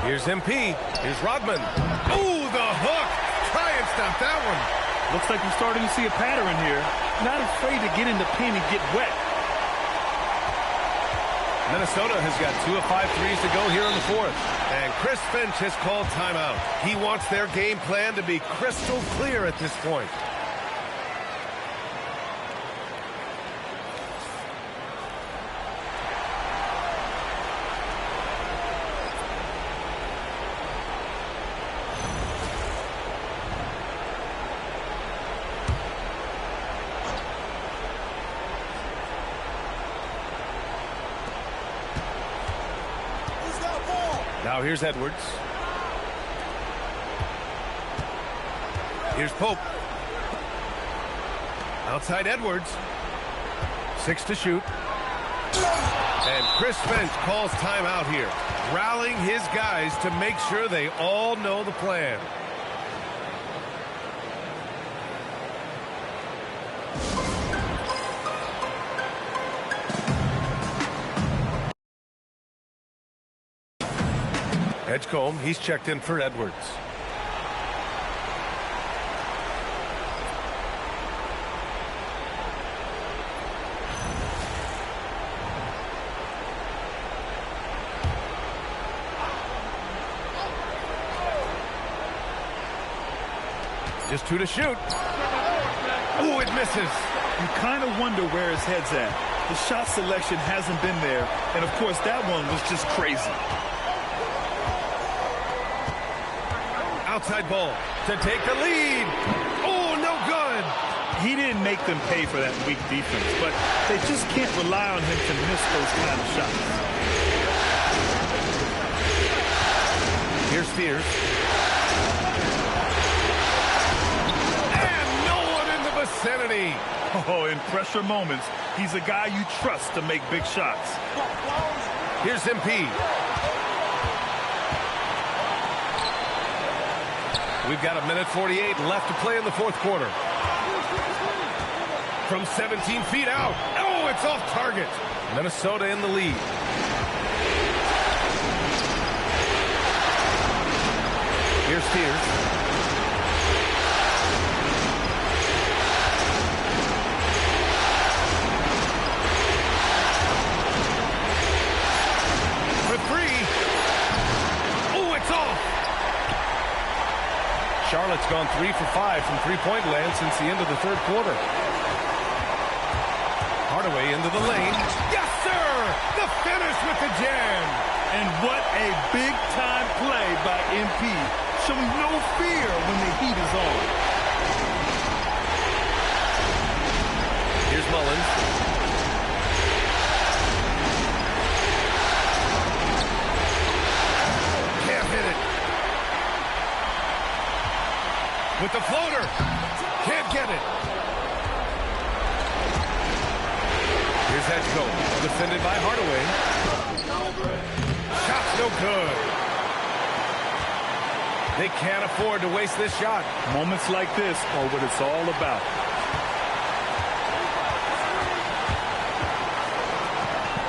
Here's MP. Here's Rodman. Oh, the hook. Try and stop that one. Looks like we're starting to see a pattern here. Not afraid to get in the paint and get wet. Minnesota has got 2 of 5 threes to go here in the fourth. And Chris Finch has called timeout. He wants their game plan to be crystal clear at this point. Now here's Edwards. Here's Pope. Outside Edwards. 6 to shoot. And Chris Finch calls timeout here, rallying his guys to make sure they all know the plan. Edgecombe, he's checked in for Edwards. Just 2 to shoot. Oh, it misses. You kind of wonder where his head's at. The shot selection hasn't been there. And, of course, that one was just crazy. Outside ball to take the lead. Oh, no good. He didn't make them pay for that weak defense, but they just can't rely on him to miss those kind of shots. Here's Fears. And no one in the vicinity. Oh, in pressure moments, he's a guy you trust to make big shots. Here's MP. We've got 1:48 left to play in the fourth quarter. From 17 feet out. Oh, it's off target. Minnesota in the lead. Here's Fears. Charlotte's gone 3 for 5 from three-point land since the end of the third quarter. Hardaway into the lane. Yes, sir! The finish with the jam. And what a big-time play by MP, showing no fear when the heat is on. Here's Mullins. Can't hit it. With the floater. Can't get it. Here's Hedgeco. Defended by Hardaway. Shot's no good. They can't afford to waste this shot. Moments like this are what it's all about.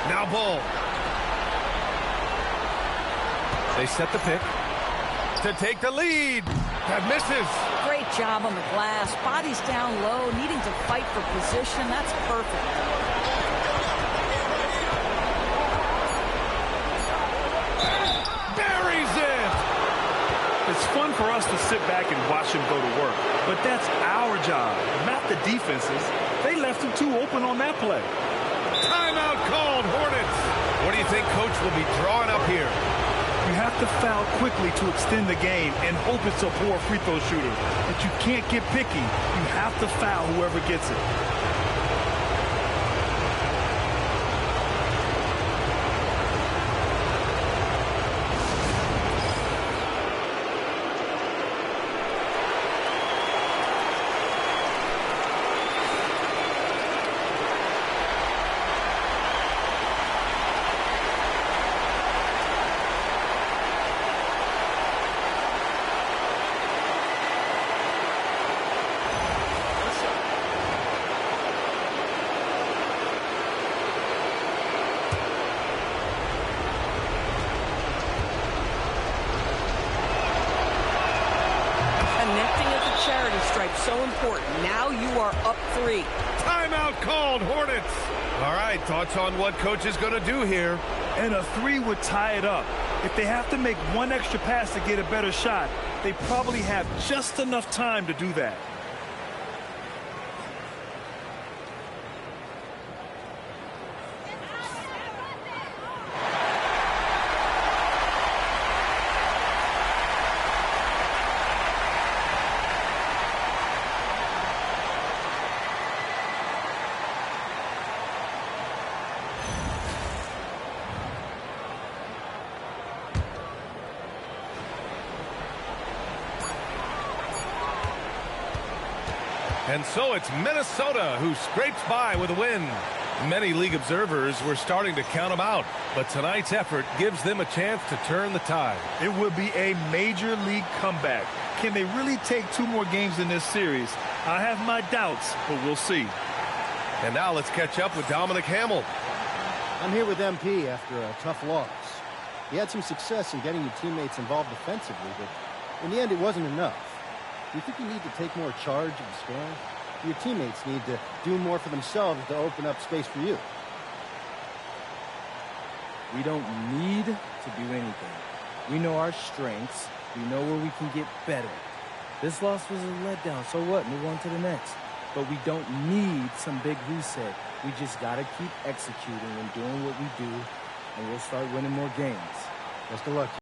Now Bull. They set the pick to take the lead. That misses. Great job on the glass. Body's down low, needing to fight for position. That's perfect. Buries it. It's fun for us to sit back and watch him go to work, but that's our job, not the defense's. They left him too open on that play. Timeout called, Hornets. What do you think Coach will be drawing up here? You have to foul quickly to extend the game and hope it's a poor free throw shooter. But you can't get picky. You have to foul whoever gets it. So important. Now you are up 3. Timeout called, Hornets. All right, thoughts on what Coach is going to do here? And a 3 would tie it up. If they have to make one extra pass to get a better shot, they probably have just enough time to do that. And so it's Minnesota who scrapes by with a win. Many league observers were starting to count them out, but tonight's effort gives them a chance to turn the tide. It would be a major league comeback. Can they really take 2 more games in this series? I have my doubts, but we'll see. And now let's catch up with Dominic Hamill. I'm here with MP after a tough loss. You had some success in getting your teammates involved defensively, but in the end it wasn't enough. Do you think you need to take more charge of the scoring? Your teammates need to do more for themselves to open up space for you. We don't need to do anything. We know our strengths. We know where we can get better. This loss was a letdown. So what? Move on to the next. But we don't need some big reset. We just got to keep executing and doing what we do, and we'll start winning more games. Best of luck.